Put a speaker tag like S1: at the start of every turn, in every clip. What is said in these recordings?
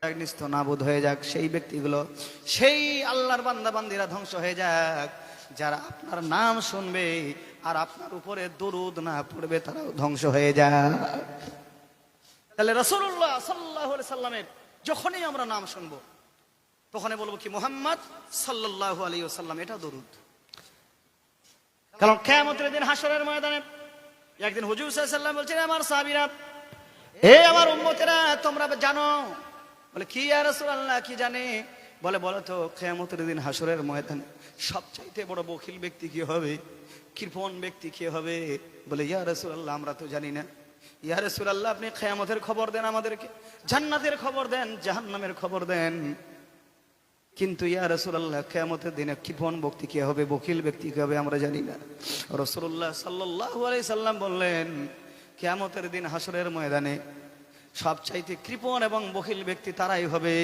S1: নিস্ত নাবুদ হয়ে যাক সেই ব্যক্তিগুলো, সেই আল্লাহর বান্দা বান্দিরা ধ্বংস হয়ে যাক যারা আপনার নাম শুনবে আর আপনার উপরে দরুদ না পড়বে, তারাও ধ্বংস হয়ে যাক। তাহলে রাসূলুল্লাহ সাল্লাল্লাহু আলাইহি সাল্লামের যখনই আমরা নাম শুনবো তখনই বলবো কি মুহাম্মদ সাল্লাল্লাহু আলাইহি ওয়াসাল্লাম, এটা দরুদ। কারণ কিয়ামতের দিন হাসরের ময়দানে একদিন হুজুর সাল্লাল্লাহু আলাইহি ওয়াসাল্লাম বলছেন, আমার সাহাবীরা, হে আমার উম্মতেরা, তোমরা জানো? বলে কি ইয়া রাসূলুল্লাহ, কি জানে? বলে বলো তো, কিয়ামতের দিন হাসরের ময়দানে সবচাইতে বড় বখিল ব্যক্তি কি হবে, কৃপণ ব্যক্তি কি হবে? বলে ইয়া রাসূলুল্লাহ, আমরা তো জানি না। ইয়া রাসূলুল্লাহ, আপনি কিয়ামতের খবর দেন আমাদেরকে, জান্নাতের খবর দেন, জাহান্নামের খবর দেন। কিন্তু ইয়া রাসূলুল্লাহ, কিয়ামতের দিনে কৃপণ ব্যক্তি কি হবে, বখিল ব্যক্তি কি হবে, আমরা জানি না। রাসূলুল্লাহ সাল্লাল্লাহু আলাইহি সাল্লাম বললেন, কিয়ামতের দিন হাসরের ময়দানে সবচাইতে কৃপণ এবং বখিল ব্যক্তি তারাই হবে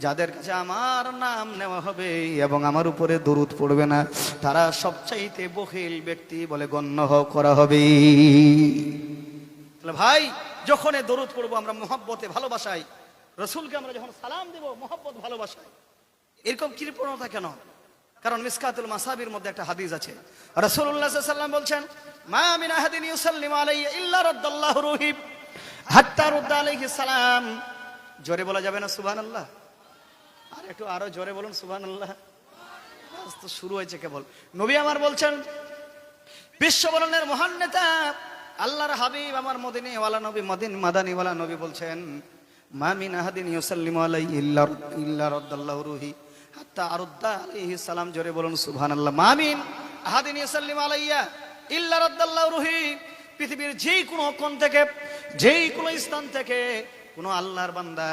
S1: যাদের কাছে আমার নাম নেওয়া হবে এবং আমার উপরে দরুদ পড়বে না, তারা সবচাইতে বখিল ব্যক্তি বলে গণ্য করা হবে। তাহলে ভাই, যখন দরুদ পড়বো আমরা মহব্বতে ভালোবাসাই, রাসূলকে আমরা যখন সালাম দেব মহব্বত ভালোবাসাই, এরকম কৃপণতা কেন? কারণ মিসকাতুল মাসাবির মধ্যে একটা হাদিস আছে, রাসূলুল্লাহ সাল্লাল্লাহু আলাইহি ওয়াসাল্লাম বলছেন, মা মিন আহাদিন ইউসাল্লিমু আলাইয়া ইল্লা রাদ্দাল্লাহু রূহি হাত্তা রুদ্দা আলাইহিস সালাম। জোরে বলা যাবে না সুবহানাল্লাহ? আর একটু আরো জোরে বলুন সুবহানাল্লাহ। আজ তো শুরু হয়েছে কেবল। নবী আমার বলছেন, বিশ্ববরণের মহান নেতা আল্লাহর হাবিব আমার মদিনাওয়ালা নবী, মাদানীওয়ালা নবী বলছেন, মা মিন আহাদিন ইউসাল্লিমু আলাইহি ইল্লা রাদ্দাল্লাহু রূহি হাত্তা আরুদ্দা আলাইহিস সালাম। জোরে বলুন সুবহানাল্লাহ। মা মিন আহাদিন ইউসাল্লিমু আলাইয়া ইল্লা রাদ্দাল্লাহু রূহি। পৃথিবীর যে কোনো কোণ থেকে, যেই কোনো স্থান থেকে কোনো আল্লাহর বান্দা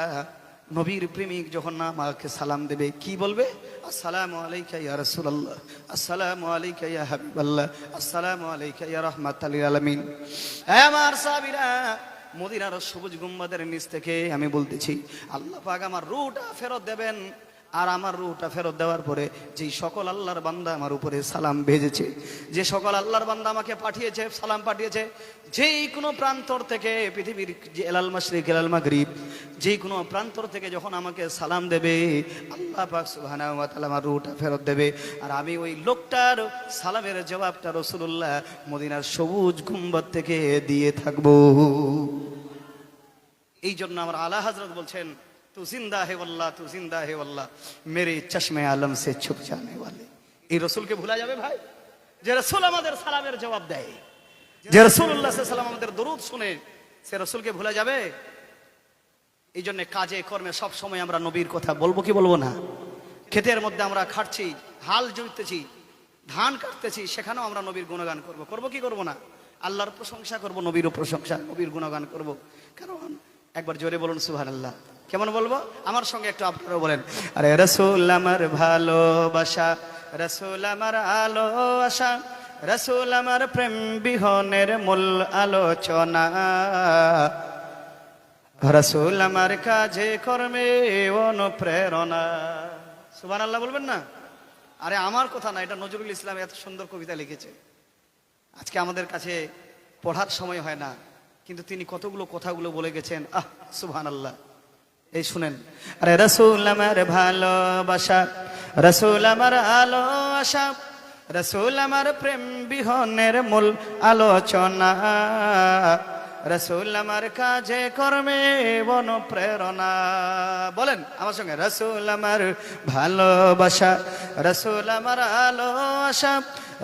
S1: নবীর প্রেমিক যখন আমাকে সালাম দেবে, কি বলবে? আসসালামু আলাইকা ইয়া রাসূলুল্লাহ, আসসালামু আলাইকা ইয়া হাবিবাল্লাহ, আসসালামু আলাইকা ইয়া রাহমাতাল লিল আলামিন। হে আমার সাহাবীরা, মদিনার সবুজ গুম্বাদের নিচ থেকে আমি বলতেছি, আল্লাহ পাক আমার রূহটা ফেরত দেবেন। আর আমার রূহটা ফেরত দেওয়ার পরে যেই সকল আল্লাহর বান্দা আমার উপরে সালাম ভেজেছে, যে সকল আল্লাহর বান্দা আমাকে পাঠিয়েছে, সালাম পাঠিয়েছে, যেই কোনো প্রান্তর থেকে, পৃথিবীর যে এলাল মাশরিক এলাল মাগরিব, যেই কোনো প্রান্তর থেকে যখন আমাকে সালাম দেবে, আল্লাহ পাক সুবহানাহু ওয়া তাআলা আমার রূহটা ফেরত দেবে। আর আমি ওই লোকটার সালামের জবাবটা রাসূলুল্লাহ মদিনার সবুজ গুম্বাদ থেকে দিয়ে থাকবো। এই জন্য আমার আলা হযরত বলছেন, তু জিন্দা হে ওয়াল্লাহ, তু জিন্দা হে ওয়াল্লাহ, মেরে চশমে আলম সে ছুপ জানে ওয়ালে। এই রাসূলকে ভুলা যাবে ভাই? যে রাসূল আমাদের সালামের জবাব দেয়, যে রাসূলুল্লাহ সাল্লাল্লাহু আলাইহি ওয়াসাল্লাম আমাদের দরুদ শুনে, সে রাসূলকে ভুলা যাবে? এই জন্য কাজে কর্মে সব সময় আমরা নবীর কথা বলবো কি বলবো না? ক্ষেতের মধ্যে আমরা খাটছি, হাল জুড়তেছি, ধান কাটতেছি, সেখানেও আমরা নবীর গুণগান করব। করবো কি করবো না? আল্লাহর প্রশংসা করব, নবীরও প্রশংসা, নবীর গুণগান করব। কারণ একবার জোরে বলুন সুবহানাল্লাহ। কেমন বলবো? আমার সঙ্গে একটু আপনারা বলেন, আরে রাসূল আমার ভালোবাসা, রাসূল আমার আলো আশা, রাসূল আমার প্রেম বিহনের মূল আলোচনা, রাসূল আমার কাজে কর্মে অনুপ্রেরণা। সুবহানাল্লাহ বলবেন না? আরে আমার কথা না, এটা নজরুল ইসলাম এত সুন্দর কবিতা লিখেছে। আজকে আমাদের কাছে পড়ার সময় হয় না, কিন্তু তিনি কতগুলো কথাগুলো বলে গেছেন। আহ সুবহানাল্লাহ। এই শুনেন, আরে রাসূল আমার ভালোবাসা, রাসূল আমার আলো আশা, রাসূল আমার প্রেম বিহনের মূল আলোচনা, রাসূল আমার কাজে কর্মে অনুপ্রেরণা। বলেন আমার সঙ্গে, রাসূল আমার ভালোবাসা, রাসূল আমার আলো আশা,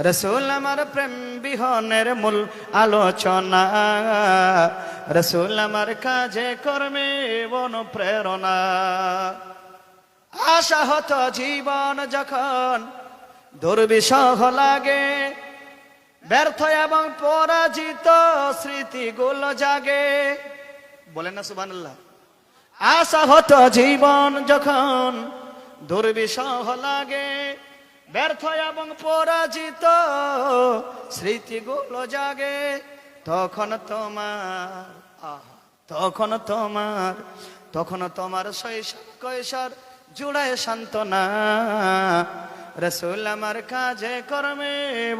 S1: রাসূল আমার প্রেম বিহনের মূল আলোচনা, রাসূল আমার কাজে কর্মে অনুপ্রেরণা। আশাহত জীবন যখন দুর্বিষহ লাগে, ব্যর্থ এবং পরাজিত স্মৃতিগুলো জাগে। বলেন না সুবহানাল্লাহ? আশাহত জীবন যখন দুর্বিষহ লাগে, ব্যর্থ এবং পরাজিত স্মৃতিগুলো জাগে, তখন তোমার শৈশব কৈশোর জুড়ায় সান্ত্বনা, রাসূল আমার কাজে কর্মে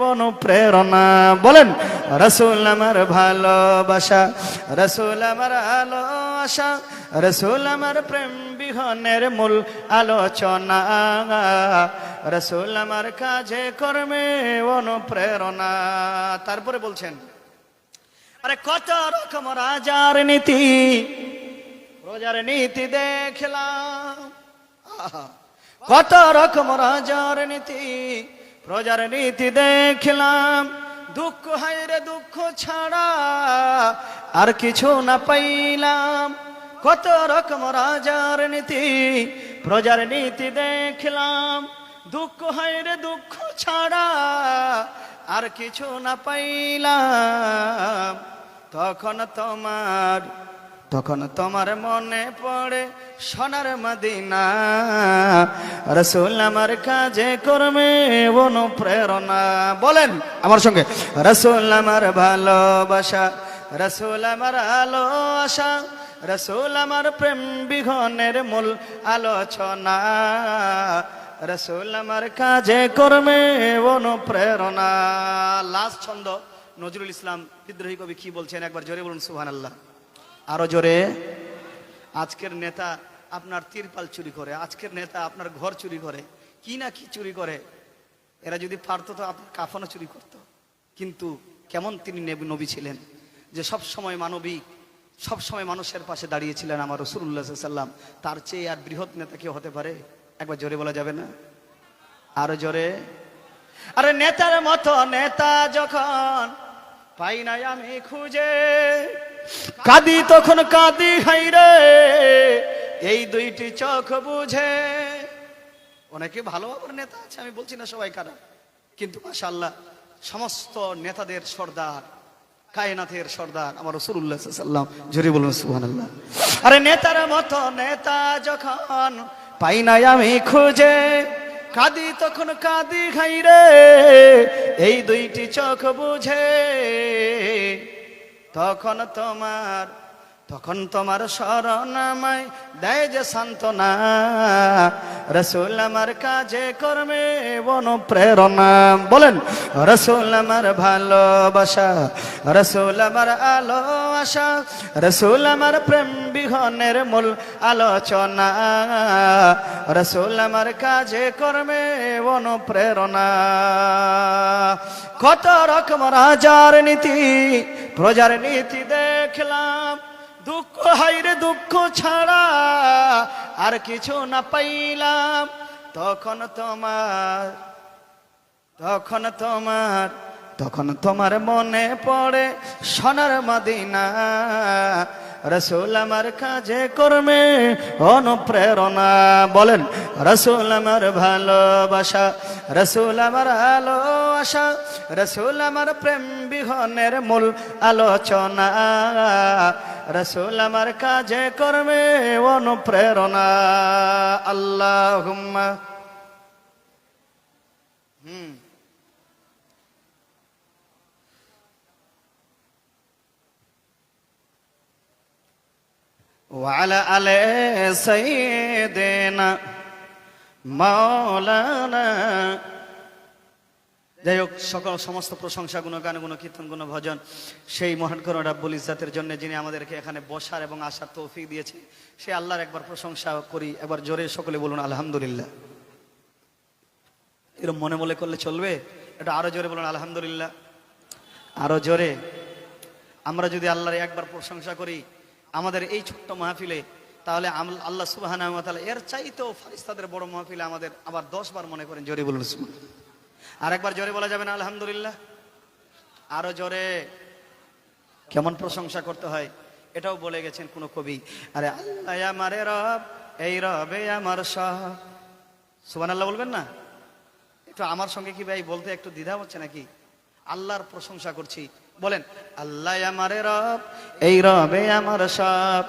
S1: অনুপ্রেরণা। বলেন, রাসূল আমার ভালোবাসা, রাসূল আমার আলো আশা, রাসূল আমার প্রেম বিহনের মূল আলোচনা, রাসূল আমার কাজে কর্মে অনুপ্রেরণা। তারপরে বলছেন, আরে কত রকম রাজার নীতি, প্রজার নীতি দেখলাম। কত রকম রাজার নীতি, প্রজার নীতি দেখলাম। দুঃখ হায়রে দুঃখ ছাড়া আর কিছু না পাইলাম। কত রকম রাজার নীতি, প্রজার নীতি দেখলাম। দুঃখ হায়রে দুঃখ ছাড়া আর কিছু না পাইলাম। তখন তোমার মনে পড়ে সোনার মদিনা, রাসূল আমার কাজে কর্মে অনুপ্রেরণা। বলেন আমার সঙ্গে, রাসূল আমার ভালোবাসা, রাসূল আমার আলো আশা, রাসূল আমার প্রেম বিহনের মূল আলোচনা, রাসূল আমার কাজে কর্মে অনুপ্রেরণা। লাস্ট ছন্দ নজরুল ইসলাম বিদ্রোহী কবি কি বলছেন, একবার জোরে বলুন সুবহানাল্লাহ। আরো জোরে। আজকের নেতা আপনার তিরপাল চুরি করে, আজকের নেতা আপনার ঘর চুরি করে, কি না কি চুরি করে। এরা যদি পারতো তো আপনার কাফনও চুরি করতো। কিন্তু কেমন তিনি নবী ছিলেন যে সব সময় মানবিক, সব সময় মানুষের পাশে দাঁড়িয়েছিলেন আমার রাসূলুল্লাহ সাল্লাল্লাহু আলাইহি ওয়াসাল্লাম। তার চেয়ে আর বৃহৎ নেতা কেউ হতে পারে? একবার জোরে বলা যাবে না? আরো জোরে। আরে নেতার মতো নেতা যখন পাই নাই আমি খুঁজে, কাঁদি তখন কাঁদি হাইরে এই দুইটি চোখ বুঝে। অনেকে ভালো আবার নেতা আছে, আমি বলছি না সবাই খারাপ, কিন্তু মাশাআল্লাহ সমস্ত নেতাদের সর্দার, কায়নাতের সর্দার আমার রাসূলুল্লাহ সাল্লাল্লাহু আলাইহি ওয়াসাল্লাম। জোরে বলুন সুবহানাল্লাহ। আরে নেতার মতো নেতা যখন পাই নাই আমি খুঁজে, কাঁদি তখন কাঁদি হাইরে এই দুইটি চোখ বুঝে। তখন তোমার শরণ আমায় দেয় যে সান্ত্বনা, রাসূল আমার কাজে কর্মে অনুপ্রেরণা। বলেন, রাসূল আমার ভালোবাসা, রাসূল আমার আলো আশা, রাসূল আমার প্রেম বিহনের মূল আলোচনা, রাসূল আমার কাজে কর্মে অনুপ্রেরণা। কত রকম রাজার নীতি, প্রজার নীতি দেখলাম। দুঃখ হায়রে দুঃখ ছাড়া আর কিছু না পাইলাম। তখন তোমার মনে পড়ে সোনার মদিনা, রাসূল আমার কাজে কর্মে অনুপ্রেরণা। বলেন, রাসূল আমার ভালোবাসা, রাসূল আমার আলো আশা, রাসূল আমার প্রেম বিহনের মূল আলোচনা, রাসূল আমার কাজে কর্মে অনুপ্রেরণা। আল্লাহুম্মা ওয়ালা আলে সাইয়্যিদিনা মাওলানা। যাই হোক, সমস্ত প্রশংসা, গুণগান, গুণ কীর্তন, গুণ ভজন সেই মহান করুণা রাব্বুল ইজ্জাতের জন্য, যিনি আমাদেরকে এখানে বসার এবং আসার তৌফিক দিয়েছে। সে আল্লাহর একবার প্রশংসা করি, একবার জোরে সকলে বলুন আলহামদুলিল্লাহ। এরকম মনে মনে করলে চলবে? এটা আরো জোরে বলুন আলহামদুলিল্লাহ, আরো জোরে। আমরা যদি আল্লাহর একবার প্রশংসা করি আমাদের এই ছোট্ট মাহফিলে, তাহলে আল্লাহ সুবহানাহু ওয়া তাআলা এর চাইতেও ফেরেশতাদের বড় মাহফিলে আমাদের আবার 10 বার মনে করেন। জোরে বলুন সুবহানাল্লাহ। আর একবার জোরে বলা যাবে না আলহামদুলিল্লাহ? আরো জোরে। কেমন প্রশংসা করতে হয় এটাও বলে গেছেন কোন কবি। আরে আল্লাহ আমারে রব, এই রবে আমার সব। সুবহানাল্লাহ বলবেন না? একটু আমার সঙ্গে কি ভাই বলতে একটু দ্বিধা হচ্ছে নাকি? আল্লাহর প্রশংসা করছি, বলেন আল্লাহ আমারে রব, এই রবে আমার সব।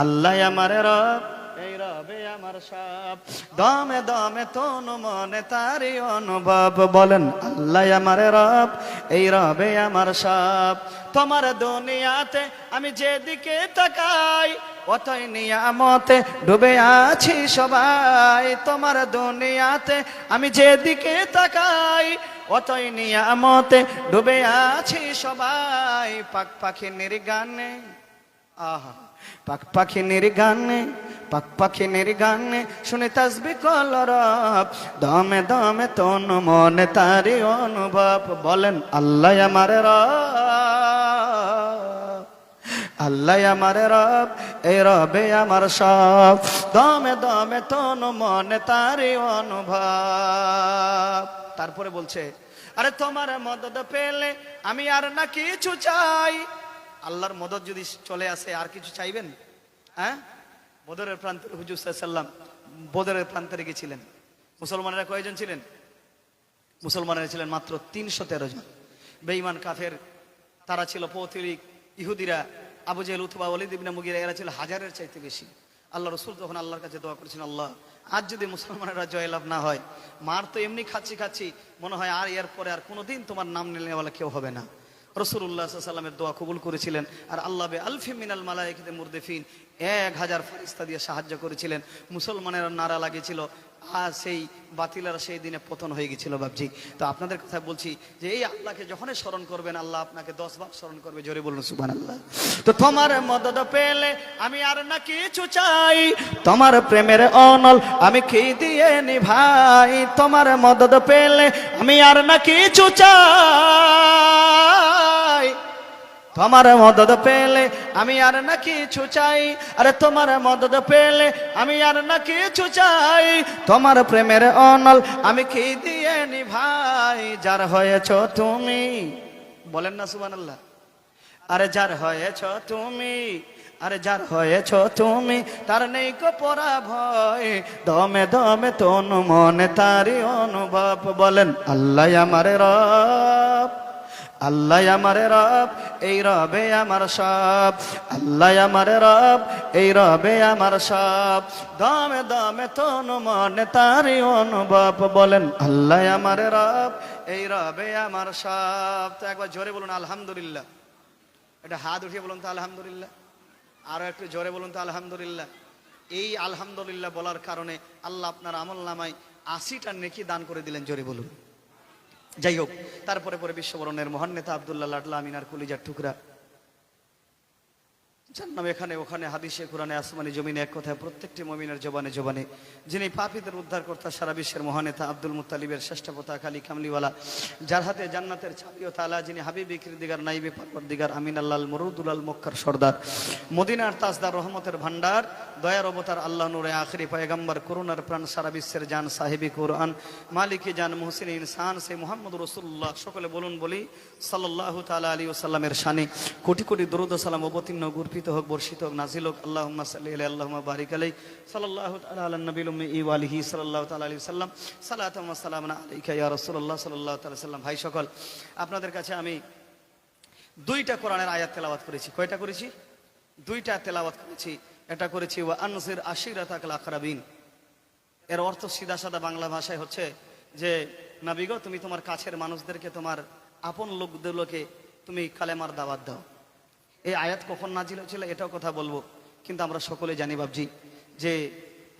S1: আল্লাহ আমারে রব, এই রবে আমার সব। দমে দমে তনু মনে তারি অনুভব। বলেন আল্লাহ আমারে রব, এই রবে আমার সব। তোমার দুনিয়াতে আমি যেদিকে তাকাই অতই নিয়ামতে ডুবে আছি সবাই। তোমার দুনিয়াতে আমি যেদিকে তাকাই অতই নিয়ামতে ডুবে আছি সবাই। পাক পাখির গানে, আহা পাক পাখিনের গানে, পাক পাখিনের গানে শুনে তাসবিহ কলরব, দমে দমে তন মনে তারি অনুভব। বলেন আল্লাহ আমার রব, আল্লাহ আমার রব, এই রবে আমার সব, দমে দমে তন মনে তারি অনুভব। তারপরে বলছে আরে তোমার মদদ পেলে আমি আর না কিছু চাই। আল্লাহর মদদ যদি চলে আসে আর কিছু চাইবেন? হ্যাঁ, বদরের প্রান্তে হুজুর সাল্লাল্লাহু আলাইহি ওয়াসাল্লাম বদরের প্রান্তরে গেছিলেন। মুসলমানেরা কয়জন ছিলেন? মুসলমানেরা ছিলেন মাত্র 313 জন। বেঈমান কাফের তারা ছিল পৌত্তলিক, ইহুদিরা আবু জেহেল, উতবা, ওয়ালিদ ইবনে মুগীরা এরা ছিল হাজারের চাইতে বেশি। আল্লাহ রাসূল তখন আল্লাহর কাছে দোয়া করেছেন, আল্লাহ আজ যদি মুসলমানেরা জয়লাভ না হয়, মার তো এমনি খাচ্ছি মনে হয় আর এর পরে আর কোনোদিন তোমার নাম নিলেওয়ালা কেউ হবে না। রাসূলুল্লাহ সাল্লাল্লাহু আলাইহি ওয়াসাল্লামের দোয়া কবুল করেছিলেন। আর আল্লাহ বে আলফি মিনাল মালায়েকাতি মুরদিফিন 1000 ফেরেশতা দিয়ে সাহায্য করেছিলেন। মুসলমানেরা নারা লাগিয়েছিল, আর সেই বাতিলারা সেই দিনে পতন হয়ে গেছিল বাবজি। তো আপনাদের কথা বলছি যে এই আল্লাহকে যখনই স্মরণ করবেন, আল্লাহ আপনাকে 10 বার স্মরণ করবে। জোরে বলুন সুবহানাল্লাহ। তো তোমার মদদ পেলে আমি আর না কিছু চাই, তোমার প্রেমের অনল আমি কি দিয়ে নিভাই। তোমার মদদ পেলে আমি আর না কিছু চাই, তোমার মদদ পেলে আমি আর না কিছু চাই। আরে তোমার মদদ পেলে আমি আর না কিছু চাই, তোমার প্রেমের অনল আমি কি দিয়ে নিভাই। যার হয়েছ তুমি, বলেন না সুবহানাল্লাহ। আরে যার হয়েছ তুমি, আরে যার হয়েছ তুমি, তার নেই কো পরাভয়, দমে দমে তন মনে তারি অনুভব। বলেন আল্লাহ আমার রব, আল্লাহ আমার রব, এই রবে আমার সব, আল্লাহ আমার রব, এই রবে আমার সব, দমে দমে তন মনে তারি অনুভব। বলেন আল্লাহ আমার রব, এই রবে আমার সব। তো একবার জোরে বলুন আলহামদুলিল্লাহ। এটা হাত উঠিয়ে বলুন তো আলহামদুলিল্লাহ। আরো একটু জোরে বলুন তো আলহামদুলিল্লাহ। এই আলহামদুলিল্লাহ বলার কারণে আল্লাহ আপনার আমল নামায় 80টা নেকি দান করে দিলেন। জোরে বলুন। যাই হোক, তারপরে পরে বিশ্ববরণের মহান নেতা আব্দুল্লাহ লাডলা আমিনার কলিজার টুকরা, যার নাম এখানে ওখানে হাদিসে কোরআনে আসমানি জমিনে এক কথায় প্রত্যেকটি মুমিনের জবানে জবানে, যিনি পাপীদের উদ্ধার কর্তা সারা বিশ্বের মহানেতা আব্দুল মুত্তালিবের শ্রেষ্ঠ পতাকা আলী কামলিওয়ালা, যার হাতে জান্নাতের চাবি ও তালা, যিনি হাবিব কিরদিগার নাইবে পরবর্তীগার আমিন আল্লাহ মুরুদুল মক্কার সর্দার, মদিনার তাজদার, রহমতের ভান্ডার, দয়ার অবতার আল্লাহ নূরে আখিরি পয়গম্বর, করুণার প্রাণ, সারা বিশ্বের জান, সাহেবী কোরআন, মালিকি জান, মুহসিন ইনসান, সেই মুহাম্মদ রাসূলুল্লাহ, সকলে বলুন বলি সাল্লাল্লাহু তাআলা আলাইহি ওয়াসাল্লামের শানে কোটি কোটি দরুদ ও সালাম অবতীর্ণ গুরপিত হোক, বর্ষিত হোক, নাজিল হোক। আল্লাহুম্মা সাল্লি আলাইহি আল্লাহুম্মা বারিক আলাইহি সাল্লাল্লাহু তাআলা আলা নবিল উম্মি ওয়া আলিহি সাল্লাল্লাহু তাআলা আলাইহি ওয়াসাল্লাম। সালাতাম ওয়া সালামান আলাইকা ইয়া রাসূলুল্লাহ সাল্লাল্লাহু তাআলা সাল্লাম। ভাই সকল, আপনাদের কাছে আমি 2টা কোরআনের আয়াত তেলাওয়াত করেছি। কয়টা করেছি? 2টা তেলাওয়াত করেছি। এটা করেছি ওয়া আনজির আশিরাতাকাল আকরাবিন। এর অর্থ সিধা সাদা বাংলা ভাষায় হচ্ছে যে নবী গো, তুমি তোমার কাছের মানুষদেরকে, তোমার আপন লোকদেরকে তুমি কালেমার দাওয়াত দাও। এই আয়াত কখন নাজিল হয়েছিল এটাও কথা বলবো, কিন্তু আমরা সকলে জানি বাবজি যে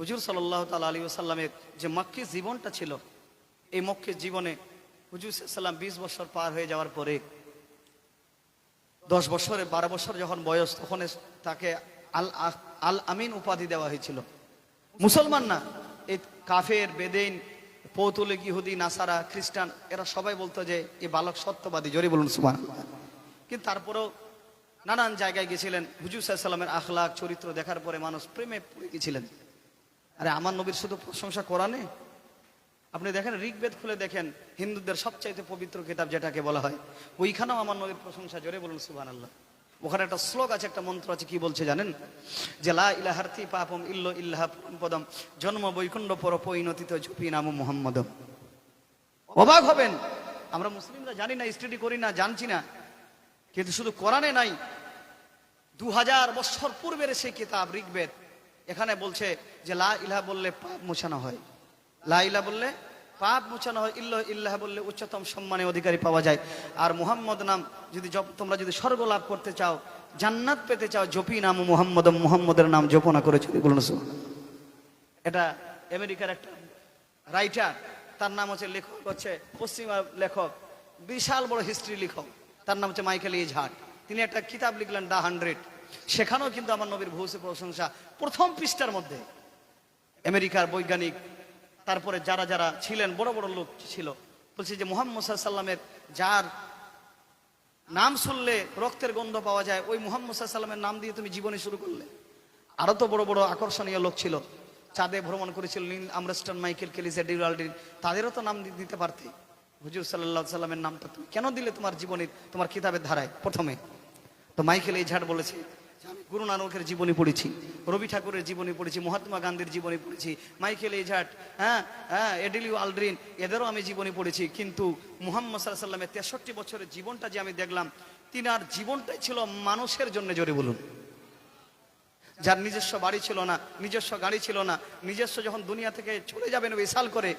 S1: হুজুর সাল্লাল্লাহু তাআলা আলাইহি ওয়াসাল্লামের যে মক্কি জীবনটা ছিল, এই মক্কি জীবনে হুজুর সাল্লাম 20 বছর পার হয়ে যাওয়ার পরে 10 বছরে 12 বছর যখন বয়স, তখন তাকে আল আমিন উপাধি দেওয়া হয়েছিল। মুসলমান না, এই কাফের, বেদেইন, পৌতুলিক, ইহুদি, নাসারা, খ্রিস্টান, এরা সবাই বলতো যে এই বালক সত্যবাদী। জোরে বলুন সুবহানাল্লাহ। কিন্তু তারপরেও নানান জায়গায় গেছিলেন। হুজুর সাল্লাল্লাহু আলাইহি ওয়াসাল্লামের আখলাক, চরিত্র দেখার পরে মানুষ প্রেমে পড়ে গেছিলেন। আরে আমার নবীর শুধু প্রশংসা কোরআনে, আপনি দেখেন ঋগ্বেদ খুলে দেখেন, হিন্দুদের সবচাইতে পবিত্র কিতাব যেটাকে বলা হয়, ওইখানেও আমার নবীর প্রশংসা। জোরে বলুন সুবহানাল্লাহ। ওখানে একটা শ্লোক আছে, একটা মন্ত্র আছে, কি বলছে জানেন? যে লা ইলাহার্থি পাপম ইল্লো ইল্লাহ পদম, জন্ম বৈকুণ্ঠ পর পরিণতিত জপি নাম মুহাম্মদম। অবাক হবেন, আমরা মুসলিমরা জানি না, স্টাডি করি না, জানছি না, কিন্তু শুধু কোরআনে নাই, 2000 বছর পূর্বের সেই কিতাব ঋগ্বেদ, এখানে বলছে যে লা ইলাহা বললে পাপ মোছানো হয়, লা ইলাহা বললে পাপ মোছানো হয়, ইল্লাহ বললে উচ্চতম সম্মানের অধিকারী পাওয়া যায়। আর মুহাম্মদ নাম যদি তোমরা যদি স্বর্গ লাভ করতে চাও, জান্নাত পেতে চাও, জপি নাম মুহাম্মদম, মুহাম্মদের নাম জপনা করে বলুন। এটা আমেরিকার একটা রাইটার, তার নাম হচ্ছে, লেখক হচ্ছে পশ্চিমা লেখক, বিশাল বড় হিস্ট্রি লেখক, তার নাম হচ্ছে মাইকেল এইচ হার্ট। তিনি একটা কিতাব লিখলেন দ্য 100। সেখানেও কিন্তু আমার নবীর ভূয়সী প্রশংসা প্রথম পৃষ্ঠার মধ্যে। আমেরিকার বৈজ্ঞানিক, তারপরে যারা যারা ছিলেন, বড় বড় লোক ছিল, বলছে যে মুহাম্মদ সাল্লাল্লাহু আলাইহি ওয়াসাল্লামের যার নাম শুনলে রক্তের গন্ধ পাওয়া যায়, ওই মুহাম্মদ সাল্লাল্লাহু আলাইহি ওয়াসাল্লামের নাম দিয়ে তুমি জীবনী শুরু করলে। আরো তো বড় বড় আকর্ষণীয় লোক ছিল, চাঁদে ভ্রমণ করেছিল নীল আর্মস্ট্রং, মাইকেল কেলিস, এডি আলড্রিন, তাদেরও তো নাম দিতে পারতে। হুজুর সাল্লাল্লাহু আলাইহি ওয়াসাল্লামের নামটা তুমি কেন দিলে তোমার জীবনীর, তোমার কিতাবের ধারায় প্রথমে? তো মাইকেল এইঝাট বলেছে, আমি গুরু নানকের জীবনী পড়েছি, রবি ঠাকুরের জীবনী পড়েছি, মহাত্মা গান্ধীর জীবনী পড়েছি, মাইকেল এইঝাট, এডিলিউ আলড্রিন, এদেরও আমি জীবনী পড়েছি, কিন্তু মুহাম্মদ সাল্লাল্লাহু আলাইহি ওয়াসাল্লামের 63 বছরের জীবনটা যে আমি দেখলাম, তিনার জীবনটাই ছিল মানুষের জন্য। জোরে বলুন। যার নিজস্ব বাড়ি ছিল না, নিজস্ব গাড়ি ছিল না, নিজস্ব যখন দুনিয়া থেকে চলে যাবেন বিশাল করে,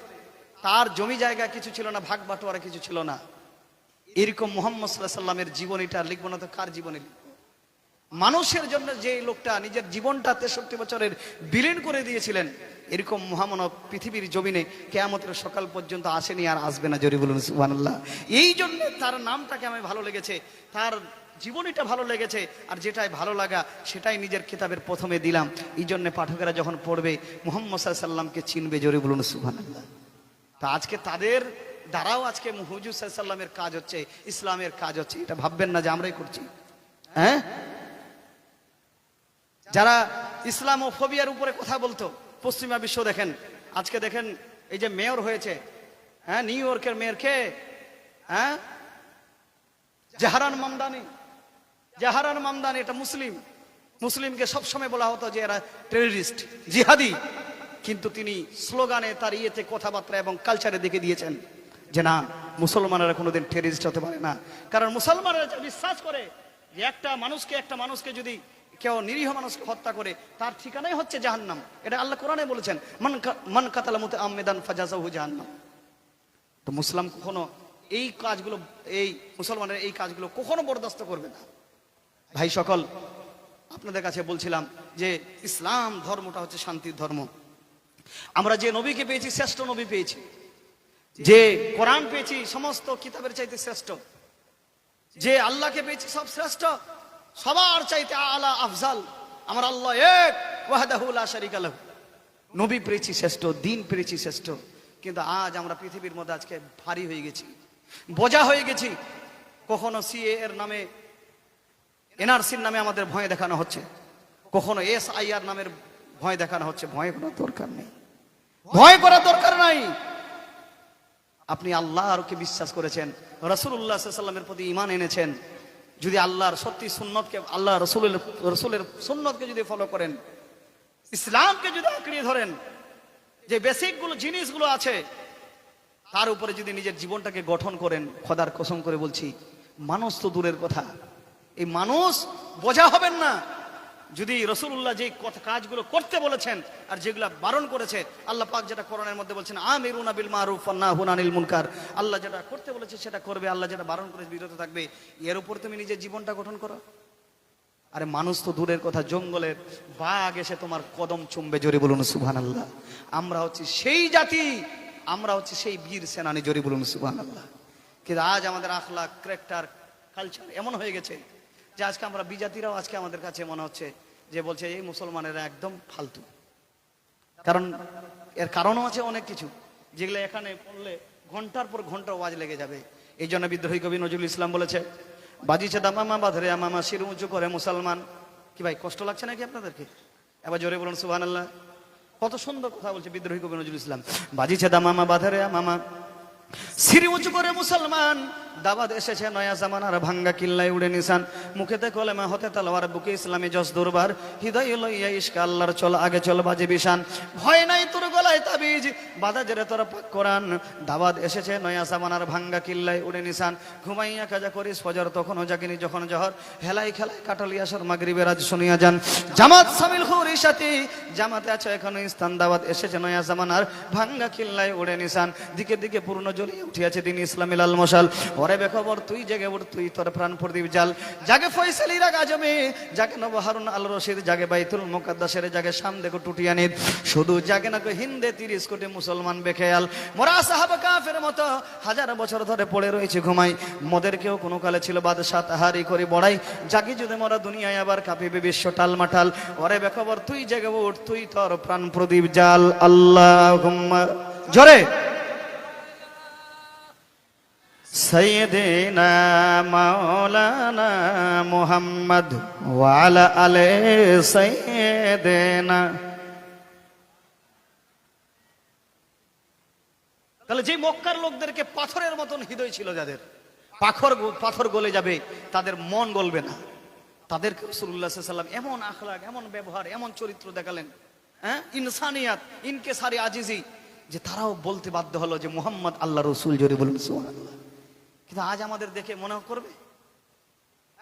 S1: তার জমি জায়গা কিছু ছিল না, ভাগ বাটোয়ারা কিছু ছিল না, এরকম মুহাম্মদ সাল্লাল্লাহু আলাইহি ওয়াসাল্লামের জীবনীটা লিখবো না তো কার জীবনী লিখবো? মানুষের জন্য যে লোকটা নিজের জীবনটা 63 বছরের বিলীন করে দিয়েছিলেন, এরকম মহামানব পৃথিবীর জমিনে কিয়ামতের সকাল পর্যন্ত আসেনি, আর আসবে না। জোরে বলুন সুবহানাল্লাহ। এই জন্য তার নামটাকে আমি ভালো লেগেছে, তার জীবনীটা ভালো লেগেছে, আর যেটাই ভালো লাগা সেটাই নিজের কিতাবের প্রথমে দিলাম। এই জন্য পাঠকেরা যখন পড়বে মুহাম্মদ সাল্লাল্লাহু আলাইহি ওয়াসাল্লামকে চিনবে। জোরে বলুন সুবহানাল্লাহ। তা আজকে তাদের দ্বারাও আজকে হুজুর সাল্লাল্লাহু আলাইহি ওয়াসাল্লামের কাজ হচ্ছে, ইসলামের কাজ হচ্ছে, এটা ভাববেন না যে আমরাই করছি। হ্যাঁ, যারা ইসলামোফোবিয়ার উপরে কথা বলতো পশ্চিমা বিশ্ব, দেখেন আজকে দেখেন এই যে মেয়র হয়েছে, হ্যাঁ, নিউ ইয়র্কের মেয়র কে? হ্যাঁ, জাহারান মামদানি। জাহারান মামদানি এটা মুসলিম, মুসলিমকে সবসময় বলা হতো যে এরা টেররিস্ট, জিহাদি, কিন্তু তিনি স্লোগানে তার ইয়েতে কথাবার্তা এবং কালচারে দেখে দিয়েছেন যে না, মুসলমানেরা কোনোদিন টেররিস্ট হতে পারে না। কারণ মুসলমানেরা বিশ্বাস করে যে একটা মানুষকে যদি কেউ নিরীহ মানুষকে হত্যা করে, তার ঠিকানাই হচ্ছে জাহান্নাম। এটা আল্লাহ কোরআনে বলেছেন, মান কাতালা মুতাআম্মিদান ফাজাযাহু জাহান্নাম। তো মুসলিম কখনো এই কাজগুলো, এই মুসলমানের এই কাজগুলো কখনো বরদাস্ত করবে না। ভাই সকল, আপনাদের কাছে বলছিলাম যে ইসলাম ধর্মটা হচ্ছে শান্তির ধর্ম। আমরা যে নবীকে পেয়েছি, শ্রেষ্ঠ নবী পেয়েছি, যে কোরআন পেয়েছি সমস্ত কিতাবের চাইতে শ্রেষ্ঠ, যে আল্লাহকে পেয়েছি সব শ্রেষ্ঠ, সবার চাইতে আলা আফজাল আমার আল্লাহ এক, ওয়াহদাহু লা শারীকা লাহু। নবী পেয়েছি শ্রেষ্ঠ, দিন পেয়েছি শ্রেষ্ঠ, কিন্তু আজ আমরা পৃথিবীর মধ্যে আজকে ভারী হয়ে গেছি, বোঝা হয়ে গেছি। কখনো সিএ এর নামে, এনআরসির নামে আমাদের ভয় দেখানো হচ্ছে, কখনো এসআইআর নামের ভয় দেখানো হচ্ছে। ভয় করার দরকার নেই, ভয় করার দরকার নাই। আপনি আল্লাহকে বিশ্বাস করেছেন, রাসূলুল্লাহ সাল্লাল্লাহু আলাইহি ওয়াসাল্লামের প্রতি ঈমান এনেছেন, যদি আল্লাহর সত্যি সুন্নতকে, আল্লাহ রসুলের সুন্নতকে যদি ফলো করেন, ইসলামকে যদি আঁকড়িয়ে ধরেন, যে বেসিক গুলো জিনিসগুলো আছে, তার উপরে যদি নিজের জীবনটাকে গঠন করেন, খোদার কসম করে বলছি, মানুষ তো দূরের কথা, এই মানুষ বোঝা হবেন না। যদি রাসূলুল্লাহ যে কাজগুলো করতে বলেছেন আর যেগুলো বারণ করেছে, আল্লাহ পাক যেটা কোরআনের মধ্যে বলছেন, আমিরুনা বিল মারুফ ওয়া নাহুনা আনিল মুনকার, আল্লাহ যেটা করতে বলেছে সেটা করবে, আল্লাহ যেটা বারণ করেছে বিরত থাকবে। এর উপর তুমি নিজের জীবনটা গঠন করো। আরে মানুষ তো দূরের কথা, জঙ্গলের বাঘ এসে তোমার কদম চুমবে। জোরে বলুন সুবহানাল্লাহ। আমরা হচ্ছে সেই জাতি, আমরা হচ্ছে সেই বীর সেনানী। জোরে বলুন সুবহানাল্লাহ। কিন্তু আজ আমাদের আখলাক, ক্যারেক্টার, কালচার এমন হয়ে গেছে যে আজকে আমরা বিজাতিরাও আজকে আমাদের কাছে মনে হচ্ছে যে বলছে এই মুসলমানেরা একদম ফালতু। কারণ এর কারণও আছে অনেক কিছু, যেগুলো এখানে পড়লে ঘন্টার পর ঘন্টা ওয়াজ লেগে যাবে। এই জন্য বিদ্রোহী কবি নজরুল ইসলাম বলেছে, বাজিছে দামামা বাঁধরে আমামা, শির উঁচু করে মুসলমান। কি ভাই, কষ্ট লাগছে নাকি আপনাদেরকে? এবার জোরে বলুন সুবহানাল্লাহ। কত সুন্দর কথা বলছে বিদ্রোহী কবি নজরুল ইসলাম, বাজিছে দামামা বাঁধরে আমামা, শির উঁচু করে মুসলমান, দাওয়াত এসেছে নয়া জামানার, ভাঙ্গা কিল্লায় উড়ে নিশান, মুখেতে কলেমা হতে তালোয়ার, বুকে ইসলামী জস দুর্বার, হৃদয় লইয়া ইশক আল্লাহর চল, আগে চল বাজে বিশান, ভয় নাই তোর গলায় তাবিজ, বাধা জেরে তোর পাক কোরআন, দাওয়াত এসেছে নয়া জামানার, ভাঙ্গা কিল্লায় উড়ে নিশান, ঘুমাইয়া কাজা করিস ফজর, তখনও জাগিনি যখন জহর, হেলাই খেলায় কাটালিয়া সর মাগরিবের আজ শুনিয়া যান, জামাত সামিল খুরি সাথী, জামাতে আছে এখনো স্থান, দাওয়াত এসেছে নয়া জামানার, ভাঙ্গা কিল্লায় উড়ে নিশান, দিকে দিকে পূর্ণ জ্বলিয়ে উঠিয়াছে দিন ইসলামী লাল মশাল, ওরে বেখবর তুই জেগে উঠ, তুই তোর প্রাণ প্রদীপ জাল। জাগে ফয়সালিরা গাজমে, জাগে নব হারুন আল রশিদ, জাগে বাইতুল মুকাদ্দাসের, জাগে শাম দেখো টুটিয়ানিদ, শুধু জাগে না হিন্দে 30 কোটি মুসলমান বেখেয়াল। মোরা সাহাবা কাফের মতো হাজার বছর ধরে পড়ে রয়েছে ঘুমাই, মোদেরকেও কোনো কালে ছিল বাদশাহ তাহারি করে বড়াই। জাগি যদি মোরা দুনিয়ায় আবার কাঁপিবে বিশ্ব টালমাটাল। ওরে বেখবর তুই জেগে উঠ, তুই তোর প্রাণ প্রদীপ জাল। আল্লাহুম্মা জোরে সাইয়্যিদিনা মাওলানা মুহাম্মদ ওয়া আলা আলি সাইয়্যিদিনা। তাহলে যে মক্কার লোকদেরকে পাথরের মতন হৃদয় ছিল, যাদের পাথর গলে যাবে, তাদের মন গলবে না, তাদেরকে রাসূলুল্লাহ সাল্লাল্লাহু আলাইহি ওয়াসাল্লাম এমন আখলাক, এমন ব্যবহার, এমন চরিত্র দেখালেন, হ্যাঁ, ইনসানিয়াত, ইনকেসারি আজিজি, যে তারাও বলতে বাধ্য হলো যে মুহাম্মদ আল্লাহ রসুল। জোরে বলুন সুবহানাল্লাহ। কিন্তু আজ আমাদের দেখে মনে করবে,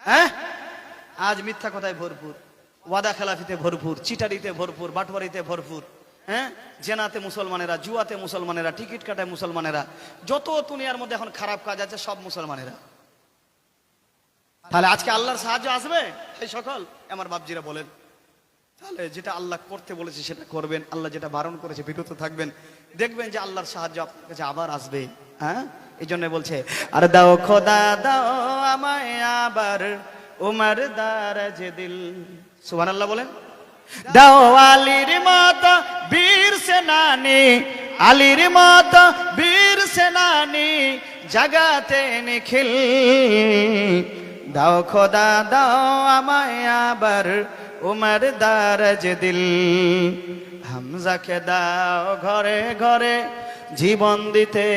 S1: হ্যাঁ, আজ মিথ্যা কথায় ভরপুর, ওয়াদা খেলাফিতে ভরপুর, চিটারিতে ভরপুর, বাটওয়ারিতে ভরপুর, হ্যাঁ, জেনাতে মুসলমানেরা, জুয়াতে মুসলমানেরা, টিকিট কাটায় মুসলমানেরা, যত দুনিয়ার মধ্যে এখন খারাপ কাজ আছে সব মুসলমানেরা। তাহলে আজকে আল্লাহর সাহায্য আসবে এই সকল? আমার বাপজিরা বলেন, তাহলে যেটা আল্লাহ করতে বলেছে সেটা করবেন, আল্লাহ যেটা বারণ করেছে বিরত থাকবেন, দেখবেন যে আল্লাহর সাহায্য আপনার কাছে আবার আসবে। হ্যাঁ, এই জন্য বলছে, আর দাও খোদা দাও আমায় আবার উমর দারাজ দিল। সুবহানাল্লাহ বলেন। দাও আলীর মতো বীর সেনানি, আলীর মতো বীর সেনানি, জাগাতে নিখিল। দাও খোদা দাও আমায় আবার উমর দারাজ দিল। হামজাকে দাও ঘরে ঘরে জীবন দিতে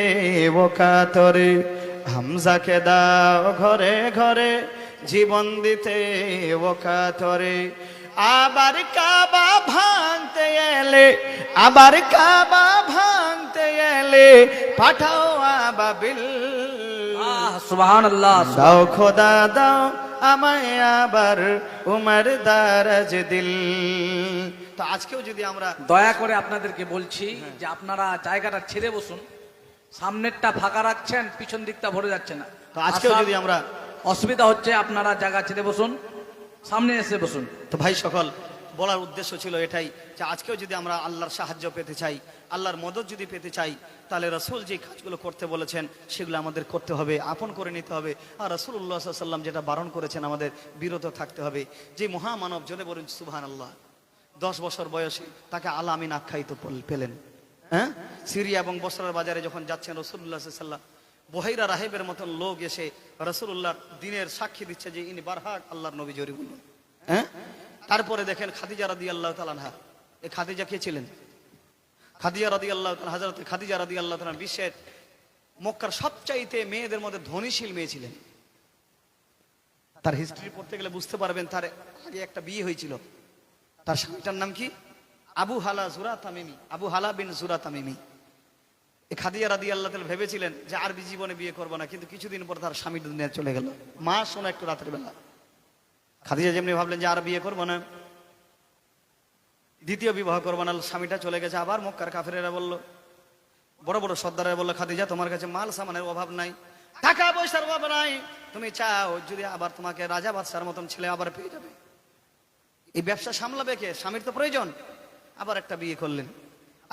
S1: ও কাতরে, হামজাকে দাও ঘরে ঘরে জীবন দিতে ও কাতরে। আবার কাবা ভাঙতে এলে, আবার কাবা ভাঙতে এলে পাঠাও আবাবিল।
S2: সুবহানাল্লাহ।
S1: দাও খোদা দাও আমায় আবার উমর দারাজ দিল। তো আজকেও যদি আমরা,
S2: দয়া করে আপনাদেরকে বলছি যে আপনারা জায়গাটা ছেড়ে বসুন, সামনেরটা ফাঁকা রাখছেন, পিছন দিকটা ভরে যাচ্ছে না।
S1: তো আজকেও যদি আমরা,
S2: অসুবিধা হচ্ছে, আপনারা জায়গা ছেড়ে বসুন, সামনে এসে বসুন।
S1: তো ভাই সকল, বলার উদ্দেশ্য ছিল এটাই যে আজকেও যদি আমরা আল্লাহর সাহায্য পেতে চাই, আল্লাহর মদত যদি পেতে চাই, তাহলে রাসূল যে কাজগুলো করতে বলেছেন সেগুলো আমাদের করতে হবে, আপন করে নিতে হবে। আর রাসূলুল্লাহ সাল্লাল্লাহু আলাইহি ওয়াসাল্লাম যেটা বারণ করেছেন আমাদের বিরত থাকতে হবে। যে মহামানব, জনে বলুন সুবহানাল্লাহ, 10 বছর বয়সে তাকে আল আমিন আখ্যায়িত পেলেন। হ্যাঁ, সিরিয়া এবং বসরার বাজারে যখন যাচ্ছেন রাসূলুল্লাহ সাল্লাল্লাহু আলাইহি ওয়াসাল্লাম, বহিরা রাহেবের মতন লোক এসে রাসূলুল্লাহর দিনের সাক্ষী দিচ্ছে যে ইনি বারহাক আল্লাহর নবী। জোরে বলুন। হ্যাঁ, তারপরে দেখেন খাদিজা রাদিয়াল্লাহু তাআলা আনহা। এই খাদিজা কে ছিলেন? খাদিজা রাদিয়াল্লাহু তাআলা, হযরত খাদিজা রাদিয়াল্লাহু তাআলা বিশ্বের মক্কার সবচাইতে মেয়েদের মধ্যে ধনীশীল মেয়ে ছিলেন। তার হিস্ট্রি পড়তে গেলে বুঝতে পারবেন তার আগে একটা বিয়ে হয়েছিল। তার স্বামীটার নাম কি? আবু হালা জুরা তামিমি, আবু হালা বিন জুরা তামিমি। এই খাদিজা রাদিয়াল্লাহু তাআলা ভেবেছিলেন যে আর জীবনে বিয়ে করবো না, কিন্তু কিছুদিন পর তার স্বামী দুনিয়া চলে গেল। মা শোনা একটু রাতের বেলা, খাদিজা যেমনি ভাবলেন যে আর বিয়ে করবো না, দ্বিতীয় বিবাহ করবো না, স্বামীটা চলে গেছে। আবার মক্কার কাফেরেরা বলল, বড় বড় সর্দাররা বললো, খাদিজা তোমার কাছে মাল সামানের অভাব নাই, টাকা পয়সার অভাব নাই, তুমি চাও যদি আবার তোমাকে রাজা বাদশার মতন ছেলে আবার পেয়ে যাবে, এই ব্যবসা সামলাবে কে? স্বামীর তো প্রয়োজন। আবার একটা বিয়ে করলেন,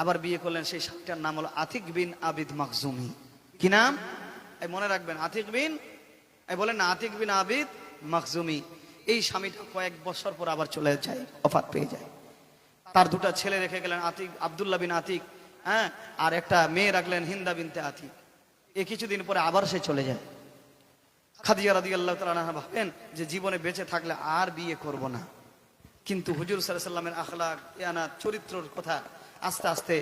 S1: আবার বিয়ে করলেন। সেই স্বামীটার নাম হলো আতিক বিন আবিদ মাখজুমি। কি নাম? এই মনে রাখবেন, আতিক বিন, এই বলেন না, আতিক বিন আবিদ মাখজুমি। এই স্বামীটা কয়েক বছর পর আবার চলে যায়, ওফাত পেয়ে যায়। তার দুটা ছেলে রেখে গেলেন, আতিক, আব্দুল্লাহ বিন আতিক, হ্যাঁ, আর একটা মেয়ে রাখলেন হিন্দা বিনতে আতিক। এই কিছুদিন পরে আবার সে চলে যায়। খাদিজা রাদিয়াল্লাহু তাআলা আনহা ভাবেন যে জীবনে বেঁচে থাকলে আর বিয়ে করব না। কিন্তু হুজুর সাল্লাল্লাহু আলাইহি ওয়াসাল্লামের আখলাক, ইয়ানাত, চরিত্রের কথা আস্তে আস্তে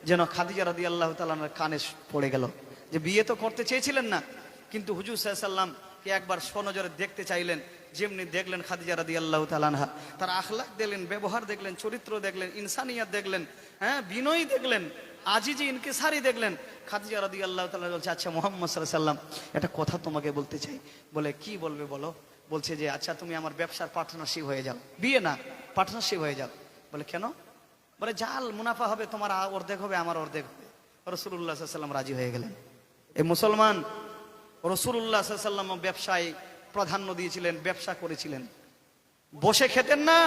S1: যেন খাদিজা রাদিয়াল্লাহু তাআলা আনহার কানে পড়ে গেল। যে বিয়ে তো করতে চেয়েছিলেন না, কিন্তু হুজুর সাল্লাল্লাহু আলাইহি ওয়াসাল্লামকে একবার স্বনজরে দেখতে চাইলেন। যেমনি দেখলেন খাদিজা রাদিয়াল্লাহু তাআলা আনহা, তার আখলাক দেখলেন, ব্যবহার দেখলেন, চরিত্র দেখলেন, ইনসানিয়াত দেখলেন, হ্যাঁ, বিনয় দেখলেন, আজিজি ইনকিসারি দেখলেন। খাদিজা রাদিয়াল্লাহু তাআলা বলছে, আচ্ছা মুহাম্মদ সাল্লাল্লাহু আলাইহি ওয়াসাল্লাম, একটা কথা তোমাকে বলতে চাই। বলে, কি বলবে বলো? বলছে যে আচ্ছা তুমি আমার ব্যবসার পার্টনারশিপ হয়ে যাও, বিয়ে না পার্টনারশিপ হয়ে যাও। বলে কেন? বলে জাল মুনাফা হবে, তোমার অর্ধেক হবে, আমার অর্ধেক হবে। রাসূলুল্লাহ সাল্লাল্লাহু আলাইহি ওয়াসাল্লাম রাজি হয়ে গেলেন। এই মুসলমান, রাসূলুল্লাহ সাল্লাল্লাহু আলাইহি ওয়াসাল্লাম ব্যবসায় প্রাধান্য দিয়েছিলেন, ব্যবসা করেছিলেন, বসে খেতেন না।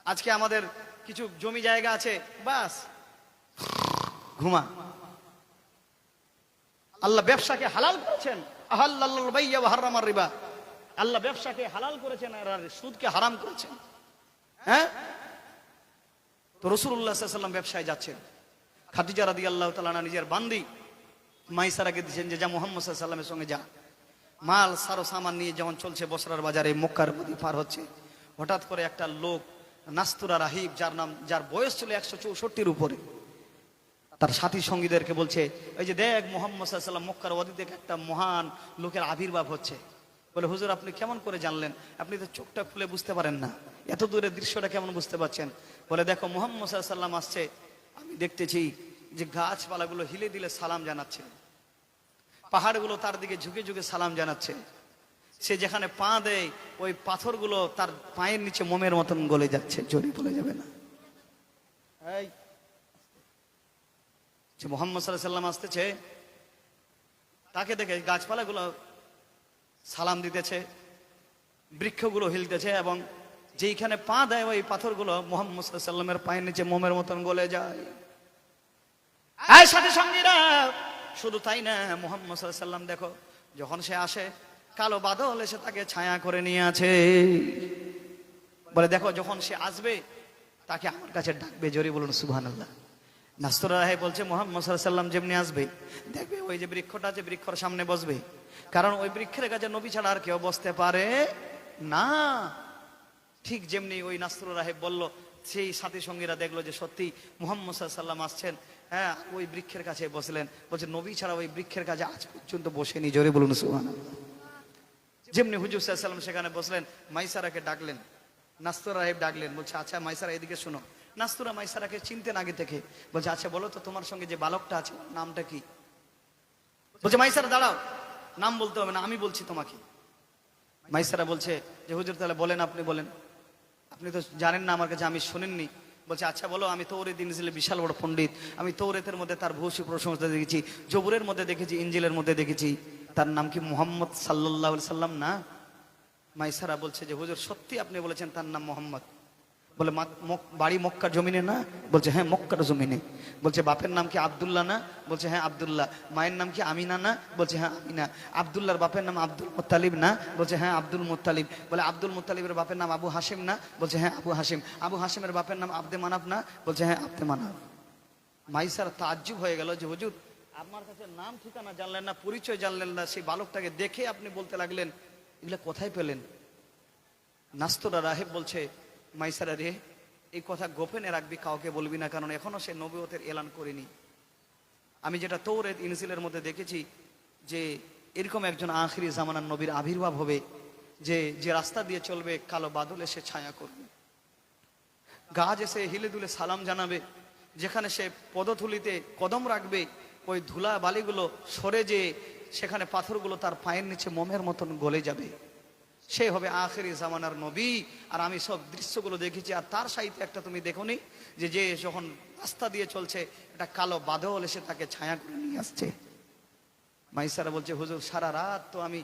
S1: আজকে আমাদের কিছু জমি জায়গা আছে, বাস ঘুমা। আল্লাহ ব্যবসাকে হালাল করেছেন, আহাল্লাল্লাহুল বাইয়া ওয়া হারামার রিবা। আল্লাহ ব্যবসাকে হালাল করেছেন আর সুদকে হারাম করেছেন। হ্যাঁ, তো রাসূলুল্লাহ সাল্লাল্লাহু আলাইহি ওয়াসাল্লাম ব্যবসায় যাচ্ছেন। খাদিজা রাদিয়াল্লাহু তাআলা আনহা নিজের বান্দি মাইসারাকে দিয়েছেন যে যা মুহাম্মদ সাল্লাল্লাহু আলাইহি ওয়াসাল্লামের সঙ্গে যা। মাল সারো সামান নিয়ে যখন চলছে বসরার বাজারে, মক্কার নদী পার হচ্ছে, হঠাৎ করে একটা লোক নাস্তুরা রাহিব, যার বয়স ছিল 164-র উপরে, তার সাথী সঙ্গীদেরকে বলছে, এই যে দেখ মুহাম্মদ সাল্লাল্লাহু আলাইহি ওয়াসাল্লাম মক্কার ওয়াদি থেকে একটা মহান লোকের আবির্ভাব হচ্ছে। বলে হুজুর আপনি কেমন করে জানলেন? আপনি তো চোখটা খুলে বুঝতে পারেন না, এত দূরের দৃশ্যটা কেমন বুঝতে পারছেন? বলে দেখো মুহাম্মদ সাল্লাল্লাহু আলাইহি ওয়াসাল্লাম আসছে, আমি দেখতেছি যে গাছপালাগুলো হিলে দিলে সালাম জানাচ্ছে, পাহাড়গুলো তার দিকে ঝুঁকে ঝুঁকে সালাম জানাচ্ছে, সে যেখানে পা দেয় ওই পাথরগুলো তার পায়ের নিচে মোমের মতন গলে যাচ্ছে। জোরে বলে যাবে না। এই যে মুহাম্মদ সাল্লাল্লাহু আলাইহি ওয়াসাল্লাম আসতেছে, তাকে দেখে গাছপালাগুলো সালাম দিতেছে, বৃক্ষগুলো হিলতেছে, এবং যেইখানে পা দেয় ওই পাথরগুলো মুহাম্মদ সাল্লাল্লাহু আলাইহি ওয়াসাল্লামের পায়ের নিচে মোমের মতন গলে যায়। এই সাথে সঙ্গীরা, শুধু তাই না, মুহাম্মদ সাল্লাল্লাহু আলাইহি ওয়াসাল্লাম দেখো যখন সে আসে, কালো বাদল এসে তাকে ছায়া করে নিয়ে আছে। বলে দেখো যখন সে আসবে তাকে আমার কাছে ডাকবে। জোরে বলুন সুবহানাল্লাহ। নাস্তুরা রাহে বলছে মুহাম্মদ সাল্লাল্লাহু আলাইহি ওয়াসাল্লাম যেমনি আসবে, দেখবে ওই যে বৃক্ষটা আছে, বৃক্ষর সামনে বসবে, কারণ ওই বৃক্ষের কাছে নবী ছাড়া আর কেউ বসতে পারে না। ঠিক যেমনি ওই নাস্তুরা রাহে বলল, সেই সাথী সঙ্গীরা দেখলো যে সত্যি মুহাম্মদ সাল্লাল্লাহু আলাইহি ওয়াসাল্লাম আসছেন। হ্যাঁ, ওই বৃক্ষের কাছে বসলেন। বলছে নবী ছাড়া ওই বৃক্ষের কাছে আজ পর্যন্ত বসেনি। জোরে বলুন সুবহানাল্লাহ। যেমনি হুজুর সাল্লাল্লাহু আলাইহি ওয়াসাল্লাম সেখানে বসলেন, মাইসারাকে ডাকলেন, নাস্তুরা রাহিব ডাকলেন, বলছে আচ্ছা মাইসারা এদিকে শোনো। নাস্তুরা মাইসারাকে চিনতেন আগে থেকে, বলছে আচ্ছা বলো তো তোমার সঙ্গে যে বালকটা আছে নামটা কি? বলছে মাইসারা দাঁড়াও, নাম বলতে হবে না, আমি বলছি তোমাকে। মাইসারা বলছে যে হুজুর তাহলে বলেন, আপনি বলেন, আপনি তো জানেন না আমার কাছে, আমি শুনেননি। বলছে আচ্ছা বলো। আমি তৌরাত ইনজিলে বিশাল বড় পণ্ডিত, আমি তৌরাতের মধ্যে তার ভূয়সী প্রশংসা দেখেছি, জবুরের মধ্যে দেখেছি, ইনজিলের মধ্যে দেখেছি, তার নাম কি মুহাম্মদ সাল্লাল্লাহু আলাইহি সাল্লাম না? মাইসারা বলছে যে হুজুর সত্যি আপনি বলেছেন তার নাম মুহাম্মদ। বলে বাড়ি মক্কার জমিনে না? বলছে হ্যাঁ মক্কার জমিনে। বলছে বাপের নাম কি আব্দুল্লাহ না? বলছে হ্যাঁ আব্দুল্লাহ। মায়ের নাম কি আমিনা না? বলছে হ্যাঁ আমিনা। আব্দুল্লাহর বাপের নাম আব্দুল মুত্তালিব না? বলছে হ্যাঁ আব্দুল মুত্তালিব। বলে আব্দুল মুত্তালিবের বাপের নাম আবু হাশিম না? বলছে হ্যাঁ আবু হাশিম। আবু হাশিমের বাপের নাম আব্দে মানাফ না? বলছে হ্যাঁ আব্দে মানাফ। মাইসার তাজ্জুব হয়ে গেল যে হুজুর আপনার কাছে নাম ঠিকানা জানলেন না, পরিচয় জানলেন না, সেই বালকটাকে দেখে আপনি বলতে লাগলেন, এগুলা কোথায় পেলেন? নাস্তুরা রাহেব বলছে মাইসারা রে, এই কথা গোপনে রাখবি, কাউকে বলবি না, কারণ এখনো সে নবুয়তের এলান করেনি। আমি যেটা তৌরাত ইনজিলের মধ্যে দেখেছি যে এরকম একজন আখিরি জামানার নবীর আবির্ভাব হবে, যে রাস্তা দিয়ে চলবে কালো বাদল এসে ছায়া করবে, গাছ এসে হিলে দুলে সালাম জানাবে, যেখানে সে পদধূলিতে কদম রাখবে ওই ধুলা বালিগুলো সরে যে সেখানে পাথরগুলো তার পায়ের নিচে মোমের মতন গলে যাবে, সে হবে আখিরি জামানার নবী। আর আমি সব দৃশ্যগুলো দেখেছি। আর তার সাথে একটা তুমি দেখোনি যে যখন রাস্তা দিয়ে চলছে একটা কালো বাদল এসে তাকে ছায়া করে নিয়ে আসছে। মাইসারা বলছে হুজুর সারা রাত তো আমি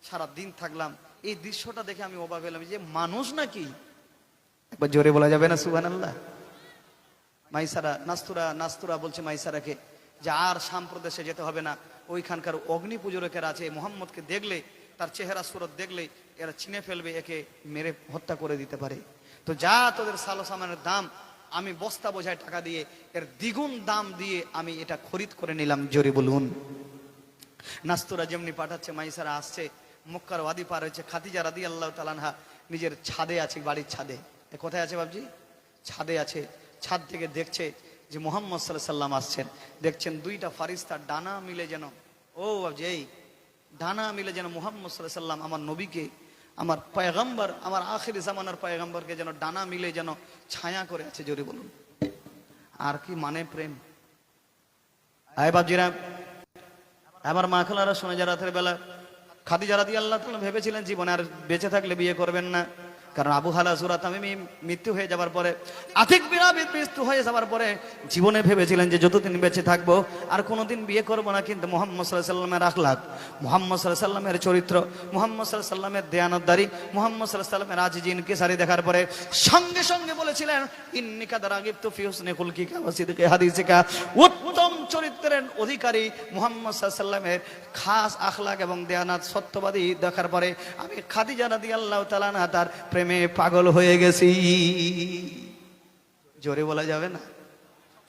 S1: সারা দিন থাকলাম, এই দৃশ্যটা দেখে আমি অবাক হলাম যে মানুষ নাকি? একবার জোরে বলা যাবে না সুবহানাল্লাহ? মাইসারা নাস্তুরা বলছে মাইসারাকে যে আর শাম প্রদেশে যেতে হবে না, ওইখানকার অগ্নি পূজকেরা আছে, মোহাম্মদকে দেখলে, তার চেহারা সুরত দেখলে এরা চিনে ফেলবে, একে মেরে হত্যা করে দিতে পারে। তো যা, তোদের সালো সামানের দাম আমি বস্তা বোঝায় টাকা দিয়ে এর দ্বিগুণ দাম দিয়ে আমি এটা খরিদ করে নিলাম। জোরে বলুন। নাস্তুরা যেমনি পাঠাচ্ছে, মাইসারা আসছে, মক্কার ওয়াদি পার হয়েছে। খাদিজা রাদিয়াল্লাহু তাআলা আনহা নিজের ছাদে আছে, বাড়ির ছাদে। কোথায় আছে বাবজি? ছাদে আছে। ছাদ থেকে দেখছে যে মুহাম্মদ সাল্লাল্লাহু আলাইহি ওয়াসাল্লাম আসছেন। দেখছেন দুইটা ফারিস্তা ডানা মিলে যেন, ও বাবজি এই ডানা মিলে যেন মুহাম্মদ সাল্লাল্লাহু আলাইহি ওয়াসাল্লাম আমার নবীকে, আমার পয়গম্বর, আমার আখিরি জামানার পয়গম্বরকে যেন ডানা মিলে যেন ছায়া করে আছে। জোরে বলুন। আর কি মানে প্রেম! আয় বাবজিরা, আমার মা খালারা শোনে যা, রাতের বেলা খাদিজা রাদিয়াল্লাহু তাআলা ভেবেছিলেন জীবনে আর বেঁচে থাকলে বিয়ে করবেন না, কারণ আবু হালা সুরা তামিমি মৃত্যু হয়ে যাবার পরে, আতিক বিন আবিদ মৃত্যু হয়ে যাবার পরে জীবনে ভেবেছিলেন যে যতদিন বেঁচে থাকবো আর কোনোদিন বিয়ে করবো না, কিন্তু মুহাম্মদ সাল্লাল্লাহু আলাইহি সাল্লামের আখলাক, মুহাম্মদ সাল্লাল্লাহু আলাইহি সাল্লামের চরিত্র, মুহাম্মদ সাল্লাল্লাহু আলাইহি সাল্লামের দেয়ানতদারি, মুহাম্মদ সাল্লাল্লাহু আলাইহি সাল্লামের আজিজিন কিসারি দেখার পরে সঙ্গে সঙ্গে বলেছিলেন ইন্নিকা দারাগিবতু ফি হুসনি খুলকিকা ওয়া সিদকি হাদিসিকা, উত্তম চরিত্রের অধিকারী মুহাম্মদ সাল্লাল্লাহু আলাইহি সাল্লামের খাস আখলাক এবং দেয়ানাত সত্যবাদী দেখার পরে আমি খাদিজা রাদিয়াল্লাহু তাআলা আনহা তার প্রেমে পাগল হয়ে গেছি। জোরে বলা যাবে না?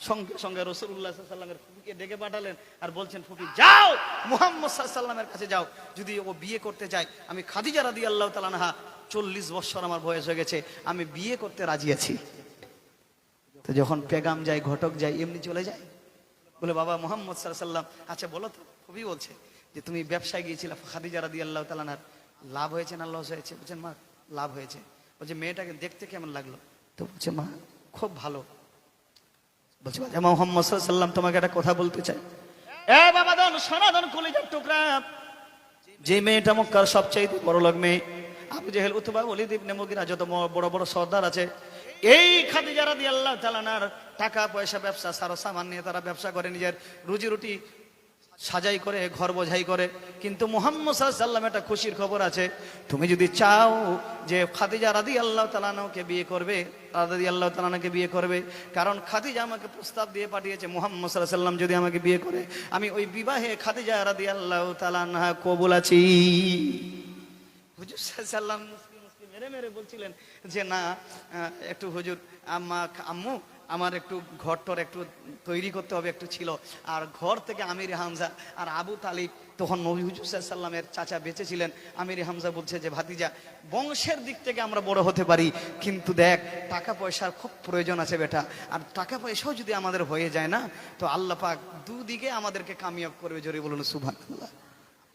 S1: সঙ্গে সঙ্গে রাসূলুল্লাহ সাল্লাল্লাহু আলাইহি সাল্লামের ফুপিকে ডেকে পাঠালেন আর বলছেন, ফুপি যাও মুহাম্মদ সাল্লাল্লাহু আলাইহি সাল্লামের কাছে যাও, যদি ও বিয়ে করতে চায়, আমি খাদিজা রাদিয়াল্লাহু তাআলা আনহা 40 বছর আমার বয়স হয়ে গেছে, আমি বিয়ে করতে রাজি আছি। তো যখন পেগাম যায়, ঘটক যায়, এমনি চলে যায়, বলে বাবা মুহাম্মদ সাল্লাল্লাহু আলাইহি সাল্লাম, আচ্ছা বলো তো, ফুপি বলছে যে তুমি ব্যবসায় গিয়েছিলে খাদিজা রাদিয়াল্লাহু তাআলা আনহার, লাভ হয়েছে না লস হয়েছে? বলছেন মা লাভ হয়েছে। বলছে মেয়েটাকে দেখতে কেমন লাগলো? তো বলছে মা খুব ভালো। বলছে মুহাম্মদ সাল্লাল্লাহু আলাইহি সাল্লাম তোমাকে একটা কথা বলতে চাই। এ বাবা দান সনাতন কলিজার টুকরা, যে মেয়েটা মক্কার সবচেয়ে বড় লোক মেয়ে, আবু জেহেল, উতবা, ওলীদ ইবনে মুগিরা, যত বড় বড় সর্দার আছে, এই খাদিজা রাদিয়াল্লাহু তাআলা আনহার টাকা পয়সা ব্যবসা সারো সামান নিয়ে তারা ব্যবসা করে, নিজের রুজি রুটি সাজাই করে, ঘর বোঝাই করে। কিন্তু মুহাম্মদ সাল্লাল্লাহু আলাইহি সাল্লাম একটা খুশির খবর আছে, তুমি যদি চাও যে খাদিজা রাদিয়াল্লাহু তাআলা আনহাকে বিয়ে করবে, রাদিয়াল্লাহু তাআলা আনহাকে বিয়ে করবে, কারণ খাদিজা আমাকে প্রস্তাব দিয়ে পাঠিয়েছে মুহাম্মদ সাল্লাল্লাহু আলাইহি সাল্লাম যদি আমাকে বিয়ে করে, আমি ওই বিবাহে খাদিজা রাদিয়াল্লাহু তাআলা আনহা কবুল আছি। হুজুর সাল্লাল্লাহু আলাইহি সাল্লাম মুসকি মেরে মেরে বলছিলেন যে না, একটু হুজুর আম্মু আমার একটু ঘরটর একটু তৈরি করতে হবে, একটু ছিল। আর ঘর থেকে আমির হামজা আর আবু তালিব, তখন নবী হুজুর সাল্লাল্লাহু আলাইহি সাল্লামের চাচা বেঁচে ছিলেন। আমির হামজা বলছে যে ভাতিজা, বংশের দিক থেকে আমরা বড় হতে পারি, কিন্তু দেখ টাকা পয়সার খুব প্রয়োজন আছে বেটা, আর টাকা পয়সাও যদি আমাদের হয়ে যায় না, তো আল্লাহ পাক দুদিকে আমাদেরকে কামিয়াব করবে। জোরে বলুন সুবহানাল্লাহ।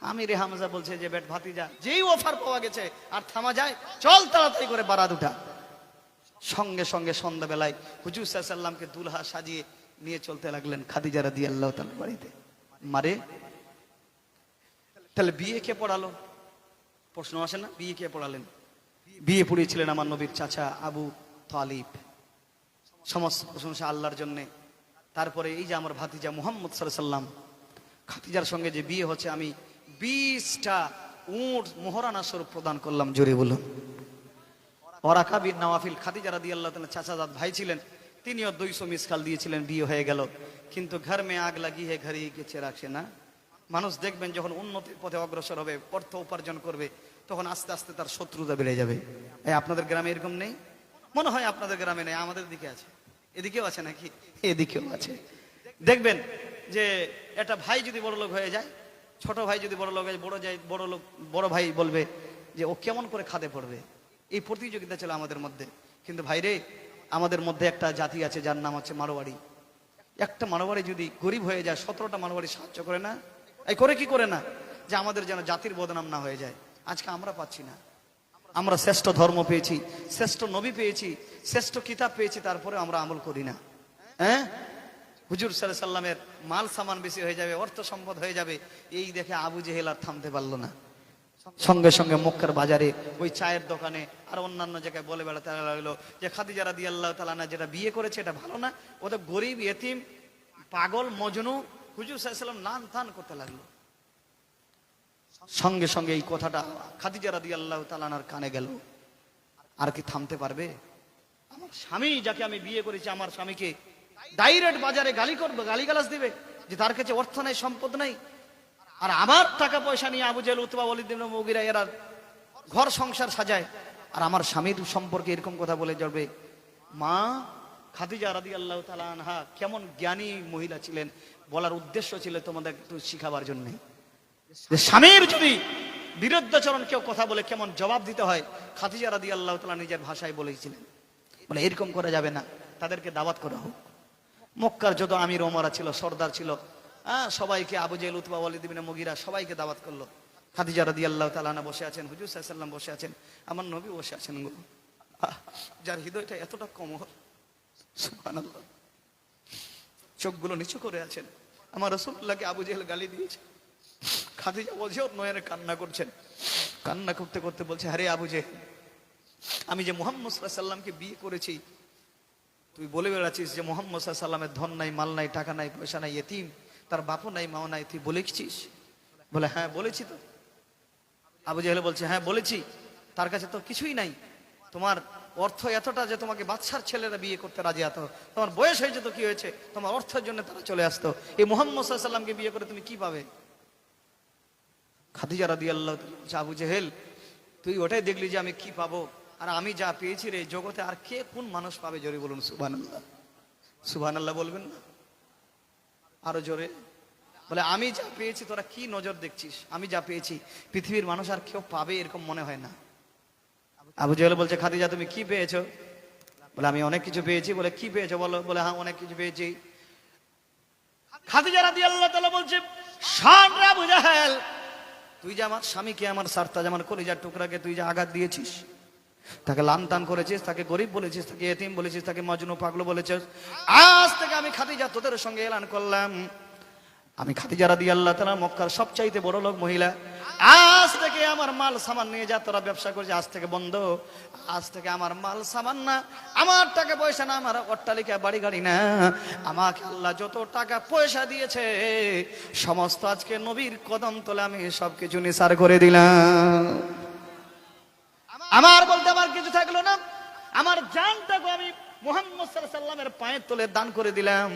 S1: আমির হামজা বলছে যে বেট ভাতিজা, যেই অফার পাওয়া গেছে আর থামা যায়, চল তাড়াতাড়ি করে বারাত উঠা। সঙ্গে সঙ্গে সন্ধ্যাবেলায় হুজুর সাল্লাল্লাহু আলাইহি সাল্লামকে দুলহা সাজিয়ে নিয়ে চলতে লাগলেন খাদিজা রাদিয়াল্লাহু তাআলা বাড়িতে। মারে তাহলে বিয়ে কে পড়ালো? প্রশ্ন আসে না? বিয়ে কে পড়ালেন? বিয়ে পড়িয়েছিলেন আমার নবীর চাচা আবু তালিব। সমস্ত প্রশংসা আল্লাহর জন্যে। তারপরে এই যে আমার ভাতিজা মুহাম্মদ সাল্লাল্লাহু আলাইহি সাল্লাম, খাদিজার সঙ্গে যে বিয়ে হচ্ছে, আমি 20টা উট মোহরানা স্বরূপ প্রদান করলাম। জোরে বলুন। ওয়ারাকা বিন নওয়াফিল, খাদিজা রাদিয়াল্লাহু তাআলা চাচাজাত ভাই ছিলেন, তিনিও 200 মিসকাল দিয়েছিলেন, বিয়ে হয়ে গেল। কিন্তু ঘর মে আগ লাগি হে ঘরে কে চেরাগ সে না। মানুষ দেখবেন যখন উন্নতির পথে অগ্রসর হবে, অর্থ উপার্জন করবে, তখন আস্তে আস্তে তার শত্রুতা বেড়ে যাবে। এই আপনাদের গ্রামে এরকম নেই? মনে হয় আপনাদের গ্রামে নেই, আমাদের দিকে আছে। এদিকেও আছে নাকি? এদিকেও আছে। দেখবেন যে একটা ভাই যদি বড় লোক হয়ে যায়, ছোট ভাই যদি বড় লোক হয়, বড় ভাই বলবে যে ও কেমন করে খাদে পড়বে। এই প্রতিযোগিতা ছিল আমাদের মধ্যে। কিন্তু ভাইরে, আমাদের মধ্যে একটা জাতি আছে যার নাম হচ্ছে মারোয়াড়ি। একটা মারোয়াড়ি যদি গরিব হয়ে যায়, 17টা মারোয়াড়ি সাহায্য করে না? এই করে কি করে না? যে আমাদের যেন জাতির বদনাম না হয়ে যায়। আজকে আমরা পাচ্ছি না। আমরা শ্রেষ্ঠ ধর্ম পেয়েছি, শ্রেষ্ঠ নবী পেয়েছি, শ্রেষ্ঠ কিতাব পেয়েছি, তারপরে আমরা আমল করি না। হ্যাঁ, হুজুর সাল্লাল্লাহু আলাইহি সাল্লামের মাল সামান বেশি হয়ে যাবে, অর্থ সম্পদ হয়ে যাবে, এই দেখে আবু জেহেল আর থামতে পারলো না। সঙ্গে সঙ্গে মক্কার বাজারে, ওই চায়ের দোকানে আর অন্যান্য জায়গায় বলে বেড়াতে লাগলো যে খাদিজা রাদিয়াল্লাহু তাআলা আনহা যেটা বিয়ে করেছে এটা ভালো না, ওদের গরিব, এতিম, পাগল, মজনু। হুজুর সাল্লাল্লাহু আলাইহি সাল্লাম নান থান করতে লাগলো। সঙ্গে সঙ্গে এই কথাটা খাদিজা রাদিয়াল্লাহু তাআলা আনহার কানে গেল। আর কি থামতে পারবে? আমার স্বামী যাকে আমি বিয়ে করেছি, আমার স্বামীকে ডাইরেক্ট বাজারে গালি করবে, গালিগালাজ দিবে যে তার কাছে অর্থ নাই, সম্পদ নাই, আর আমার টাকা পয়সা নিয়ে আবু জেহেল, উতবা, ওলীদ ইবনে মুগিরা এরা ঘর সংসার সাজায়, আর আমার স্বামীর সম্পর্কে এরকম কথা বলে যাবে। মা খাদিজা রাদিয়াল্লাহু তাআলা আনহা কেমন জ্ঞানী মহিলা ছিলেন, বলার উদ্দেশ্য ছিল তোমাদের একটু শিখাবার জন্য, যে স্বামীর যদি বিরুদ্ধাচরণ কেউ কথা বলে কেমন জবাব দিতে হয়। খাদিজা রাদিয়াল্লাহু তাআলা নিজের ভাষায় বলেছিলেন, বলে এরকম করা যাবে না, তাদেরকে দাওয়াত করা হোক। মক্কার যত আমির ওমরা ছিল, সর্দার ছিল, সবাইকে, আবু জেহেল, উতবা, ওলীদ ইবনে মুগিরা সবাইকে দাওয়াত করলো। খাদিজা রাদিয়াল্লাহু তাআলা আনহা বসে আছেন, হুজুর সাল্লাল্লাহু আলাইহি সাল্লাম বসে আছেন, আমার নবী বসে আছেন। যার হৃদয়টা এতটা কোমল, সুবহানাল্লাহ, চোখগুলো নিচু করে আছেন। আমার রাসূলুল্লাহকে আবু জেহেল গালি দিয়েছে, খাদিজা অঝোর নয়নে কান্না করছেন। কান্না করতে করতে বলছে, আরে আবু জেহেল, আমি যে মুহাম্মদ সাল্লাল্লাহু আলাইহি সাল্লামকে বিয়ে করেছি, তুই বলে বেড়াচ্ছিস যে মুহাম্মদ সাল্লাল্লাহু আলাইহি সাল্লামের ধন নাই, মাল নাই, টাকা নাই, পয়সা নাই, ইয়েতিম, তার বাপও নাই, মাও নাই, তুই বলেছিস? বলে হ্যাঁ বলেছি। তো আবু জেহেল বলছে হ্যাঁ বলেছি, তার কাছে তো কিছুই নাই, তোমার অর্থ এতটা যে তোমাকে বাদশার ছেলেরা বিয়ে করতে রাজি হতো, তোমার বয়স হয়েছে তো কি হয়েছে, তোমার অর্থের জন্য তারা চলে আসতো, এই মুহাম্মদ সাল্লাল্লাহু আলাইহি সাল্লামকে বিয়ে করে তুমি কি পাবে? খাদিজা রাদিয়াল্লাহু তাআলা বলছে, আবু জেহেল তুই ওটাই দেখলি যে আমি কি পাবো, আর আমি যা পেয়েছি রে জগতে আর কে কোন মানুষ পাবে? জোরে বলুন সুবহানাল্লাহ। সুবহানাল্লাহ বলবেন না আরো জোরে? বলে আমি যা পেয়েছি তোরা কি নজর দেখছিস, আমি যা পেয়েছি পৃথিবীর মানুষ আর কেউ পাবে এরকম মনে হয় না। আবু জেহেল বলছে খাদিজা তুমি কি পেয়েছো? বলে আমি অনেক কিছু পেয়েছি। বলে কি পেয়েছো বলো? বলে হ্যাঁ অনেক কিছু পেয়েছি। খাদিজা রাদিয়াল্লাহু তাআলা বলছে শান রে আবু জেহেল, তুই যে আমার স্বামীকে, আমার সারতাজ, আমার কলিজার টুকরাকে তুই যে আঘাত দিয়েছিস, তাকে লানতান করেছিস, তাকে গরিব বলেছিস, তাকে এতিম বলেছিস, তাকে মজনু পাগল বলেছিস, আজ থেকে আমি খাদিজা তোদের সঙ্গে এলান করলাম, আমি খাদিজা রাদিয়াল্লাহু তাআলা মক্কার সবচাইতে বড় লোক মহিলা, আজ থেকে আমার মাল সামান নিয়ে যা তোরা ব্যবসা করছিস আজ থেকে বন্ধ, আজ থেকে আমার মাল সামান না, আমার টাকা পয়সা না, আমার অট্টালিকা বাড়ি গাড়ি না, আমাকে আল্লাহ যত টাকা পয়সা দিয়েছে সমস্ত আজকে নবীর কদম তলে আমি সবকিছু নিসার করে দিলাম। আমার বলতে আমার কিছু থাকলো না, আমার জানটাকে আমি মুহাম্মদ সাল্লাল্লাহু আলাইহি সাল্লামের পায়ের তলে দান করে দিলাম।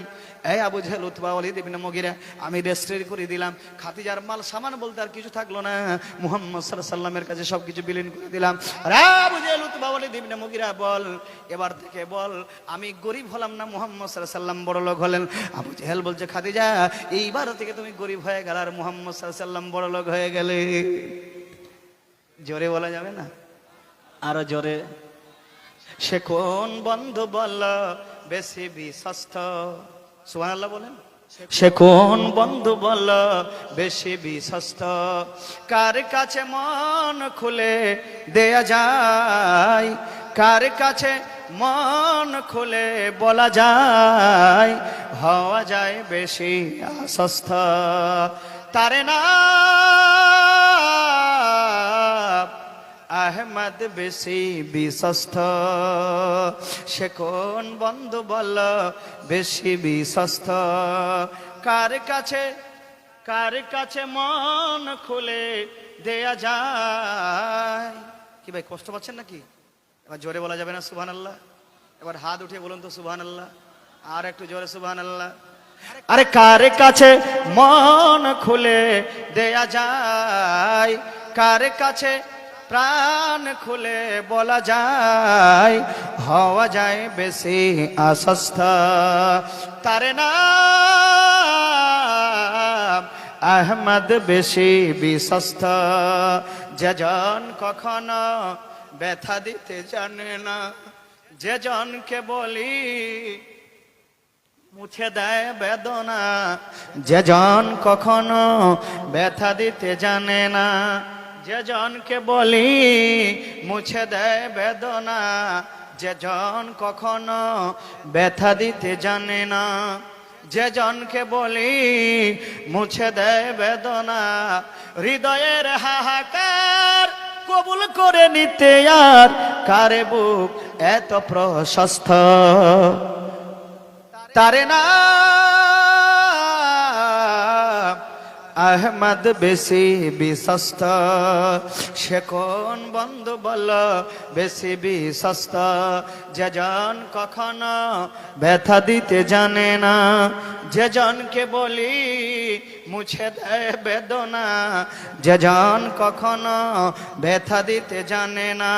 S1: এই আবু জেহেল, উতবা, ওয়ালিদ ইবনে মুগিরা আমি রেজিস্ট্রি করে দিলাম। খাদিজার মাল সামান বলতে আর কিছু থাকলো না, মুহাম্মদ সাল্লাল্লাহু আলাইহি সাল্লামের কাছে সবকিছু বিলীন করে দিলাম। আরে আবু জেহেল, উতবা, ওয়ালিদ ইবনে মুগিরা বল, এবার থেকে বল আমি গরিব হলাম না, মুহাম্মদ সাল্লাল্লাহু আলাইহি সাল্লাম বড় লোক হলেন? আবু জেহেল বলছে খাদিজা এইবার থেকে তুমি গরিব হয়ে গেল আর মুহাম্মদ সাল্লাল্লাহু আলাইহি সাল্লাম বড় লোক হয়ে গেলে। জোরে বলা যাবে না আরো জোরে? সে কোন বন্ধু বল বেশি বিশ্বস্ত? সুবহানাল্লাহ বলেন। সে কোন বন্ধু বল বেশি বিশ্বস্ত? কার কাছে মন খুলে দেয়া যায়, কার কাছে মন খুলে বলা যায়, হওয়া যায় বেশি আশ্বস্ত। তারে না আহমদ বেশি বিশ্বস্ত। সে কোন বন্ধু বল বেশি বিশ্বস্ত? কার কাছে মন খুলে দেয়া যায়। কি ভাই কষ্ট পাচ্ছেন নাকি? এবার জোরে বলা যাবে না সুবহানাল্লাহ? এবার হাত উঠিয়ে বলুন তো সুবহানাল্লাহ, আর একটু জোরে সুবহানাল্লাহ। আরে কার কাছে মন খুলে দেয়া যায়, কার কাছে প্রাণ খুলে বলা যায়, হওয়া যায় বেশি আশ্বস্ত। তারে নাম আহমদ বেশি বিশ্বস্ত। যেজন কখনো ব্যথা দিতে জানে না, যেজনকে বলি মুছে দেয় বেদনা, যেজন কখনো ব্যথা দিতে জানে না, যেজনকে বলি মুছে দেয় বেদনা, যেজন কখনো ব্যথা দিতে জানে না, যেজনকে বলি মুছে দেয় বেদনা, হৃদয়ের হাহাকার কবুল করে নিতে আর কারে বুক এত প্রশস্ত। তারে না আহমদ বেশি বিশ্বস্ত। সে কোন বন্ধু বল বেশি বিশ্বস্ত? যেজন কখনো ব্যথা দিতে জানে না, যেজনকে বলি মুছে দেয় বেদনা, যেজন কখনো ব্যথা দিতে জানে না,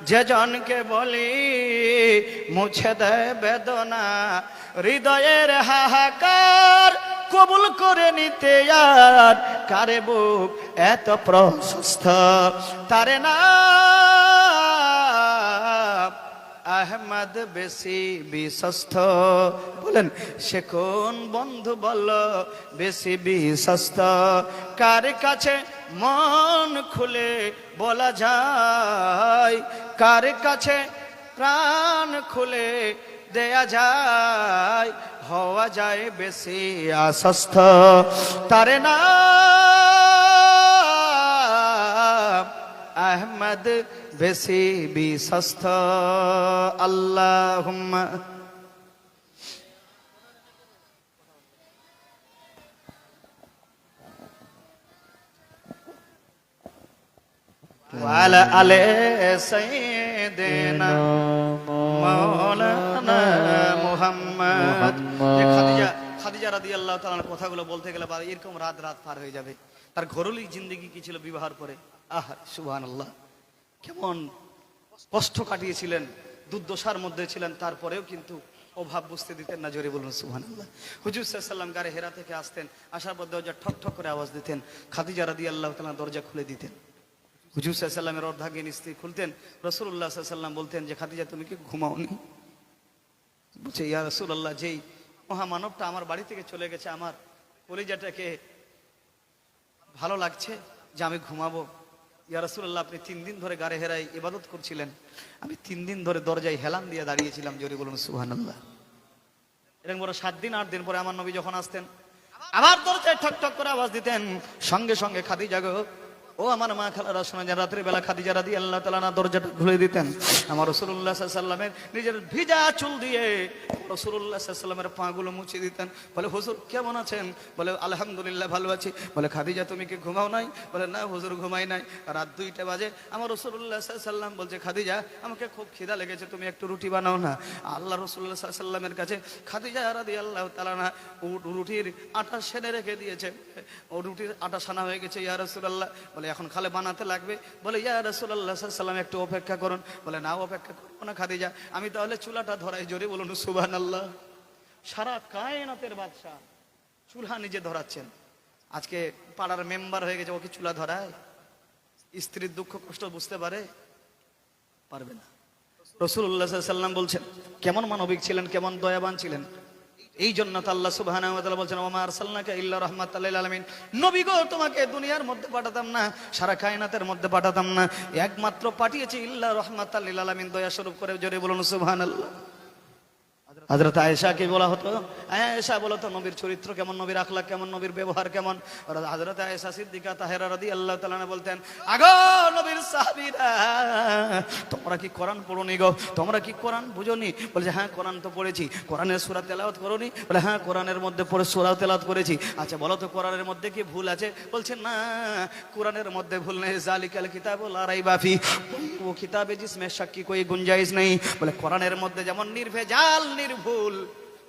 S1: যেজনকে বলি মুছে দেয় বেদনা, হৃদয়ের হাহাকার কবুল করে নিতে আর কারে বুক এত প্রশস্ত। তারে না আহমদ বেশি বিশ্বস্ত। বলেন সে কোন বন্ধু বল বেশি বিশ্বস্ত? কার কাছে মন খুলে বলা যায়, কার কাছে প্রাণ খুলে দেয়া যায়, হওয়া যায় বেশি আশ্বস্ত। তারে নাম আহমদ বেশি বিশ্বস্ত আল্লাহুম্মা ওয়ালা আলে সাইয়্যিদিনা মাওলানা মুহাম্মদ। যে খাদিজা রাদিয়াল্লাহু তাআলার কথাগুলো বলতে গেলে এরকম রাত রাত পার হয়ে যাবে। তার ঘরোলি জিন্দেগি কি ছিল বিবাহের পরে, আহা সুবহানাল্লাহ, কেমন কষ্ট কাটিয়েছিলেন, দুর্দশার মধ্যে ছিলেন, তারপরেও কিন্তু অভাব বুঝতে দিতেন না। জোরে বলুন সুবহানাল্লাহ। হুজুর সাল্লাল্লাহু আলাইহি ওয়াসাল্লাম গারে হেরা থেকে আসতেন, আসার পর দরজা ঠক ঠক করে আওয়াজ দিতেন, খাদিজা রাদিয়াল্লাহু তাআলা দরজা খুলে দিতেন। হুজুর সাল্লাল্লাহু আলাইহি ওয়াসাল্লামের অর্ধাঙ্গিনী স্ত্রী খুলতেন, রাসূলুল্লাহ সাল্লাল্লাহু আলাইহি ওয়াসাল্লাম বলতেন যে খাদিজা তুমি কি ঘুমাওনি? বলছে ইয়া রাসূলুল্লাহ, যেই মহামানবটা আমার বাড়ি থেকে চলে গেছে, আমার কলিজাটাকে ভালো লাগছে যে আমি ঘুমাবো। ইয়া রাসূলুল্লাহ, আপনি 3 দিন ধরে গারে হেরায় ইবাদত করছিলেন, আমি 3 দিন ধরে দরজায় হেলান দিয়ে দাঁড়িয়েছিলাম। জোরে বলুন সুবহানাল্লাহ। এরকম বড় 7 দিন 8 দিন পরে আমার নবী যখন আসতেন, আবার দরজায় ঠক ঠক করে আওয়াজ দিতেন, সঙ্গে সঙ্গে খাদিজা গো, ও আমার মা খালারা শোনা যায়, রাতের বেলা খাদিজা রাদিয়াল্লাহু তাআলা দরজাটা খুলে দিতেন। আমার রাসূলুল্লাহ সাল্লাল্লাহু আলাইহি ওয়াসাল্লামের নিজের ভিজা চুল দিয়ে রাসূলুল্লাহ সাল্লাল্লাহু আলাইহি ওয়াসাল্লামের পাগুলো মুছে দিতেন। বলে হুজুর কেমন আছেন? বলে আলহামদুলিল্লাহ ভালো আছি। বলে খাদিজা তুমি কি ঘুমাও নাই? বলে না হুজুর ঘুমাই নাই। রাত 2টা বাজে, আমার রাসূলুল্লাহ সাল্লাল্লাহু আলাইহি ওয়াসাল্লাম বলছে খাদিজা আমাকে খুব খিদা লেগেছে, তুমি একটু রুটি বানাও না। আল্লাহ রাসূলুল্লাহ সাল্লাল্লাহু আলাইহি ওয়াসাল্লামের কাছে খাদিজা রাদিয়াল্লাহু তাআলা রুটির আটা সেনে রেখে দিয়েছে, ও রুটির আটা সানা হয়ে গেছে। ইয়া রাসূলুল্লাহ, বলে এখন খালে বানাতে লাগবে। বলে ইয়া রাসূলুল্লাহ সাল্লাল্লাহু আলাইহি ওয়াসাল্লাম একটু অপেক্ষা করুন। বলে না অপেক্ষা করবো না খাদিজা, আমি তাহলে চুলাটা ধরাই। জোরে বলুন সুবহানাল্লাহ। সারা কায়নাতের বাদশা চুলা নিজে ধরাচ্ছেন। আজকে পাড়ার মেম্বার হয়ে গেছে, ও কি চুলা ধরায়? স্ত্রীর দুঃখ কষ্ট বুঝতে পারবে না। রাসূলুল্লাহ সাল্লাল্লাহু আলাইহি ওয়াসাল্লাম বলছেন কেমন মানবিক ছিলেন, কেমন দয়াবান ছিলেন। এই জন্য তো আল্লাহ সুবহানাহু ওয়া তাআলা বলছেন ওয়া মা আরসালনাকা ইল্লা রাহমাতাল লিল আলামিন। নবী গো, তোমাকে দুনিয়ার মধ্যে পাঠাতাম না, সারা কায়নাতের মধ্যে পাঠাতাম না, একমাত্র পাঠিয়েছি ইল্লা রাহমাতাল লিল আলামিন, দয়া স্বরূপ করে। জোরে বলুন সুবহানাল্লাহ। হযরত আয়েশাকে বলা হতো, আয়েশা বলো তো নবীর চরিত্র কেমন, নবীর আখলাক কেমন, নবীর ব্যবহার কেমন। হযরত আয়েশা সিদ্দিকা তাহেরা রাদিয়াল্লাহু তাআলা বলতেন, আগো নবীর সাহাবীরা, তোমরা কি কোরআন পড়োনি গো? তোমরা কি কোরআন বুঝোনি? বলছে হ্যাঁ কোরআন তো পড়েছি। কোরআনের সূরা তেলাওয়াত করোনি? বলে হ্যাঁ কোরআনের মধ্যে পড়ে সূরা তেলাওয়াত করেছি। আচ্ছা বলো তো কোরআনের মধ্যে কি ভুল আছে? বলছে না কোরআনের মধ্যে ভুল নেই, জালিকাল কিতাবু লা রাইবা ফি, ও কিতাবে জিসমে শাক কি কোই গুঞ্জাইশ নেই। বলে কোরআনের মধ্যে যেমন নির্ভেজাল ভুল,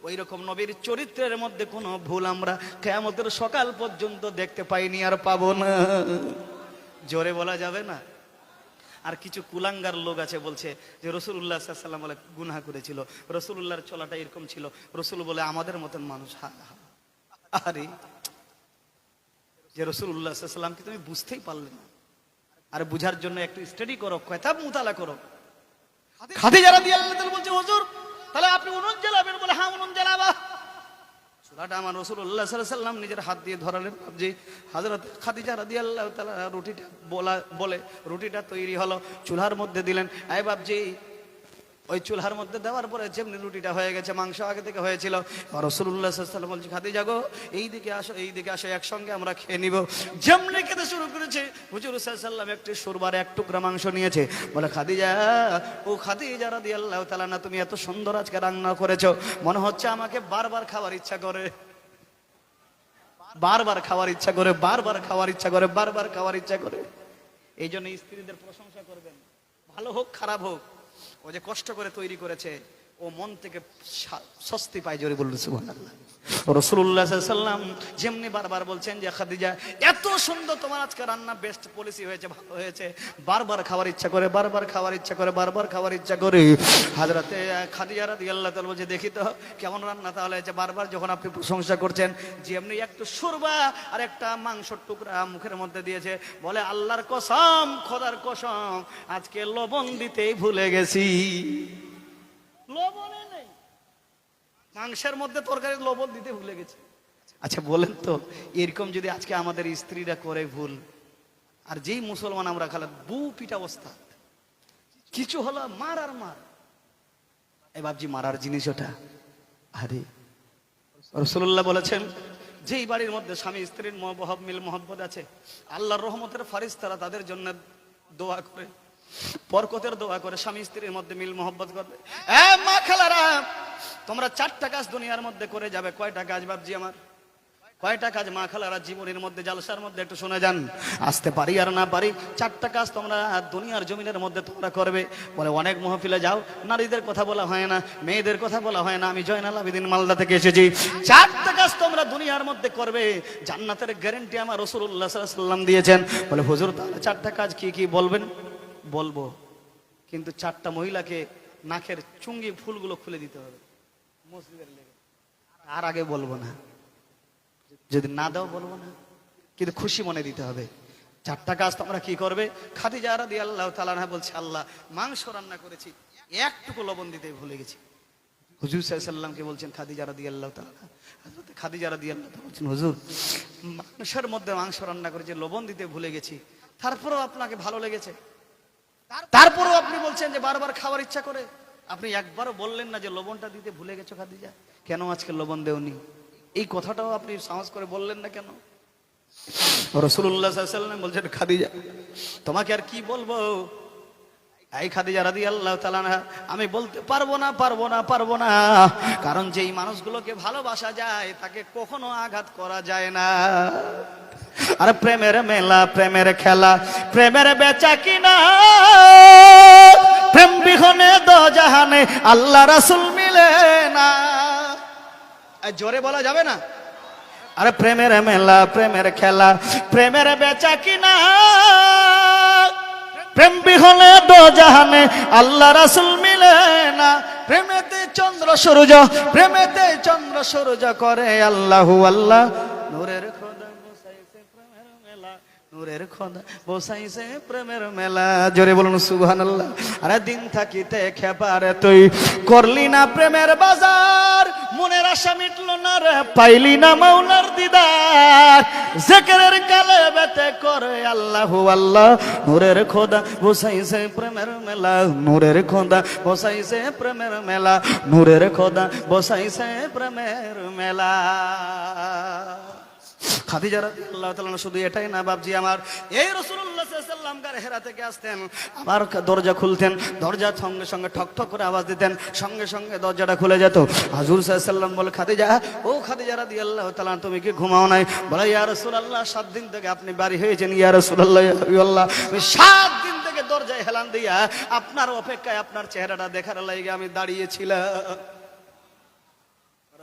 S1: ওই রকম নবীর চরিত্রের মধ্যে কোনো ভুল আমরা কিয়ামতের সকাল পর্যন্ত দেখতে পাইনি, আর পাবো না। জোরে বলা যাবে না। আর কিছু কুলাঙ্গার লোক আছে বলছে যে রাসূলুল্লাহ সাল্লাল্লাহু আলাইহি ওয়াসাল্লাম বলে গুনাহ করেছিল, রাসূলুল্লাহর চলাটা এরকম ছিল, রাসূল বলে আমাদের মতন মানুষ। আরে যে রাসূলুল্লাহ সাল্লাল্লাহু আলাইহি ওয়াসাল্লামকে তুমি বুঝতেই পারলে না, আর বুঝার জন্য একটু স্টাডি করো, কিতাব মুতালা করো। খাদিজা রাদিয়াল্লাহু তাআলা বলছে হুজুর তাহলে আপনি উনুন জ্বালাবেন? বলে হ্যাঁ উনুন জ্বালাবা। চুলাটা আমার রাসূলুল্লাহ সাল্লাল্লাহু আলাইহি ওয়াসাল্লাম নিজের হাত দিয়ে ধরালেন। যে হযরত খাদিজা রাদিয়াল্লাহু তাআলা রুটিটা বলে রুটিটা তৈরি হলো, চুলার মধ্যে দিলেন। এই বাপজি, ওই চুলার মধ্যে দেওয়ার পরে যেমনি রুটিটা হয়ে গেছে, মাংস আগে থেকে হয়েছিল, রাসূলুল্লাহ সাল্লাল্লাহু আলাইহি ওয়াসাল্লাম বলছে খাদিজা গো এইদিকে আসো, এইদিকে আসো, একসঙ্গে আমরা খেয়ে নিব। যেমনি খেতে শুরু করেছে, হুজুর সাল্লাল্লাহু আলাইহি ওয়াসাল্লাম একটু সুরবার এক টুকরা মাংস নিয়েছে। বলে খাদিজা, ও খাদিজা রাদিয়াল্লাহু তাআলা না, তুমি এত সুন্দর আজকে রান্না করেছো, মনে হচ্ছে আমাকে বারবার খাওয়ার ইচ্ছা করে, বারবার খাওয়ার ইচ্ছা করে, বারবার খাওয়ার ইচ্ছা করে, বারবার খাওয়ার ইচ্ছা করে। এই জন্য স্ত্রীদের প্রশংসা করবেন, ভালো হোক খারাপ হোক, ও যে কষ্ট করে তৈরি করেছে, ও মন থেকে স্বস্তি পায়। জোরে বলুন সুবহানাল্লাহ। রাসূলুল্লাহ সাল্লাল্লাহু আলাইহি ওয়াসাল্লাম যেমনি বারবার বলছেন যে খাদিজা এত সুন্দর তোমার আজকে রান্না, বেস্ট পলিসি হয়েছে, ভালো হয়েছে, বারবার খাওয়ার ইচ্ছা করে, বারবার খাওয়ার ইচ্ছা করে, বারবার খাওয়ার ইচ্ছা করে। হযরতে খাদিজা রাদিয়াল্লাহু তাআলা বলছে দেখি তো কেমন রান্না তাহলে হয়েছে। বারবার যখন আপনি প্রশংসা করছেন, যেমনি একটু শোরবা আর একটা মাংসের টুকরা মুখের মধ্যে দিয়েছে, বলে আল্লাহর কসম, খোদার কসম, আজকে লবণ দিতেই ভুলে গেছি। লবণে নেই, মাংসের মধ্যে তরকারি লবণ দিতে ভুলে গেছে। আচ্ছা বলেন তো, এরকম যদি আজকে আমাদের স্ত্রীরা করে ভুল, আর যেই মুসলমান আমরা খালা বু পিটা অবস্থা, কিছু হলো মার আর মার। এই বাপজি মারার জিনিস ওটা। আরে রাসূলুল্লাহ বলেছেন যেই বাড়ির মধ্যে স্বামী স্ত্রীর মিল মহব্বত আছে, আল্লাহর রহমতের ফারিস্তারা তাদের জন্য দোয়া করে, বরকতের দোয়া করে স্বামী স্ত্রীর মধ্যে মিল মোহব্বত করবে। মা খালারা, তোমরা 4টা কাজ দুনিয়ার মধ্যে করে যাবে। কয়টা কাজ বাপজি আমার? কয়টা কাজ মা খালারা জীবনের মধ্যে, জালসার মধ্যে একটু শুনে যান, আসতে পারি আর না পারি 4টা কাজ তোমরা দুনিয়ার জমিনের মধ্যে তোমরা করবে। বলে অনেক মহফিলে যাও, নারীদের কথা বলা হয় না, মেয়েদের কথা বলা হয় না। আমি জয়নাল আবেদিন মালদা থেকে এসেছি। 4টা কাজ তোমরা দুনিয়ার মধ্যে করবে, জান্নাতের গ্যারান্টি আমার রাসূলুল্লাহ সাল্লাল্লাহু আলাইহি ওয়াসাল্লাম দিয়েছেন। বলে হুজুর তাহলে 4টা কাজ কি কি বলবেন? বলবো, কিন্তু 4টা মহিলাকে নাকের চুঙ্গি ফুলগুলো খুলে দিতে হবে মসজিদের লেগে। আর আগে বলবো না, যদি না দাও বলবো না, কিন্তু খুশি মনে দিতে হবে। 4টা কাজ তোমরা কি করবে? খাদিজা রাদিয়াল্লাহু তাআলা আনহা বলছে, আল্লাহ মাংস রান্না করেছি, একটুকু লবণ দিতে ভুলে গেছি। হুজুর সাল্লাল্লাহু আলাইহি ওয়াসাল্লামকে বলছেন খাদিজা রাদিয়াল্লাহু তাআলা, হযরত খাদিজা রাদিয়াল্লাহু তাআলা বলছেন, হুজুর মাংসের মধ্যে মাংস রান্না করেছি, লবণ দিতে ভুলে গেছি, তারপরেও আপনাকে ভালো লেগেছে, তারপরেও আপনি বলছেন যে বারবার খাওয়ার ইচ্ছা করে। আপনি একবারও বললেন না যে লবণটা দিতে ভুলে গেছো খাদিজা, কেন আজকে লবণ দেওনি? এই কথাটাও আপনি সাহস করে বললেন না কেন? রাসূলুল্লাহ সাল্লাল্লাহু আলাইহি ওয়াসাল্লাম বলছেন, খাদিজা তোমাকে আর কি বলবো? এই খাদিজা রাদিয়াল্লাহু তাআলা আনহা, আমি বলতে পারবো না, কারণ যেই মানুষগুলোকে ভালোবাসা যায় তাকে কখনো আঘাত করা যায় না। আর প্রেমের মেলা, প্রেমের খেলা, প্রেমের বেচা কিনা, প্রেম বিহনে দো জাহানে আল্লাহ রাসূল মিলে না। জোরে বলা যাবে না? আরে প্রেমের মেলা, প্রেমের খেলা, প্রেমের বেচা কিনা, প্রেম বিহনে দো জাহানে আল্লাহ রাসূল মিলে না। প্রেমেতে চন্দ্র সূর্য, প্রেমেতে চন্দ্র সূর্য করে আল্লাহু আল্লাহ। নূরের খোদা বসাইছে প্রেমের মেলা, নূরের খোদা বসাইছে প্রেমের মেলা। জোরে বলুন সুবহানাল্লাহ। আরে দিন থাকিতে খেপারে তুই করলি না প্রেমের বাজার, মনের আশা মিটলো না রে পাইলি না মাওলার দিদার। জিকিরের কালে বেতে করে আল্লাহু আল্লাহ, নূরের খোদা বসাইছে প্রেমের মেলা, নূরের খোদা বসাইছে প্রেমের মেলা, নূরের খোদা বসাইছে প্রেমের মেলা। খাদিজা রাদিয়াল্লাহু তাআলা শুধু এটাই না বাপজি আমার, এই রাসূলুল্লাহ সাল্লাল্লাহু আলাইহি ওয়াসাল্লাম গার হেরা থেকে আসতেন, আবার দরজা খুলতেন, দরজার সঙ্গে সঙ্গে ঠক ঠক করে আওয়াজ দিতেন, সঙ্গে সঙ্গে দরজাটা খুলে যেত। হুজুর সাল্লাল্লাহু আলাইহি ওয়াসাল্লাম বলে, খাদিজা, ও খাদিজা রাদিয়াল্লাহু তাআলা তুমি কি ঘুমাও নাই? বলে, ইয়া রাসূলুল্লাহ 7 দিন থেকে আপনি বাড়ি হয়েছেন, ইয়া রাসূলুল্লাহ, ইয়া হাবিবাল্লাহ 7 দিন থেকে দরজায় হেলান দিয়া আপনার অপেক্ষায় আপনার চেহারাটা দেখার লাগি আমি দাঁড়িয়েছিলাম।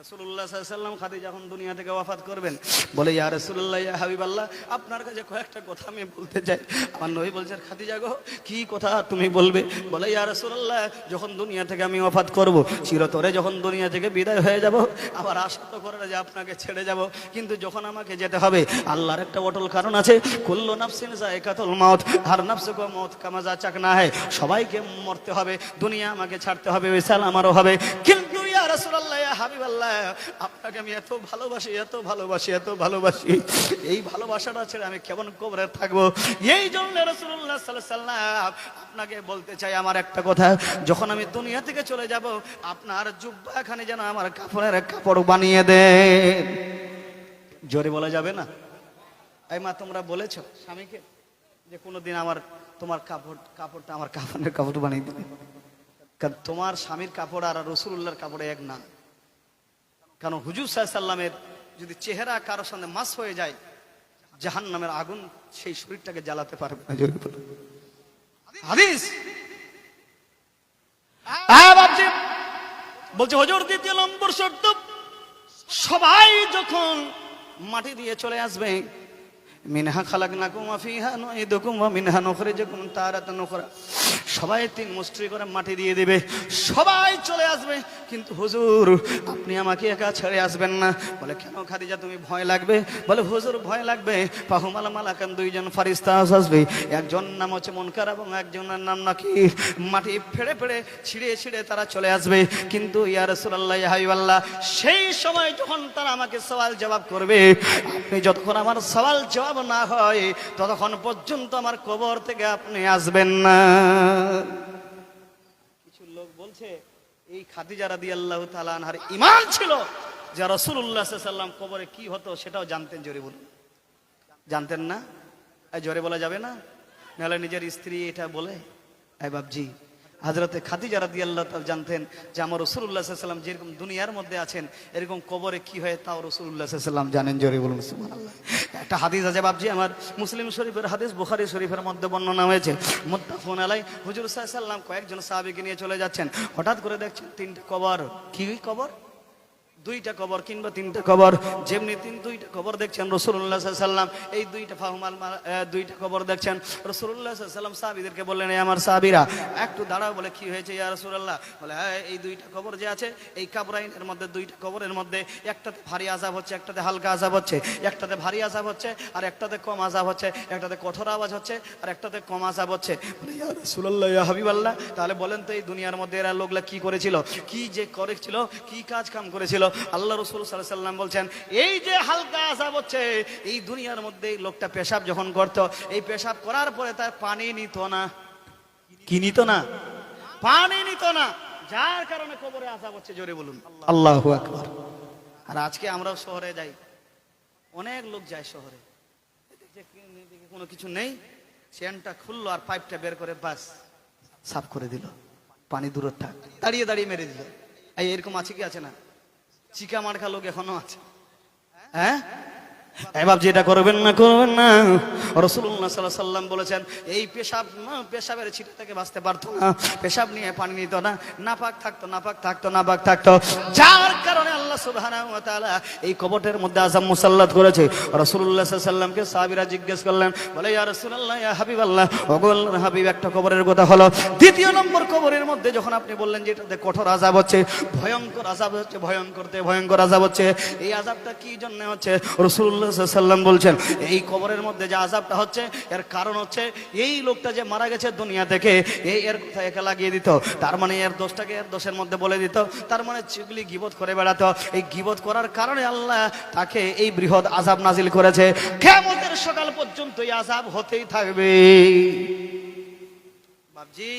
S1: রাসূলুল্লাহ সাল্লাল্লাহু আলাইহি ওয়াসাল্লাম খাদিজা যখন দুনিয়া থেকে ওয়াফাত করবেন, বলে, ইয়া রাসূলুল্লাহ, ইয়া হাবিবাল্লাহ, আপনার কাছে কয়েকটা কথা আমি বলতে চাই। আমার নবী বলছেন, খাদিজা গো কি কথা তুমি বলবে? বলে, ইয়া রাসূলুল্লাহ, যখন দুনিয়া থেকে আমি ওয়াফাত করব, চিরতরে যখন দুনিয়া থেকে বিদায় হয়ে যাব, আবার আশা তো করে যে আপনাকে ছেড়ে যাব, কিন্তু যখন আমাকে যেতে হবে আল্লাহর একটা অটল কারণ আছে, কুল্লু নাফসিন যায়কাতুল মাউত, হর নফস কো মউত কা মজা চাখনা है, সবাইকে মরতে হবে, দুনিয়া আমাকে ছাড়তে হবে, ওইসাল আমারও হবে। কিন্তু ইয়া রাসূলুল্লাহ, ইয়া হাবিবাল্লাহ, আপনাকে আমি এত ভালোবাসি, এত ভালোবাসি, এত ভালোবাসি, এই ভালোবাসাটা ছেড়ে আমি কেমন কবরে থাকবো? এই জন্য রাসূলুল্লাহ সাল্লাল্লাহু আলাইহি ওয়াসাল্লাম আপনাকে বলতে চাই আমার একটা কথা, যখন আমি দুনিয়া থেকে চলে যাব, আপনার জুব্বাখানি যেন আমার কাফনের কাপড় বানিয়ে দেন। জোরে বলা যাবে না? এই মা, তোমরা বলেছো স্বামীকে যে কোনোদিন তোমার কাপড়টা আমার কাফনের কাপড় বানিয়ে দিবে? কারণ তোমার স্বামীর কাপড় আর রাসূলুল্লাহর কাপড়ে এক না। কারণ হুজুর সাল্লাল্লাহু আলাইহি ওয়াসাল্লামের যদি চেহারা কারোর সঙ্গে মাস হয়ে যায়, জাহান্নামের আগুন সেই শরীরটাকে জ্বালাতে পারবে না। হাদিস বলছে, হুজুর দ্বিতীয় নম্বর শর্ত, সবাই যখন মাটি দিয়ে চলে আসবে, মিনহা খালাকনাকুম ওয়া ফিহা নুঈদুকুম ওয়া মিনহা নুখরিজুকুম তারাতান উখরা, সবাই 3 মুষ্টি করে মাটি দিয়ে দিবে, সবাই চলে আসবে, কিন্তু হুজুর আপনি আমাকে একা ছেড়ে আসবেন না। বলে, কেন খাদিজা তুমি ভয় লাগবে? বলে, হুজুর ভয় লাগবে, পাহুমাল মালাকান, 2 জন ফেরেশতা আসবে, একজন নাম হচ্ছে মুনকার এবং একজনের নাম নাকির, মাটি ফেড়ে ফেড়ে ছিঁড়ে ছিঁড়ে তারা চলে আসবে। কিন্তু ইয়া রাসূলুল্লাহ, ইয়া হাবিবাল্লাহ, সেই সময় যখন তারা আমাকে সওয়াল জবাব করবে, আপনি যতক্ষণ আমার সওয়াল জবাব না হয় ততক্ষণ পর্যন্ত আমার কবর থেকে আপনি আসবেন না। কিছু লোক বলছে এই খাদিজা রাদিয়াল্লাহু তাআলা আনহার ঈমান ছিল যে রাসূলুল্লাহ সাল্লাল্লাহু আলাইহি ওয়াসাল্লাম কবরে কি হতো সেটাও জানতেন। জোরে বলুন, জানতেন না? জোরে বলা যাবে না? নাহলে নিজের স্ত্রী এটা বলে? এই বাপজি, হযরতে খাদিজা রাদিয়াল্লাহু তাআলা জানতেন যে আমার রাসূলুল্লাহ সাল্লাল্লাহু আলাইহি ওয়াসাল্লাম যেরকম দুনিয়ার মধ্যে আছেন এরকম কবরে কি হয় তাও রাসূলুল্লাহ সাল্লাল্লাহু আলাইহি ওয়াসাল্লাম জানেন। জোরে বলুন সুবহানাল্লাহ। একটা হাদিস আছে বাপজি, আমার মুসলিম শরীফের হাদিস, বুখারী শরীফের মধ্যে বর্ণনা হয়েছে, মুত্তাফাকুন আলাইহি। হুজুর সাল্লাল্লাহু আলাইহি ওয়াসাল্লাম কয়েকজন সাহাবীকে নিয়ে চলে যাচ্ছেন, হঠাৎ করে দেখছেন তিনটা কবর। কি কবর? দুইটা কবর কিংবা তিনটা কবর। যেমনি দুইটা কবর দেখছেন রাসূলুল্লাহ সাল্লাল্লাহু আলাইহি ওয়াসাল্লাম, এই দুইটা ফাহমাল দুইটা কবর দেখছেন। রাসূলুল্লাহ সাল্লাল্লাহু আলাইহি ওয়াসাল্লাম সাহাবীদেরকে বললেন, এই আমার সাহাবীরা একটু দাঁড়াও। বলে কি হয়েছে ইয়া রাসূলুল্লাহ? বলে হ্যাঁ, এই দুইটা কবর যে আছে এই কাবরাইনের মধ্যে, দুইটা কবরের মধ্যে একটাতে ভারী আযাব হচ্ছে, একটাতে হালকা আযাব হচ্ছে, একটাতে ভারী আযাব হচ্ছে আর একটাতে কম আযাব হচ্ছে, একটাতে কঠোর আওয়াজ হচ্ছে আর একটাতে কম আযাব হচ্ছে। বলে ইয়া রাসূলুল্লাহ, ইয়া হাবিবাল্লাহ, তাহলে বলেন তো এই দুনিয়ার মধ্যে এরা লোকলা কি করেছিল, কি যে করেছিল, কি কাজ কাম করেছিল? আল্লাহ রাসূল সাল্লাল্লাহু আলাইহি ওয়াসাল্লাম বলছেন, এই যে হালকা আযাব হচ্ছে, এই দুনিয়ার মধ্যে এই লোকটা পেশাব যখন করত, এই পেশাব করার পরে তার পানি নিত না। কি নিত না? পানি নিত না, যার কারণে কবরে আযাব হচ্ছে। জোরে বলুন আল্লাহু আকবার। আর আজকে আমরাও শহরে যাই, অনেক লোক যায় শহরে, কোনো কিছু নেই, চেনটা খুললো আর পাইপটা বের করে বাস সাফ করে দিল, পানি দূরে থাক, দাঁড়িয়ে দাঁড়িয়ে মেরে দিল। এই এরকম আছে কি আছে না? চিকা মার্কা লোক এখনো আছে। হ্যাঁ, এবার যেটা করবেন না, করবেন না। রাসূলুল্লাহ সাল্লাল্লাহু আলাইহি ওয়াসাল্লাম বলেছেন, এই পেশাবের ছিটা থেকে বাঁচতে পারতো না, পেশাব নিয়ে পানি নিত না, নাপাক থাকতো, নাপাক থাকতো, নাপাক থাকতো, যার কারণে আল্লাহ সুবহানাহু ওয়া তাআলা এই কবরের মধ্যে আযাব মুসাল্লাত করেছে। রাসূলুল্লাহ সাল্লাল্লাহু আলাইহি ওয়াসাল্লামকে সাহাবীরা জিজ্ঞেস করলেন, বলে ইয়া রাসূলুল্লাহ, ইয়া হাবিবাল্লাহ, ওগো আল্লাহর হাবিব, একটা কবরের কথা হলো, দ্বিতীয় নম্বর কবরের মধ্যে যখন আপনি বললেন যে এটাতে কঠোর আযাব হচ্ছে, ভয়ঙ্কর আযাব হচ্ছে, ভয়ঙ্কর আযাব হচ্ছে, এই আযাবটা কি জন্য হচ্ছে? রাসূলুল্লাহ সাল্লাল্লাহু আলাইহি ওয়াসাল্লাম বলছেন, এই কবরের মধ্যে যে আযাবটা হচ্ছে এর কারণ হচ্ছে এই লোকটা যে মারা গেছে দুনিয়া থেকে, এর কথা একে লাগিয়ে দিত, তার মানে এর দোষটাকে এর দোষের মধ্যে বলে দিত, তার মানে চুগলি গীবত করে বেড়াতো। এই গীবত করার কারণে আল্লাহ তাকে এই বৃহৎ আযাব নাজিল করেছে। কিয়ামতের সকাল পর্যন্ত এই আযাব হতেই থাকবে। বাপজি,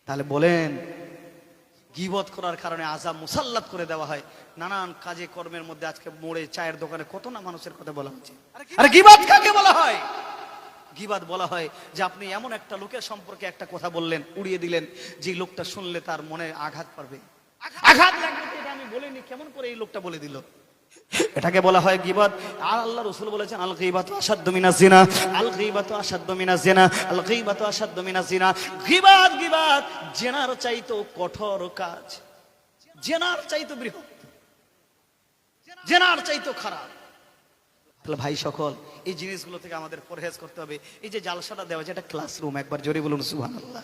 S1: তাহলে বলেন, গীবত করার কারণে আযাব মুসাল্লাত করে দেওয়া হয়। নানান কাজে কর্মের মধ্যে আজকে মোড়ে, চায়ের দোকানে কত না মানুষের কথা বলা হচ্ছে। আরে গীবত কাকে বলা হয়? গীবত বলা হয় যে আপনি এমন একটা লোকের সম্পর্কে একটা কথা বললেন, উড়িয়ে দিলেন, যে লোকটা শুনলে তার মনে আঘাত পাবে, আঘাত লাগবে, এটা আমি বলিনি, কেমন করে এই লোকটা বলে দিল, এটাকে বলা হয় গীবত। আর আল্লাহ রাসূল বলেছেন, আল গীবাতু আশাদ্দু মিনাজ জিনা, আল গীবাতু আশাদ্দু মিনাজ জিনা, আল গীবাতু আশাদ্দু মিনাজ জিনা। গীবত জেনার চাইতো কঠোর কাজ, জেনার চাইতো বৃহৎ, জেনার চাইতো খারাপ। তাহলে ভাই সকল, এই জিনিসগুলো থেকে আমাদের পরহেজ করতে হবে। এই যে জালসাটা দেওয়া, যেটা ক্লাসরুম, একবার জোরে বলুন সুবহানাল্লাহ,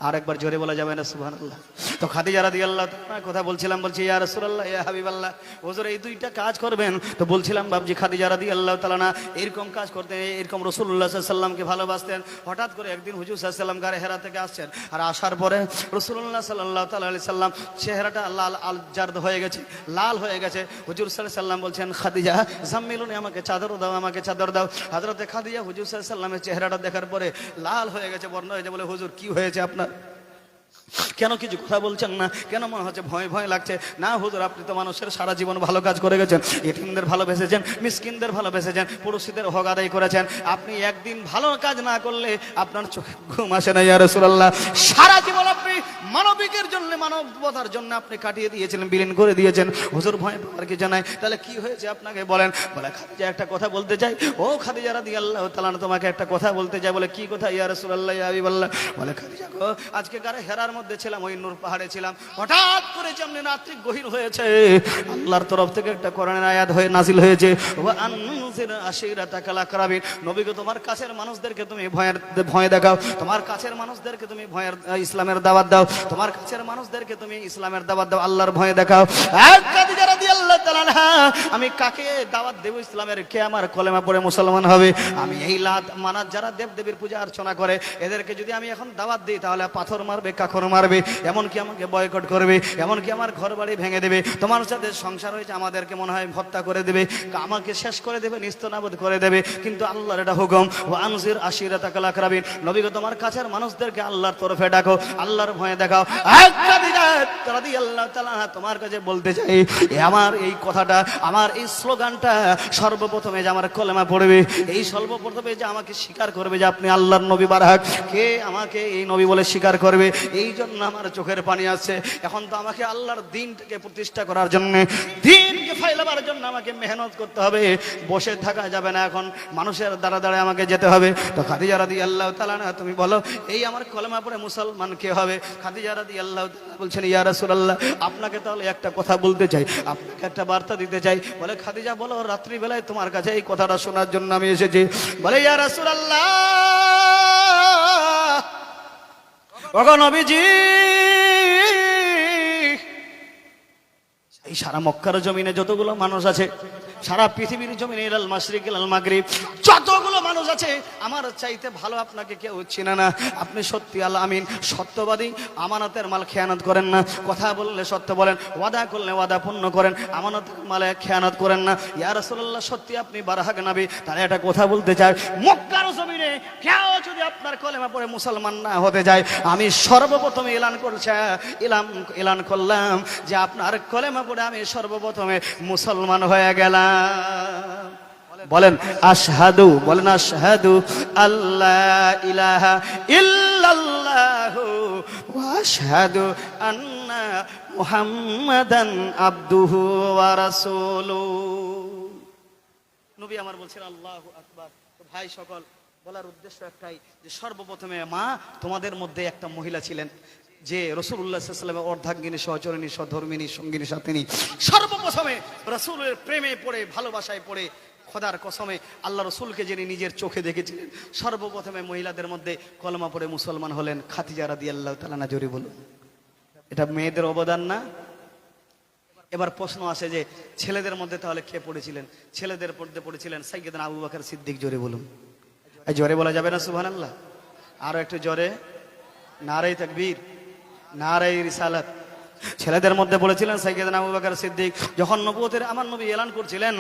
S1: আর একবার জোরে বলা যাবে না সুবহানাল্লাহ। তো খাদিজা রাদিয়াল্লাহু তাআলা কথা বলছিলাম, বলছি ইয়া রাসূলুল্লাহ, ইয়া হাবিবাল্লাহ, হুজুর এই দুইটা কাজ করবেন। তো বলছিলাম বাবজি, খাদিজা রাদিয়াল্লাহু তাআলা না এরকম কাজ করতেন, এরকম রাসূলুল্লাহ সাল্লাল্লাহু আলাইহি ওয়াসাল্লামকে ভালোবাসতেন। হঠাৎ করে একদিন হুজুর সাল্লাল্লাহু আলাইহি ওয়াসাল্লাম গারে হেরা থেকে আসছেন, আর আসার পরে রাসূলুল্লাহ সাল্লাল্লাহু তাআলা আলাইহি সাল্লাম চেহারাটা লাল আল জারদ হয়ে গেছে, লাল হয়ে গেছে। হুজুর সাল্লাল্লাহু আলাইহি ওয়াসাল্লাম বলছেন, খাদিজা জাম্মিলুনি, আমাকে চাদর দাও, আমাকে চাদর দাও। হযরতে খাদিজা হুজুর সাল্লাল্লাহু আলাইহি ওয়াসাল্লামের চেহারাটা দেখার পরে লাল হয়ে গেছে, বর্ণ হয়ে গেছে। বলে, হুজুর কি হয়েছে আপনার? কেন কিছু কথা বলছেন না? কেন মনে হচ্ছে ভয় ভয় লাগছে? না হুজুর, আপনি তো মানুষের সারা জীবন ভালো কাজ করে গেছেন, এতিমদের ভালোবেসেছেন, মিসকিনদের ভালোবেসেছেন, পুরুষদের হক আদায় করেছেন। আপনি একদিন ভালো কাজ না করলে আপনার চোখে ঘুম আসে না ইয়া রাসূলুল্লাহ। সারা জীবন আপনি মানবিকের জন্য, মানবতার জন্য আপনি কাটিয়ে দিয়েছিলেন, বিলীন করে দিয়েছেন। হুজুর ভয় পাওয়ার কি জানাই? তাহলে কি হয়েছে আপনাকে বলেন? বলে, খাদিজা একটা কথা বলতে চাই। ও খাদিজা রাদিয়াল্লাহু তাআলা, তোমাকে একটা কথা বলতে চাই। বলে, কি কথা ইয়া রাসূলুল্লাহ, ইয়া হাবিবাল্লাহ? বলে, খাদিজা গো, আজকে গারে হেরার মধ্যে ছিলাম, ওই নূর পাহাড়ে ছিলাম, হঠাৎ করে যেমনি রাত্রি গভীর হয়েছে, আল্লাহর তরফ থেকে একটা কোরআনের আয়াত হয়ে নাজিল হয়েছে, ওয়া আনজির আশিরাতাকাল আকরাবিন। নবী গো, তোমার কাছের মানুষদেরকে তুমি ভয় দেখাও, তোমার কাছের মানুষদেরকে তুমি ভয়ের ইসলামের দাওয়াত দাও, তোমার কাছের মানুষদেরকে তুমি ইসলামের দাওয়াত দাও, আল্লাহর ভয় দেখাও। খাদিজা রাদিয়াল্লাহু তাআলা আনহা, আমি কাকে দাওয়াত দেব ইসলামের? কে আমার কলেমা পড়ে মুসলমান হবে? আমি এই লাত মানাত যারা দেবদেবীর পূজা অর্চনা করে, এদেরকে যদি আমি এখন দাওয়াত দিই, তাহলে পাথর মারবে, কাকর মারবে। মারবে, এমনকি আমাকে বয়কট করবে, এমনকি আমার ঘর বাড়ি ভেঙে দেবে, তোমার সাথে সংসার হয়েছে আমাদেরকে মনে হয় হত্যা করে দেবে, আমাকে শেষ করে দেবে, নিস্তনাবুদ করে দেবে। কিন্তু আল্লাহর এটা হুকুম, ওয়ানজির আশিরাতাকাল আকরাবিন, নবী গো তোমার কাছের মানুষদেরকে আল্লাহর তরফে ডাকো, আল্লাহর ভয়ে দেখাও। খাদিজা রাদিয়াল্লাহু তাআলা তোমার কাছে বলতে চাই, আমার এই কথাটা, আমার এই স্লোগানটা সর্বপ্রথমে যে আমার কলেমা পড়বে, এই সর্বপ্রথমে যে আমাকে স্বীকার করবে যে আপনি আল্লাহর নবী বারাক, কে আমাকে এই নবী বলে স্বীকার করবে, এই জন্য আমার চোখের পানি আসছে। এখন তো আমাকে আল্লাহর দ্বীনটাকে প্রতিষ্ঠা করার জন্য, দ্বীনকে ফাইলাবার জন্য আমাকে মেহনত করতে হবে, বসে থাকা যাবে না, এখন মানুষের দ্বারা দ্বারা আমাকে যেতে হবে। তো খাদিজা রাদিয়াল্লাহু তাআলা তুমি বলো এই আমার কলেমা পড়ে মুসলমান কে হবে? খাদিজা রাদিয়াল্লাহু তাআলা বলছেন, ইয়া রাসূলুল্লাহ আপনাকে তাহলে একটা কথা বলতে চাই, আপনাকে একটা বার্তা দিতে চাই। বলে খাদিজা বলো, রাত্রি বেলায় তোমার কাছে এই কথাটা শোনার জন্য আমি এসেছি। বলে ইয়া রাসূলুল্লাহ, ওগো নবীজি, এই সারা মক্কার জমিনে যতগুলো মানুষ আছে, সারা পৃথিবীর জমিনে ইলাল মাশরিক ইলাল মাগরিব যতগুলো মানুষ আছে, আমার চাইতে ভালো আপনাকে কেউ চিনে না। আপনি সত্যি আল আমিন, সত্যবাদী, আমানতের মাল খেয়ানত করেন না, কথা বললে সত্য বলেন, ওয়াদা করলে ওয়াদা পূর্ণ করেন, আমানতের মালে খেয়ানত করেন না। ইয়া রাসূলুল্লাহ সত্যি আপনি বারাহাক নবী। তাহলে একটা কথা বলতে চাই, মক্কার জমিনে কেউ যদি আপনার কলেমা পড়ে মুসলমান না হতে যায়, আমি সর্বপ্রথমে এলান করলাম যে আপনার কলেমা পড়ে আমি সর্বপ্রথমে মুসলমান হয়ে গেলাম। বলেন আশহাদু, বলেন আশহাদু আল্লাহ ইলাহা ইল্লাল্লাহু ওয়া আশহাদু আন্না মুহাম্মাদান আবদুহু ওয়া রাসূলুহু। নবী আমার বলছেন আল্লাহু আকবার। তো ভাই সকল, বলার উদ্দেশ্য একটাই যে সর্বপ্রথমে মা তোমাদের মধ্যে একটা মহিলা ছিলেন যে রাসূলুল্লাহ সাল্লাল্লাহু আলাইহি ওয়াসাল্লামের অর্ধাঙ্গিনী, সহচরণী, সহধর্মিণী, সঙ্গিনী, সাথিনী, সর্বপ্রথমে রাসূলের প্রেমে পড়ে, ভালোবাসায় পড়ে, খোদার কসমে আল্লাহ রাসূলকে যিনি নিজের চোখে দেখেছিলেন, সর্বপ্রথমে মহিলাদের মধ্যে কলমা পড়ে মুসলমান হলেন খাদিজা রাদিয়াল্লাহু তাআলা না। জোরে বলুন, এটা মেয়েদের অবদান না? এবার প্রশ্ন আসে যে ছেলেদের মধ্যে তাহলে কে পড়েছিলেন? ছেলেদের মধ্যে পড়েছিলেন সাইয়্যিদনা আবু বকর সিদ্দিক। জোরে বলুন, এই জোরে বলা যাবে না সুবহানাল্লাহ? আরো একটু জোরে, নারায়ে তাকবীর, নারায়ে রিসালাত। ছেলেদের মধ্যে বলেছিলেন সাইয়্যিদনা আবু বকর সিদ্দিক। যখন নবুয়তের আমার নবী এলান করছিলেন,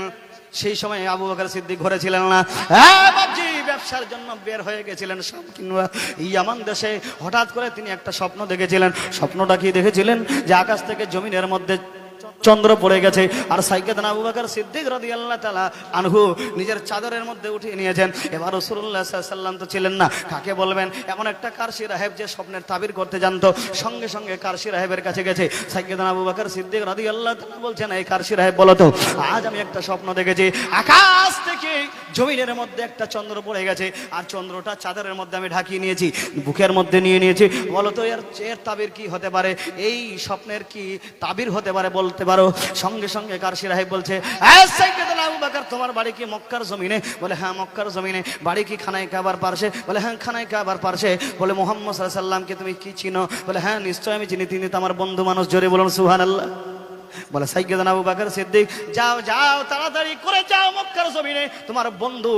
S1: সেই সময় আবু বকর সিদ্দিক ঘরে ছিলেন না। হ্যাঁ বাপজি, ব্যবসার জন্য বের হয়ে গেছিলেন শাম কিংবা ইয়ামান দেশে। হঠাৎ করে তিনি একটা স্বপ্ন দেখেছিলেন। স্বপ্নটা কি দেখেছিলেন? যে আকাশ থেকে জমিনের মধ্যে চন্দ্র পড়ে গেছে, আর সাইয়্যিদনা আবু বকর সিদ্দিক রাদিয়াল্লাহু তাআলা আনহু নিজের চাদরের মধ্যে উঠিয়ে নিয়েছেন। এবার রাসূলুল্লাহ সাল্লাল্লাহু আলাইহি ওয়াসাল্লাম তো ছিলেন না, কাকে বলবেন? এমন একটা কারশি রাহেব যে স্বপ্নের তাবির করতে জানতো। সঙ্গে সঙ্গে কারশি রাহেবের কাছে গেছে। সাইয়্যিদনা আবু বকর সিদ্দিক রাদিয়াল্লাহু তাআলা বলছেন, এই কারশি রাহেব বলো তো, আজ আমি একটা স্বপ্ন দেখেছি, আকাশ থেকে জমিনের মধ্যে একটা চন্দ্র পড়ে গেছে, আর চন্দ্রটা চাদরের মধ্যে আমি ঢাকিয়ে নিয়েছি, বুকের মধ্যে নিয়ে নিয়েছি। বলো তো এর তাবির কি হতে পারে? এই স্বপ্নের কি তাবির হতে পারে বলতে পারো? সঙ্গে সঙ্গে কারশি রাহেব বলছে, সাইয়্যিদনা আবু বকর তোমার বাড়ি কি মক্কার জমিনে? বলে হ্যাঁ মক্কার জমিনে। বাড়ি কি খানায় কাবার পার্শ্বে? বলে হ্যাঁ খানায় কাবার পার্শ্বে। বলে মুহাম্মদ সাল্লাল্লাহু আলাইহি ওয়াসাল্লামকে তুমি কি চিনো? বলে হ্যাঁ নিশ্চয় আমি চিনি, তিনি তো আমার বন্ধু মানুষ। জোরে বলুন সুবহানাল্লাহ। বলে সাইয়্যিদনা আবু বকর সিদ্দিক, যাও যাও তাড়াতাড়ি করে যাও মক্কার জমিনে, তোমার বন্ধু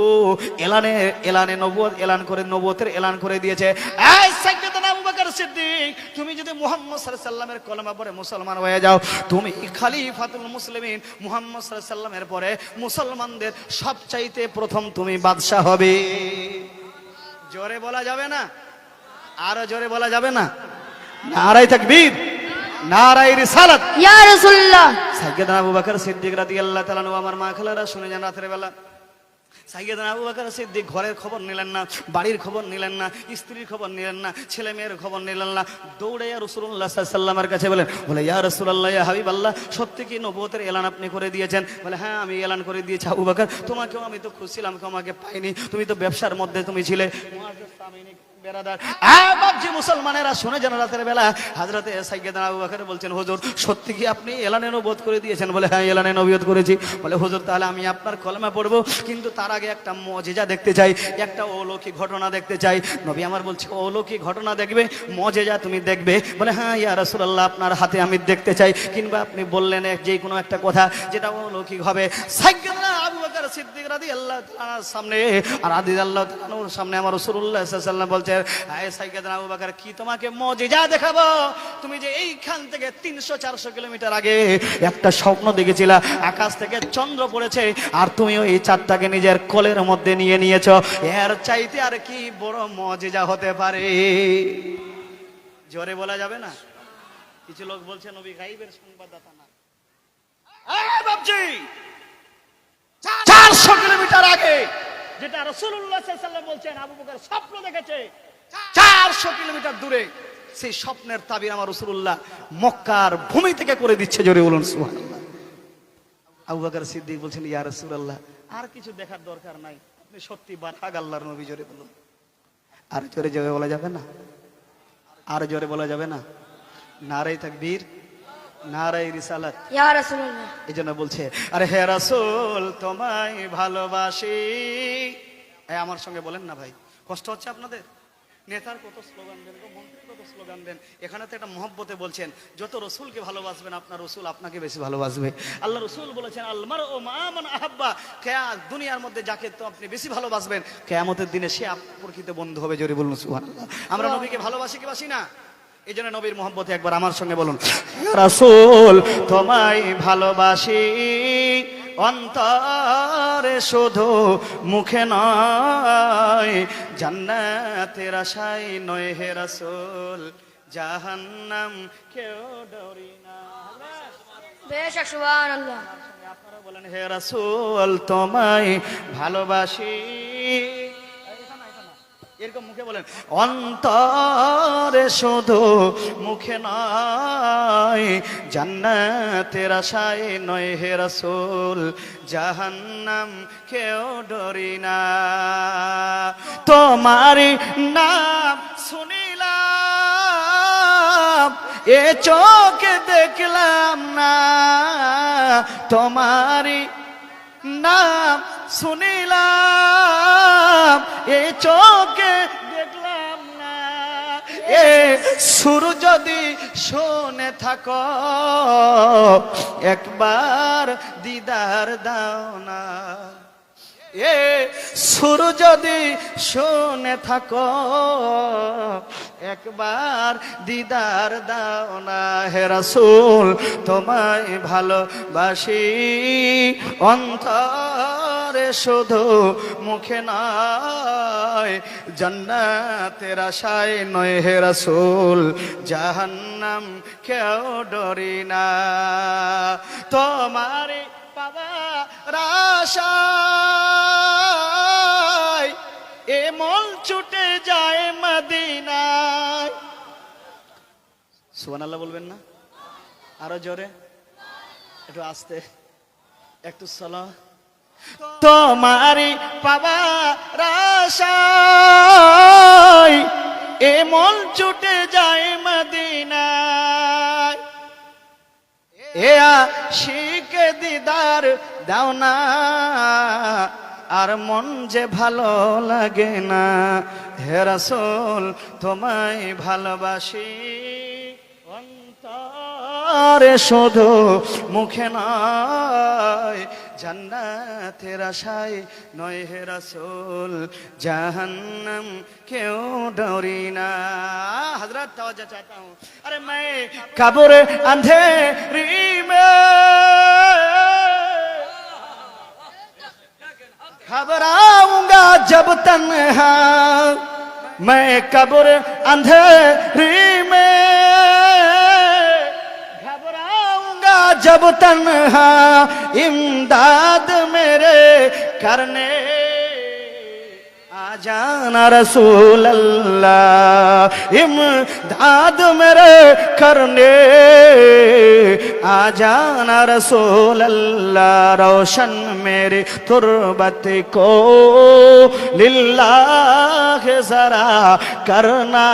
S1: এলানে নবুয়ত এলান করে, নবুয়তের এলান করে দিয়েছে। এই সাইয়্যিদনা আবু বকর সিদ্দিক, তুমি যদি মুহাম্মদ সাল্লাল্লাহু আলাইহি ওয়াসাল্লামের কলেমা পড়ে মুসলমান হয়ে যাও, তুমি খলিফাতুল মুসলিমিন, মুহাম্মদ সাল্লাল্লাহু আলাইহি ওয়াসাল্লামের পরে মুসলমানদের সবচাইতে প্রথম তুমি বাদশা হবে। জোরে বলা যাবে না? আরো জোরে বলা যাবে না? নারায়ে তাকবীর, নারায়ে রিসালাত।
S3: ইয়া রাসূলুল্লাহ।
S1: সাইয়্যিদনা আবু বকর সিদ্দিক রাদিয়াল্লাহু তাআলা আনহু, আমার মা খালারা শুনে যান, রাতের বেলা সাইয়্যিদনা আবু বকর সিদ্দিক ঘরের খবর নিলেন না, বাড়ির খবর নিলেন না, স্ত্রীর খবর নিলেন না, ছেলে মেয়ের খবর নিলেন না। দৌড়ে রাসূলুল্লাহ সাল্লাল্লাহু আলাইহি ওয়াসাল্লামের কাছে বলে ইয়া রাসূলুল্লাহ, ইয়া হাবিবাল্লাহ, সত্যি কি নবুয়তের এলান আপনি করে দিয়েছেন? বলে হ্যাঁ আমি এলান করে দিয়েছি আবু বকর, তোমাকেও আমি তো খুঁজছিলাম, আমাকে পাইনি, তুমি তো ব্যবসার মধ্যে তুমি ছিলে। মুসলমানেরা শুনে যেন রাতের বেলা হযরতে সাইয়্যিদনা আবু বকর বলছেন, হুজুর সত্যি কি আপনি এলানে নবুয়ত করে দিয়েছেন? বলে হ্যাঁ এলানে নবুয়ত করেছি। বলে হুজুর তাহলে আমি আপনার কলেমা পড়বো, কিন্তু তার আগে একটা মুজিজা দেখতে চাই, একটা অলৌকিক ঘটনা দেখতে চাই। নবী আমার বলছে, অলৌকিক ঘটনা দেখবে, মুজিজা তুমি দেখবে? বলে হ্যাঁ ইয়া রাসূলুল্লাহ, আপনার হাতে আমি দেখতে চাই, কিংবা আপনি বললেন যে কোনো একটা কথা যেটা অলৌকিক হবে। সাইয়্যিদনা আবু বকর সিদ্দিক রাদিয়াল্লাহু তাআলার সামনে আর রাদিয়াল্লাহু তাআলার সামনে আমার রাসূলুল্লাহ সাল্লাল্লাহু আলাইহি ওয়াসাল্লাম বলছেন, বলছে, আয় সাইয়েদনা আবু বকর, কি তোমাকে মুজিজা দেখাবো? তুমি যে এইখান থেকে 300-400 কিলোমিটার আগে একটা স্বপ্ন দেখেছিলা, আকাশ থেকে চন্দ্র পড়েছে আর তুমি ওই চাঁদটাকে নিজের কোলের মধ্যে নিয়ে নিয়েছো, এর চাইতে আর কি বড় মুজিজা হতে পারে? জোরে বলা যাবে না? কিছু লোক বলছে নবী গাইবের সংবাদদাতা না। এই বাপজি, 400 কিলোমিটার আগে যেটা রাসূলুল্লাহ সাল্লাল্লাহু আলাইহি ওয়াসাল্লাম বলছেন আবু বকর স্বপ্ন দেখেছে, 400 কিলোমিটার দূরে সেই স্বপ্নের তাবির আমার রাসূলুল্লাহ মক্কার ভূমি থেকে করে দিচ্ছে। জোরে বলুন সুবহানাল্লাহ। আবু বকর সিদ্দিক বলছেন, ইয়া রাসূলুল্লাহ, আর কিছু দেখার দরকার নাই, আপনি সত্যি বাঠাগ আল্লাহর নবী। জোরে বলুন। আর জোরে জোরে বলা যাবে না? আর জোরে বলা যাবে না? নারে তাকবীর, নারে রিসালাত,
S3: ইয়া রাসূলুল্লাহ।
S1: এই জন্য বলছে, আরে হে রাসূল তোমায় ভালোবাসি। আমার সঙ্গে বলেন না ভাই, কষ্ট হচ্ছে আপনাদের? নেতার কত স্লোগান দেন, মন্ত্রীর কত স্লোগান দেন, এখানে তো একটা মহব্বতে বলছেন, যত রসুলকে ভালোবাসবেন আপনার রসুল আপনাকে বেশি ভালোবাসবে। আল্লাহ রসুল বলেছেন, আলমার ও মান আহাব্বা, দুনিয়ার মধ্যে যাকে তো আপনি বেশি ভালোবাসবেন, কিয়ামতের দিনে সে প্রকৃত বন্ধু হবে। জোরে বলুন সুবহানাল্লাহ। আমরা নবীকে ভালোবাসি কি বাসি না? এই জন্য নবীর মহব্বতে একবার আমার সঙ্গে বলুন, রাসূল তোমায় ভালোবাসি, অন্তরে শুধু মুখে নয়, জান্নাতের আশায় নয় হে রাসূল, জাহান্নাম কেউ ডরি না।
S3: বেশক সুবহানাল্লাহ।
S1: আপনারা বলেন, হে রাসূল তোমায় ভালোবাসি, এরকম মুখে বলেন, অন্তরে শুধু মুখে নয়, জান্নাতের আশায় নয় হে রাসূল, জাহান্নাম কেউ ডরি না। তোমারই নাম শুনিলাম, এ চোখে দেখলাম না, তোমারই নাম শুনিলাম, এ চোখে দেখলাম না, এ সুর যদি শুনে থাকো, একবার দিদার দাও না, এ সুর যদি শুনে থাকো, একবার দিদার দাও না। হে রাসূল তোমায় ভালোবাসি, অন্তরে শুধু মুখে নয়, জান্নাতের আশায় নয় হে রাসূল, জাহান্নাম কেউ ডরি না। তোমারে পাবা আশায় এ মন ছুটে যায় মদিনায়। সুবহানাল্লাহ বলবেন না? আরো জোরে, একটু আস্তে, একটু সালা। তোমারি পাবার আশায় এ মন ছুটে যায় মদিনায়, এ আশিকে দিদার দাও না, আর মন যে ভালো লাগে না। হে রাসূল তোমায় ভালোবাসি, অন্তরে শুধু মুখে নয়, জান্নাতের আশায় নয় হে রাসূল, জাহান্নাম কেউ ডরি না। হযরত तवज्जो चाहता हूं, अरे मैं कब्र अंधेरी में घबराऊंगा जब तन्हा, मैं कब्र अंधेरी में घबराऊंगा जब तन्हा, इमदाद मेरे करने आ जाना रसूल अल्लाह, इमदाद मेरे करने आ जाना रसूल अल्लाह, रोशन मेरी तुरबत को लिल्लाह जरा करना,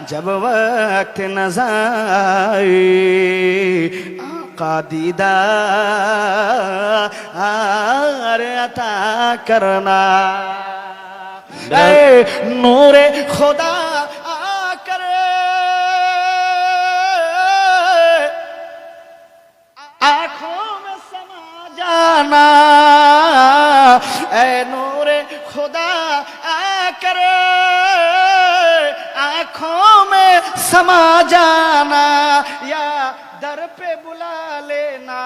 S1: जब वक्त नज़ाए आका दीदार अता करना। ऐ नूरे खुदा आकर आँखों में समा जाना, ऐ नूरे खुदा कर आंखों में समा जाना या दर पे बुला लेना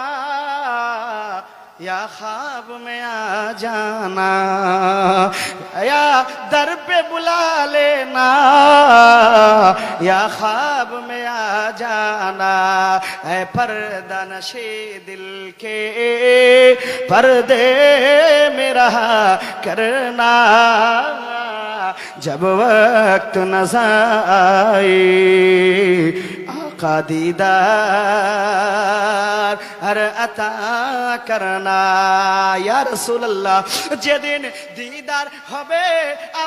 S1: या ख्वाब में आ जाना या दर पे बुला लेना या ख्वाब में आ जाना ऐ पर्दा नशे दिल के पर्दे में रहा करना जब वक्त नज़र आए आका दीदार हर अता करना या रसूल अल्लाह যেদিন दीदार হবে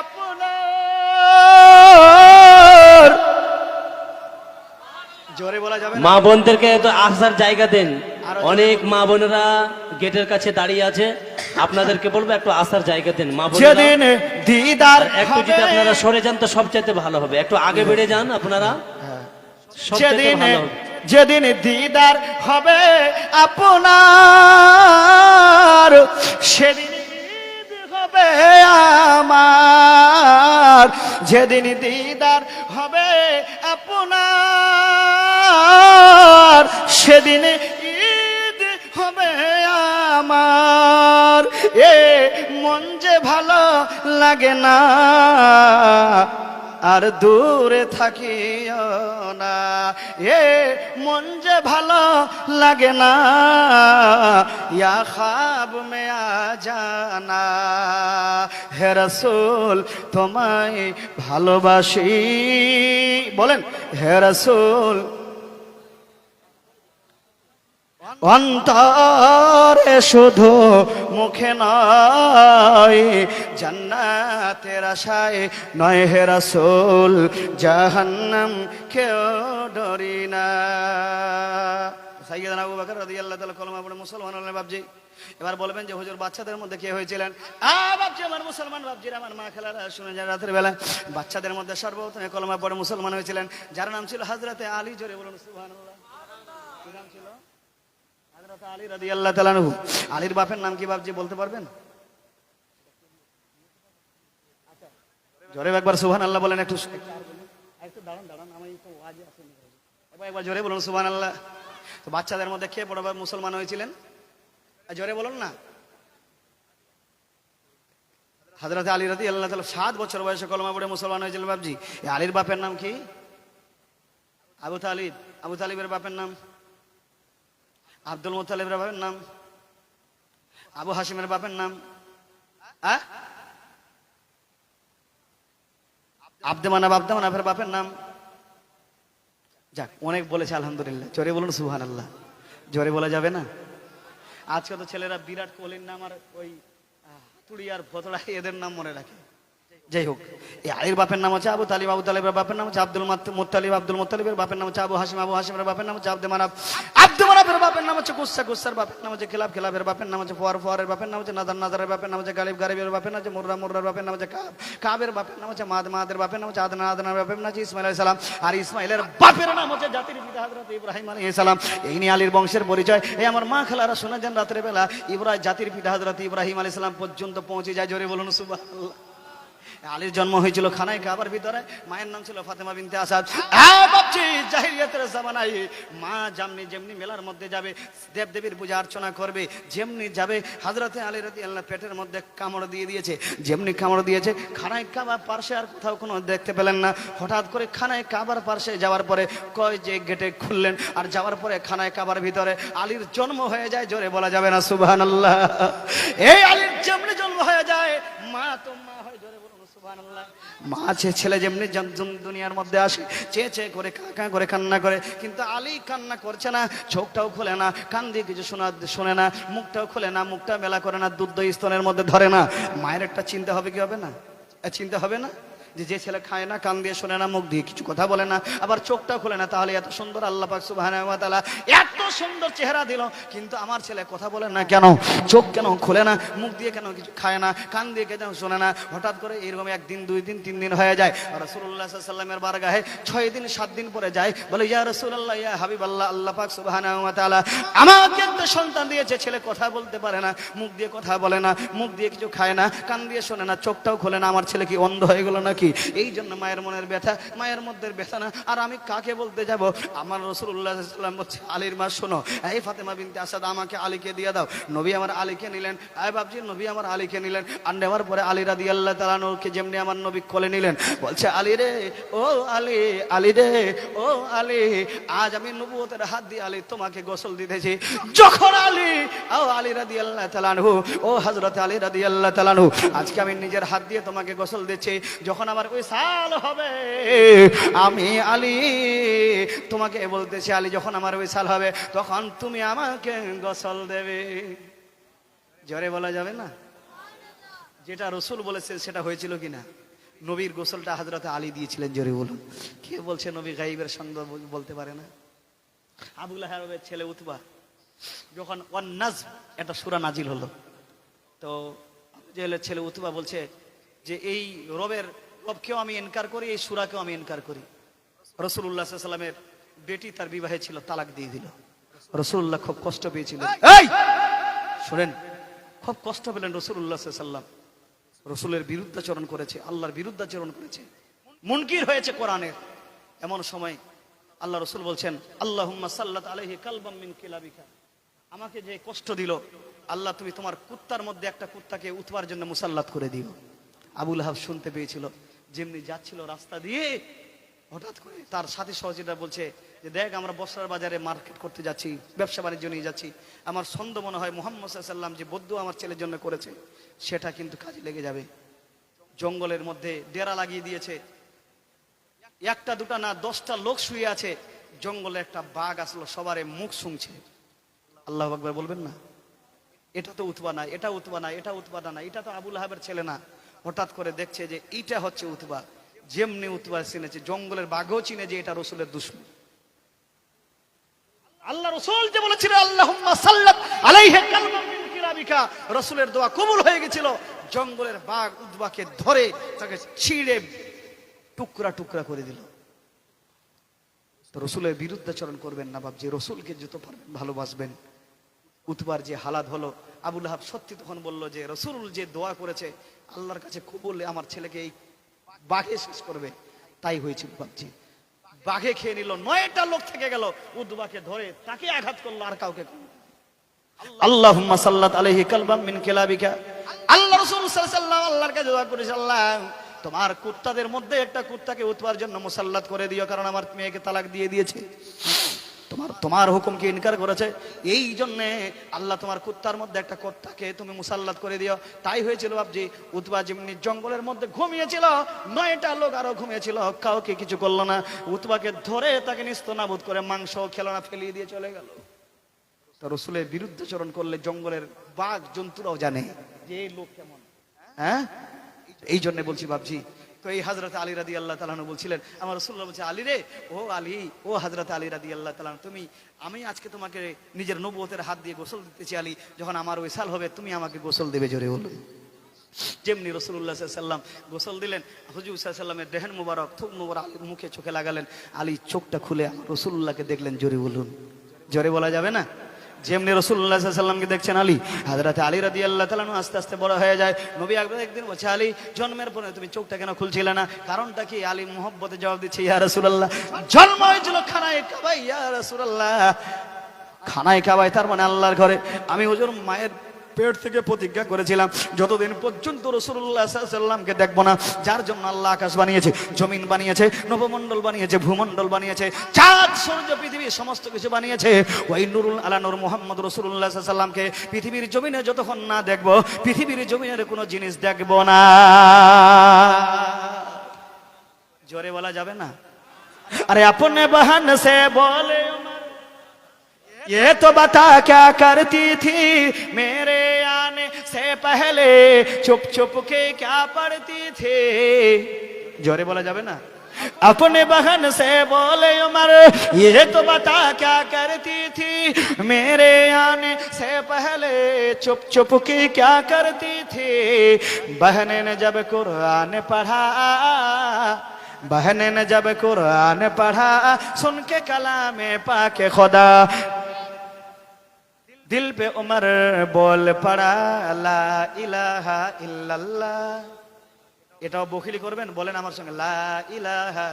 S1: আপনার জোরে বলা যাবে না
S4: মা বোনদেরকে তো আসার জায়গা দেন অনেক মা বোনেরা গেটের কাছে দাঁড়িয়ে আছে আপনাদেরকে বলবো একটু আসার জায়গা দেন মা বোনেরা
S1: যেদিন दीदार
S4: একটু যদি আপনারা সরে যান তো সবচাইতে ভালো হবে একটু আগে বেড়ে যান আপনারা সবচাইতে
S1: যেদিন
S4: ভালো হবে
S1: যেদিন দিদার হবে আপনার সেদিন ঈদ হবে আমার যেদিন দিদার হবে আপনার সেদিন ঈদ হবে আমার এ মন যে ভালো লাগে না আর দূরে থাকিও না এ মন যে ভালো লাগে না ইয়া খ্বাব মে আ জানা হে রাসূল তোমায় ভালোবাসি বলেন হে রাসূল অন্তরে শুধু মুখে নয় জান্নাতের আশায় নয় হে রাসূল জাহান্নাম কেউ ডরি না সাইয়েদনা আবু বকর রাদিয়াল্লাহু তাআলা কলমা পড়ে মুসলমান হলেন বাপজি এবার বলবেন যে হুজুর বাচ্চাদের মধ্যে কে হয়েছিলেন বাপজি আমার মুসলমান বাপজিরা আমার মা খালারা শুনে যান রাতের বেলা বাচ্চাদের মধ্যে সর্বপ্রথম কলমা পড়ে মুসলমান হয়েছিলেন যার নাম ছিল হযরতে আলী জোরে বলুন সুবহানাল্লাহ কি নাম ছিল হযরত আলী রাদিয়াল্লাহু তাআলা আনহু আলীর বাপের নাম কি বাপজি বলতে পারবেন জোরে একবার সুবহানাল্লাহ বলেন একটু দাঁড়ান আমি তো ওয়াজে আসেনি একবার জোরে বলুন সুবহানাল্লাহ তো বাচ্চাদের মধ্যে কে বড় মুসলমান হয়েছিলেন জোরে বলুন না হযরত আলী রাদিয়াল্লাহু তাআলা 7 বছর বয়সে কলমা পড়ে মুসলমান হয়েছিলেন বাপজি এই আলীর বাপের নাম কি আবু তালিব আবু তালিবের বাপের নাম আব্দুল মুত্তালিবের বাপের নাম আবু হাশিমের বাপের নাম আব্দে মানাফের বাপের নাম যাক অনেক বলেছে আলহামদুলিল্লাহ জোরে বলুন সুবহানাল্লাহ জোরে বলা যাবে না আজকে তো ছেলেরা বিরাট কোহলির নাম আর ওই তুড়ি আর ভতড়া এদের নাম মনে রাখে যাই হোক এই আলীর বাপের নাম হচ্ছে আবু তালিব আবু তালিবের বাপের নাম হচ্ছে আব্দুল মুত্তালিবের বাপের নাম হচ্ছে আবু হাশিমের বাপের নাম হচ্ছে আব্দে মানাফের বাপের নাম হচ্ছে গুসার বাপের নাম হচ্ছে খেলাফের বাপের নাম হচ্ছে ফুয়ারের বাপের নাম হচ্ছে নাজারের বাপের নাম হচ্ছে গালিবের বাপের নাম হচ্ছে মুর্রার বাপের নাম হচ্ছে কাবের বাপের নাম হচ্ছে মাদের বাপের নাম হচ্ছে আদনানের বাপের নাম হচ্ছে ইসমাইল আলাইহিস সালাম আর ইসমাইলের বাপের নাম হচ্ছে জাতির পিতা হযরত ইব্রাহিম আলাইহিস সালাম এই নিয়ে আলীর বংশের পরিচয় এই আমার মা খালারা শুনে যান রাতের বেলা ইব্রাহিম জাতির পিতা হযরত ইব্রাহিম আলাইহিস সালাম পর্যন্ত পৌঁছে যায় জোরে বলুন সুবহানাল্লাহ আলীর জন্ম হয়েছিল খানায় কাবার ভিতরে মায়ের নাম ছিল ফাতেমা বিনতে আসাদ বাপজি জাহিলিয়াতের জামানায় মা যেমনি মেলার মধ্যে যাবে দেবদেবীর পূজা অর্চনা করবে যেমনি যাবে হযরতে আলী রাদিয়াল্লাহু পেটের মধ্যে কামড় দিয়ে দিয়েছে যেমনি কামড় দিয়েছে খানায় কাবার পাশে আর কোথাও কোনো দেখতে পেলেন না হঠাৎ করে খানায় কাবার পাশে যাওয়ার পরে কয় যে গেটে খুললেন আর যাওয়ার পরে খানায় কাবার ভিতরে আলীর জন্ম হয়ে যায় জোরে বলা যাবে না সুবহানাল্লাহ এই আলীর যেমনি জন্ম হয়ে যায় মা তো মা হয় জোরে মা ছেলে যেমনি দুনিয়ার মধ্যে আসে চেয়ে করে কাকা করে কান্না করে কিন্তু আলী কান্না করছে না চোখটাও খোলে না কান দিয়ে কিছু শোনে না মুখটাও খোলে না মুখটা মেলা করে না দুধ স্তনের মধ্যে ধরে না মায়ের একটা চিন্তা হবে কি হবে না চিন্তা হবে না যে যে ছেলে খায় না, কান দিয়ে শোনে না, মুখ দিয়ে কিছু কথা বলে না, আবার চোখটা খোলে না, তাহলে এত সুন্দর আল্লাহ পাক সুবহানাহু ওয়া তাআলা এত সুন্দর চেহারা দিল, কিন্তু আমার ছেলে কথা বলে না কেন, চোখ কেন খোলে না, মুখ দিয়ে কেন কিছু খায় না, কান দিয়ে কেন শোনে না? হঠাৎ করে এরকম একদিন, 2 দিন, 3 দিন হয়ে যায়। রাসূলুল্লাহ সাল্লাল্লাহু আলাইহি ওয়াসাল্লামের বারগাহে 6 দিন 7 দিন পরে যায়, বলে ইয়া রাসূলুল্লাহ, ইয়া হাবিবাল্লাহ, আল্লাহ পাক সুবহানাহু ওয়া তাআলা আমাকে একটা সন্তান দিয়েছে, ছেলে কথা বলতে পারে না, মুখ দিয়ে কথা বলে না, মুখ দিয়ে কিছু খায় না, কান দিয়ে শোনে না, চোখটাও খোলে না, আমার ছেলে কি অন্ধ হয়ে গেল নাকি? এই জন্য মায়ের মনের ব্যথা, মায়ের মধ্যে ব্যথা না, আর আমি কাকে বলতে যাব? আমার রাসূলুল্লাহ সাল্লাল্লাহু আলাইহি ওয়াসাল্লাম বলছে, আলীর মা শোনো, এই ফাতেমা বিনতে আসাদ, আমাকে আলীকে দিয়ে দাও। নবী আমার আলীকে নিলেন। আয় বাপজি, নবী আমার আলীকে নিলেন। আর নেওয়ার পরে আলী রাদিয়াল্লাহু তাআলা আনহুকে যেমনি আমার নবী কোলে নিলেন, বলছে, আলী রে, ও আলী, আলী রে, ও আলী, আজ আমি নবুয়তের হাত দিয়ে আলী তোমাকে গোসল দিতেছি। যখন আলী, ও আলী রাদিয়াল্লাহু তাআলা আনহু, ও হযরত আলী রাদিয়াল্লাহু তাআলা আনহু, আজকে আমি নিজের হাত দিয়ে তোমাকে গোসল দিচ্ছি। যখন আমার উইসাল হবে, আমি আলী তোমাকে বলতেছি, আলী যখন আমার উইসাল হবে, তখন তুমি আমাকে গোসল দেবে। জোরে বলা যাবে না? যেটা রাসূল বলেছে সেটা হয়েছিল কিনা? নবীর গোসলটা হযরত আলী দিয়েছিলেন। জোরে বলুন। কে বলছে নবী গায়বের সন্দেহ বলতে পারে না? আবু লাহাবের ছেলে উতবা, যখন ওয়ান নাজম একটা সূরা নাজিল হলো, তো আবু জাহেলের ছেলে উতবা বলছে যে এই রবকেও আমি ইনকার করি, এই সূরাকেও আমি ইনকার করি। রাসূলুল্লাহ সাল্লাল্লাহু আলাইহি ওয়াসাল্লামের বেটি তার বিবাহে ছিল, তালাক দিয়ে দিল। রাসূলুল্লাহ খুব কষ্ট পেয়েছিলেন। এই শুনেন, খুব কষ্ট পেলেন রাসূলুল্লাহ সাল্লাল্লাহু আলাইহি ওয়াসাল্লাম। রাসূলের বিরুদ্ধাচরণ করেছে, আল্লাহর বিরুদ্ধাচরণ করেছে, মুনকির হয়েছে কোরআনের। এমন সময় আল্লাহ রাসূল বলছেন, আল্লাহুম্মা সাল্লাত আলাইহি কালবাম মিন কিলাবিকা, আমাকে যে কষ্ট দিল, আল্লাহ তুমি তোমার কুত্তার মধ্যে একটা কুত্তাকে উতবার জন্য মুসাল্লাত করে দিও। আবু লাহাব শুনতে পেয়েছিল, যেমনি যাচ্ছিল রাস্তা দিয়ে, হঠাৎ করে তার সাথী সহযোগীরা বলছে যে দেখ, আমরা বসরার বাজারে মার্কেট করতে যাচ্ছি, ব্যবসা বাণিজ্য নিয়ে যাচ্ছি, আমার সন্দেহ মনে হয় মুহাম্মদ সাল্লাল্লাহু আলাইহি ওয়াসাল্লাম যে বদদুয়া আমার ছেলের জন্য করেছে সেটা কিন্তু কাজে লেগে যাবে। জঙ্গলের মধ্যে ডেরা লাগিয়ে দিয়েছে, একটা দুটা না 10টা লোক শুয়ে আছে। জঙ্গলে একটা বাঘ আসলো, সবারে মুখ শুনছে। আল্লাহু আকবার বলবেন না? এটা তো উতবা না, এটা উতবা না, এটা উতবা না, এটা তো আবু লাহাবের ছেলে না। হঠাৎ করে দেখছে যে এইটা হচ্ছে উতবা। যেমনি উতবা চিনেছে, জঙ্গলের বাঘও চিনে যে এটা রাসূলের দুশমন। আল্লাহ রাসূল যে বলেছিলেন আল্লাহুম্মা সাল্লাত আলাইহি কালবাম মিন কিলাবিকা, রাসূলের দোয়া কবুল হয়ে গেছিল। জঙ্গলের বাঘ উতবাকে ধরে তাকে ছিঁড়ে টুকরা টুকরা করে দিল। তো রাসূলের বিরুদ্ধাচরণ করবেন না বাপ, যে রাসূলকে যত পারবেন ভালোবাসবেন। উতবার যে হালাত হলো, আবু লাহাব সত্যি তখন বলল যে রাসূল যে দোয়া করেছে আল্লাহর কাছে কবুল, আমার ছেলেকে এই বাঘে শেষ করবে। তাই হয়েছিল বাপজি, বাঘে খেয়ে নিল। 9টা লোক থেকে গেল, উতবাকে ধরে তাকে আঘাত করলো, আর কাউকে করলো। আল্লাহুম্মা সাল্লাত আলাইহি কালবাম মিন কিলাবিকা, আল্লাহ রাসূল সাল্লাল্লাহু আলাইহি ওয়াসাল্লাম আল্লাহর কাছে দোয়া করেছে, আল্লাহ তোমার কুত্তাদের মধ্যে একটা কুত্তাকে উতবার জন্য মুসাল্লাত করে দিও, কারণ আমার মেয়েকে তালাক দিয়ে দিয়েছে, তোমার হুকুমকে ইনকার করেছে, এই জন্যে আল্লাহ তোমার কুত্তার মধ্যে একটা কুত্তাকে তুমি মুসাল্লাত করে দিও। তাই হয়েছিল বাপজি, উতবা যেমনি জঙ্গলের মধ্যে ঘুমিয়েছিল, 9টা লোক আরো ঘুমিয়েছিল, কাউকে কিছু করলো না। উতবাকে ধরে তাকে নিস্তনাবুদ করে মাংস খেলো না, ফেলিয়ে দিয়ে চলে গেল। তো রাসূলের বিরুদ্ধাচরণ করলে জঙ্গলের বাঘ জন্তুরাও জানে যে এই লোক কেমন। হ্যাঁ, এই জন্য বলছি বাপজি। তো এই হযরত আলী রাদিয়াল্লাহু তাআলা আনহু বলছিলেন, আমার রাসূলুল্লাহ বলছে, আলী রে, ও আলী, ও হযরত আলী রাদিয়াল্লাহু তাআলা আনহু, আমি আজকে তোমাকে নিজের নবুয়তের হাত দিয়ে গোসল দিতেছি। আলী, যখন আমার ওইসাল হবে তুমি আমাকে গোসল দেবে। জোরে বলুন। যেমনি রাসূলুল্লাহ সাল্লাল্লাহু আলাইহি ওয়াসাল্লাম গোসল দিলেন, হুজুর সাল্লাল্লাহু আলাইহি ওয়াসাল্লামের দেহেন মুবারক থুক মুবারক আলীর মুখে চোখে লাগালেন। আলী চোখটা খুলে রাসূলুল্লাহকে দেখলেন। জোরে বলুন। জোরে বলা যাবে না? যেমনি রাসূলুল্লাহ সাল্লাল্লাহু আলাইহি ওয়াসাল্লামকে দেখছেন আলী, হযরত আলী রাদিয়াল্লাহু তাআলা আনহু আস্তে আস্তে বড় হয়ে যায়। নবী একদিন বলছে, আলী জন্মের পরে তুমি চোখটা কেন খুলছিলে না? কারণটা কি? আলী মুহাব্বতে জবাব দিচ্ছে, ইয়া রাসূলুল্লাহ, জন্ম হয়েছিল খানায়ে কাবায়, ইয়া রাসূলুল্লাহ, খানায়ে কাবায়, তার মানে আল্লাহর ঘরে। আমি হুজুর মায়ের পেট থেকে প্রতিজ্ঞা করেছিলাম যতদিন পর্যন্ত রাসূলুল্লাহ সাল্লাল্লাহু আলাইহি ওয়াসাল্লামকে দেখবো না, যার জন্য আল্লাহ আকাশ বানিয়েছে, জমিন বানিয়েছে, নবমণ্ডল বানিয়েছে, ভূমণ্ডল বানিয়েছে, চাঁদ সূর্য পৃথিবী সমস্ত কিছু বানিয়েছে, ওই নূরুল আলা নূর মুহাম্মদ রাসূলুল্লাহ সাল্লাল্লাহু আলাইহি ওয়াসাল্লামকে পৃথিবীর জমিনে যতক্ষণ না দেখবো, পৃথিবীর জমিনের কোনো জিনিস দেখবো না। জোরে বলা যাবে না? আরে আপনে বহন সে বলে, ये तो बता क्या करती थी मेरे आने से पहले, चुप चुप के क्या पढ़ती थी। জোরে বলা যাবে না? अपने बहन से बोले उमर ये तो बता क्या करती थी मेरे आने से पहले चुप चुप की क्या करती थी बहन ने जब कुरान पढ़ा बहन ने जब कुरान पढ़ा सुन के कलाम पाके खुदा दिल पे उमर बोल पड़ा ला इलाहा इल्लल्लाह এটাও বখিলি করবেন বলেন আমার সঙ্গে লা ইলাহা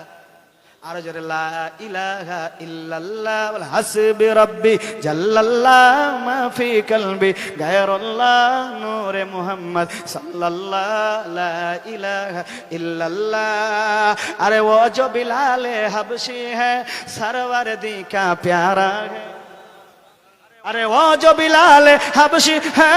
S1: আর জোরে লা ইলাহা ইল্লাল্লাহ বল হাসবি রাব্বি জাল্লাল্লাহ মা ফি কলবি গায়রুল্লাহ নূরে মুহাম্মদ সাল্লাল্লাহ লা ইলাহা ইল্লাল্লাহ আরে वो जो बिलाल हबशी है सरवर दी का प्यारा है अरे वो जो बिलाल हबशी है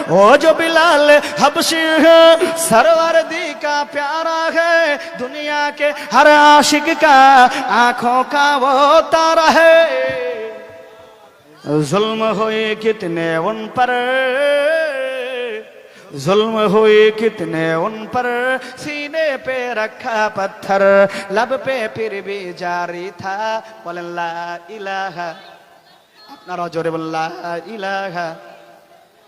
S1: वो जो बिलाल हबशी है सरवर दी का प्यारा है दुनिया के हर आशिक का आंखों का वो तारा है जुल्म हुए कितने उन पर जुल्म हुए कितने उन पर सीने पे रखा पत्थर लब पे फिर भी जारी था बोलें ला इलाहा अपना जोरे बोल ला इलाहा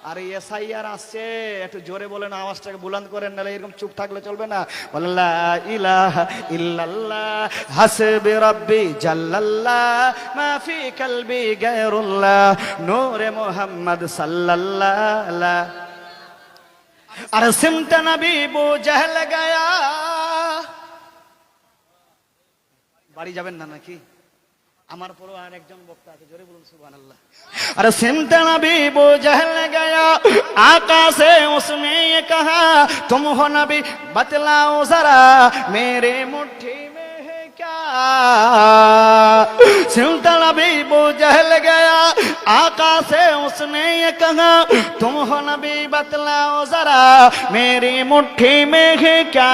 S1: আরে এসআইআর আসছে একটু জোরে বলেন আওয়াজটাকে বুলন্দ করেন নালে এরকম চুপ থাকলে চলবে না বলেন লা ইলাহা ইল্লাল্লাহ হাসবি রাব্বি জাল্লাল্লাহ মা ফি কলবি গায়রুল্লাহ নূরে মুহাম্মদ সাল্লাল্লাহ আরে সিমতা নবী বু জাহল গায়া বাড়ি যাবেন না নাকি আমার পরে আর একজন বক্তা আছে জোরে বলুন সুবহানাল্লাহ अरे सिमता नबी वो जहल गया आका से उसने ये कहा तुम हो नबी बतलाओ जरा मेरे मुट्ठी में है क्या सिमता नबी वो जहल गया आका से उसने ये कहा तुम हो नबी बतलाओ जरा मेरी मुट्ठी में है क्या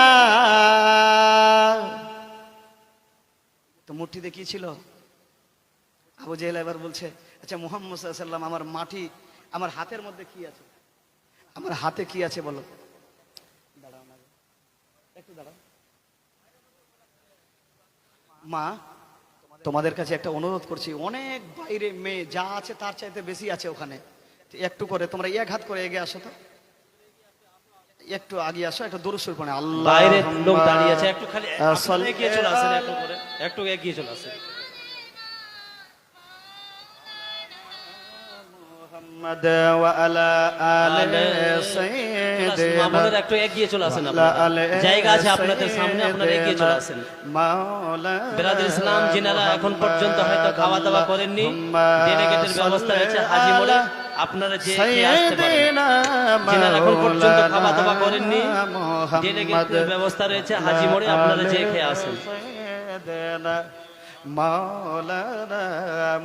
S1: तो মুঠিতে কি ছিল আবু জেহেল এবার বলছে আচ্ছা মুহাম্মদ সাল্লাল্লাহু আলাইহি ওয়াসাল্লাম আমার মাটি আমার হাতের মধ্যে কি আছে আমার হাতে কি আছে বলো দাঁড়াও না একটু দাঁড়াও মা তোমাদের কাছে একটা অনুরোধ করছি অনেক বাইরে মেয়ে যা আছে তার চাইতে বেশি আছে ওখানে একটু করে তোমরা এক হাত করে এগিয়ে আসো তো একটু আগে আসো একটু দরুদ শরীফ পড়ো আল্লাহ
S4: বাইরে লোক দাঁড়িয়ে আছে একটু খালি আপনারা এগিয়ে চলে আসেন একটু করে একটু এগিয়ে চলে আসেন
S1: মুহাম্মদ ওয়া আলা আলি সাইয়্যিদিনা
S4: মামুনের একটু এগিয়ে চলে আসেন আপনারা জায়গা আছে আপনাদের সামনে আপনারা এগিয়ে চলে আসেন বিরাদর ইসলাম যিনারা এখন পর্যন্ত হয়তো খাওয়া দাওয়া করেননি ডেলিগেটের ব্যবস্থা রয়েছে হাজী মোড়ে আপনারা যে খেয়ে আসতে পারেন যিনারা এখন পর্যন্ত খাওয়া দাওয়া করেননি ডেলিগেটের ব্যবস্থা রয়েছে হাজী মোড়ে আপনারা যে খেয়ে আসেন মাওলানা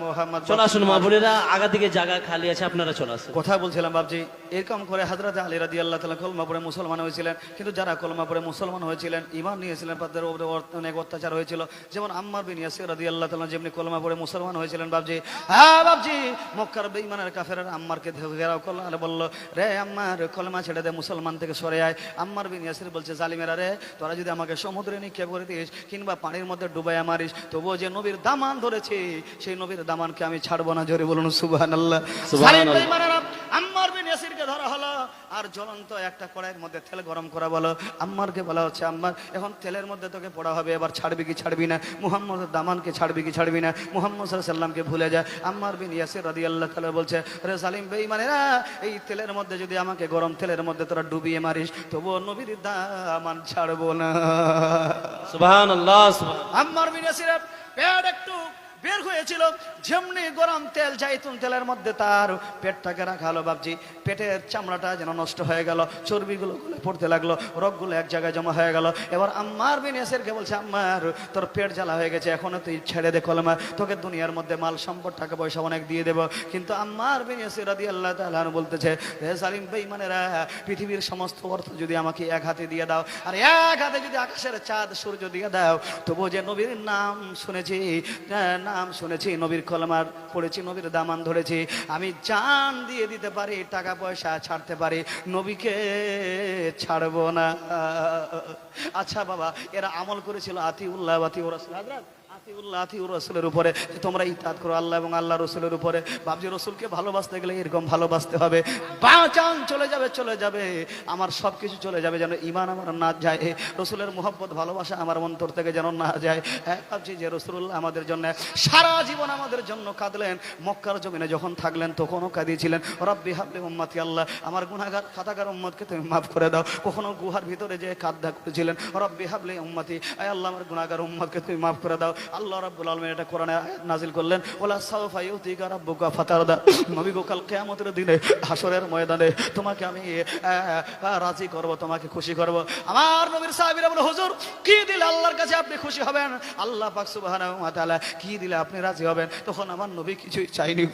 S4: মুহাম্মদ চলে আসুন মা বোনেরা আগা দিকে জায়গা খালি আছে আপনারা চলে আসুন কথা বলছিলাম বাবজি এরকম করে হযরত আলী রাদিয়াল্লাহু তাআলা কলমা পড়ে মুসলমান হয়েছিলেন কিন্তু যারা কলমা পড়ে মুসলমান হয়েছিলেন ঈমান নিয়েছিলেন তাদের উপরে অনেক অত্যাচার হয়েছিল যেমন আম্মার বিন ইয়াসির রাদিয়াল্লাহু তাআলা যেমনি কলমা পড়ে মুসলমান হয়েছিলেন বাবজি হ্যাঁ বাবজি মক্কার বেঈমানের কাফেররা আম্মারকে ঘেরাও করলো আর বলল রে আম্মার কলমা ছেড়ে দে মুসলমান থেকে সরে আয় আম্মার বিন ইয়াসির বলছে জালিমেরা রে তোরা যদি আমাকে সমুদ্রে নিক্ষেপ করে দিস কিংবা পানির মধ্যে ডুবাইয়া মারিস তবুও যে নবীর দামান ধরেছে সেই নবীর দামানকে আমি ছাড়বো না জোরে বলুন সুবহানাল্লাহ সুবহানাল্লাহ আম্মার বিন ইয়াসিরকে ধরা হলো আর জ্বলন্ত একটা কড়াইয়ের মধ্যে তেল গরম করা বলো আম্মারকে বলা হচ্ছে আম্মার এখন তেলের মধ্যে তোকে পড়া হবে এবার ছাড়বি কি ছাড়বি না মুহাম্মদের দামানকে ছাড়বি কি ছাড়বি না মুহাম্মদ সাল্লাল্লাহু আলাইহি ওয়াসাল্লামকে ভুলে যায় আম্মার বিন ইয়াসির রাদিয়াল্লাহু তাআলা বলছে রে জালিম বেঈমানেরা এই তেলের মধ্যে যদি আমাকে গরম তেলের মধ্যে তোরা ডুবিয়ে মারিস তবুও নবীর দামান ছাড়বো না সুবহানাল্লাহ
S1: আম্মার বিন ইয়াসির পেট একটু বের হয়েছিল যেমনি গরম তেল জাইতুন তেলের মধ্যে তার পেটটাকে রাখা হলো বাবজি পেটের চামড়াটা যেন নষ্ট হয়ে গেল চর্বিগুলো গলে পড়তে লাগলো রগগুলো এক জায়গায় জমা হয়ে গেল এবার আম্মার বিন ইয়াসিরকে বলছে আম্মার তোর পেট জ্বালা হয়ে গেছে এখনো তুই ছেড়ে দে কলমা তোকে দুনিয়ার মধ্যে মাল সম্পদ টাকা পয়সা অনেক দিয়ে দেবো কিন্তু আম্মার বিন ইয়াসির রাদিয়াল্লাহু তাআলা বলতেছে হে জালিম বেঈমানেরা পৃথিবীর সমস্ত অর্থ যদি আমাকে এক হাতে দিয়ে দাও আর এক হাতে যদি আকাশের চাঁদ সূর্য দিয়ে দাও তবু যে নবীর নাম শুনেছি না
S4: নাম শুনেছি, নবীর কলমার পড়েছি, নবীর দামান ধরেছি, আমি জান দিয়ে দিতে পারি, টাকা পয়সা ছাড়তে পারি, নবীকে ছাড়বো না। আচ্ছা বাবা, এরা আমল করেছিল আতিউল্লাহ আতিউর রাসূল, হযরত আতিউল্লাহ আতিউর রাসূলের উপরে, যে তোমরা ইতাআত করো আল্লাহ এবং আল্লাহ রসুলের উপরে। বাবজি, রসুলকে ভালোবাসতে গেলে এরকম ভালোবাসতে হবে, বাঁচান চলে যাবে, চলে যাবে, আমার সব কিছু চলে যাবে, যেন ইমান আমার না যায়, রসুলের মোহব্বত ভালোবাসা আমার অন্তর থেকে যেন না যায়। হ্যাঁ ভাবছি যে রসুল্লাহ আমাদের জন্য সারা জীবন আমাদের জন্য কাঁদলেন, মক্কার জমিনে যখন থাকলেন তখনও কাঁদিয়েছিলেন, রব্বি হাবলি উম্মতি, আল্লাহ আমার গুনাহগার খাতাগার উম্মতকে তুমি মাফ করে দাও। কখনো গুহার ভিতরে যে কাঁদা করেছিলেন, রব্বি হাবলি উম্মতি, আয় আল্লাহ আমার গুনাহগার উম্মতকে তুমি মাফ করে দাও। আল্লাহ রাব্বুল আলামিন এটা কোরআনে আয়াত নাজিল করলেন, ওয়ালা সাওফা ইউতিকা রাব্বুকা ফাতারদা, নবী গো কাল কিয়ামতের দিনে হাসরের ময়দানে তোমাকে আমি রাজি করব, তোমাকে খুশি করব। আমার নবীর সাহাবীরা বলে, হুজুর কি দিলে আল্লাহর কাছে আপনি খুশি হবেন? আল্লাহ পাক সুবহানাহু ওয়া তাআলা কি দিলে আপনি রাজি হবেন? তখন আমার নবী কিছুই চাইনি,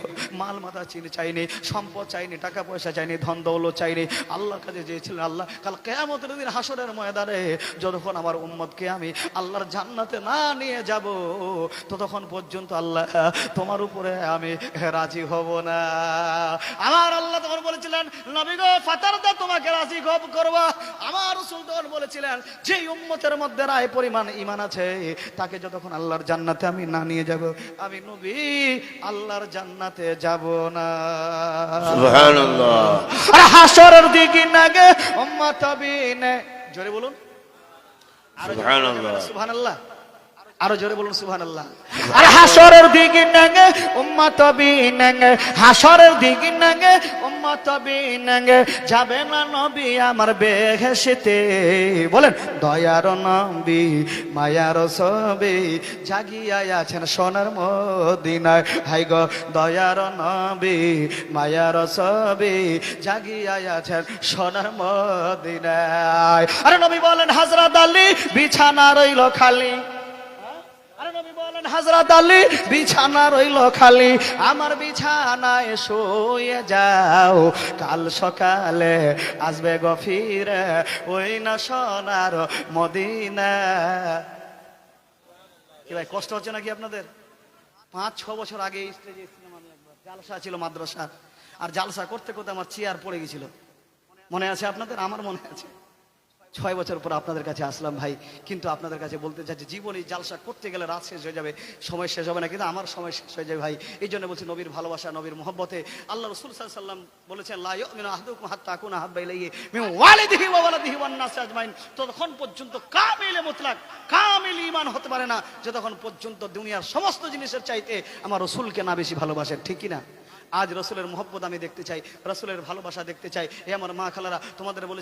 S4: মাল মাথা চাইনি, সম্পদ চাইনি, টাকা পয়সা চাইনি, ধন দৌলত চাইনি, আল্লাহর কাছে চেয়েছিলেন আল্লাহ কাল কিয়ামতের দিন হাসরের ময়দানে যতক্ষণ আমার উম্মতকে আমি আল্লাহর জান্নাতে না নিয়ে যাব ততক্ষণ পর্যন্ত আল্লাহ তোমার উপরে আমি রাজি হব না। আমার আল্লাহ তখন বলেছিলেন, নবী গো ফাতারদা, তোমাকে রাজি করব। আমার রাসূল তখন বলেছিলেন, যে উম্মতের মধ্যে রায় পরিমাণ ঈমান আছে তাকে যতক্ষণ আল্লাহর জান্নাতে আমি না নিয়ে যাব, আমি নবী আল্লাহর জান্নাতে যাব না।
S5: সুবহানাল্লাহ।
S4: আর হাসরের দিকে নাগে উম্মত বিনে, জোরে বলুন
S5: সুবহানাল্লাহ।
S4: সুবহানাল্লাহ, আরো জোরে বলুন সুবহানাল্লাহ। আর হাসরের দিকে নাগে উম্মত বিনে, হাসরের দিকে নাগে উম্মত বিনে, যাবে না নবী আমার বেহেশতে। বলেন, দয়ার নবী মায়ার ছবি জাগিয়া আছেন সোনার মদিনায়, হাই গো দয়ার নবী মায়ার ছবি জাগিয়া আছেন সোনার মদিনায়। আরে নবী বলেন, হযরত আলী বিছানা রইল খালি, নবী বলেন, হযরত আলী বিছানা রইল খালি, আমার বিছানায় শুয়ে যাও, কাল সকালে আসবে গো ফিরে ওই না সোনার মদিনা। কি ভাই, কষ্ট হচ্ছে নাকি আপনাদের? 5-6 বছর আগে স্টেজে এসেছিলাম আমি একবার, জালসা ছিল মাদ্রাসা, আর জালসা করতে করতে আমার চেয়ার পড়ে গেছিল, মনে আছে আপনাদের? আমার মনে আছে। 6 বছর পর আপনাদের কাছে আসলাম ভাই, কিন্তু আপনাদের কাছে বলতে চাচ্ছি, জীবনে জালসা করতে গেলে রাত শেষ হয়ে যাবে, সময় শেষ হবে না, কিন্তু আমার সময় শেষ হয়ে যাবে ভাই। এই জন্য বলছি, নবীর ভালোবাসা, নবীর মহব্বতে আল্লাহ রাসূল সাল্লাল্লাহু আলাইহি ওয়াসাল্লাম বলেছেন, লা ইউমিনু আহাদুকুম হাত্তা আকুনা হাব্বা ইলাইহি মিন ওয়ালিদিহি ওয়া ওয়ালাদিহি ওয়ান নাসি আজমাইন, ততক্ষণ পর্যন্ত কামিল মুতলাক, কামিল ঈমান হতে পারে না যতক্ষণ পর্যন্ত দুনিয়ার সমস্ত জিনিসের চাইতে আমার রাসূলকে না বেশি ভালোবাসে, ঠিক কি না? আজ রাসূলের মহব্বত আমি দেখতে চাই, রাসূলের ভালোবাসা দেখতে চাই। এ আমার মা খালারা, তোমাদের বলেছি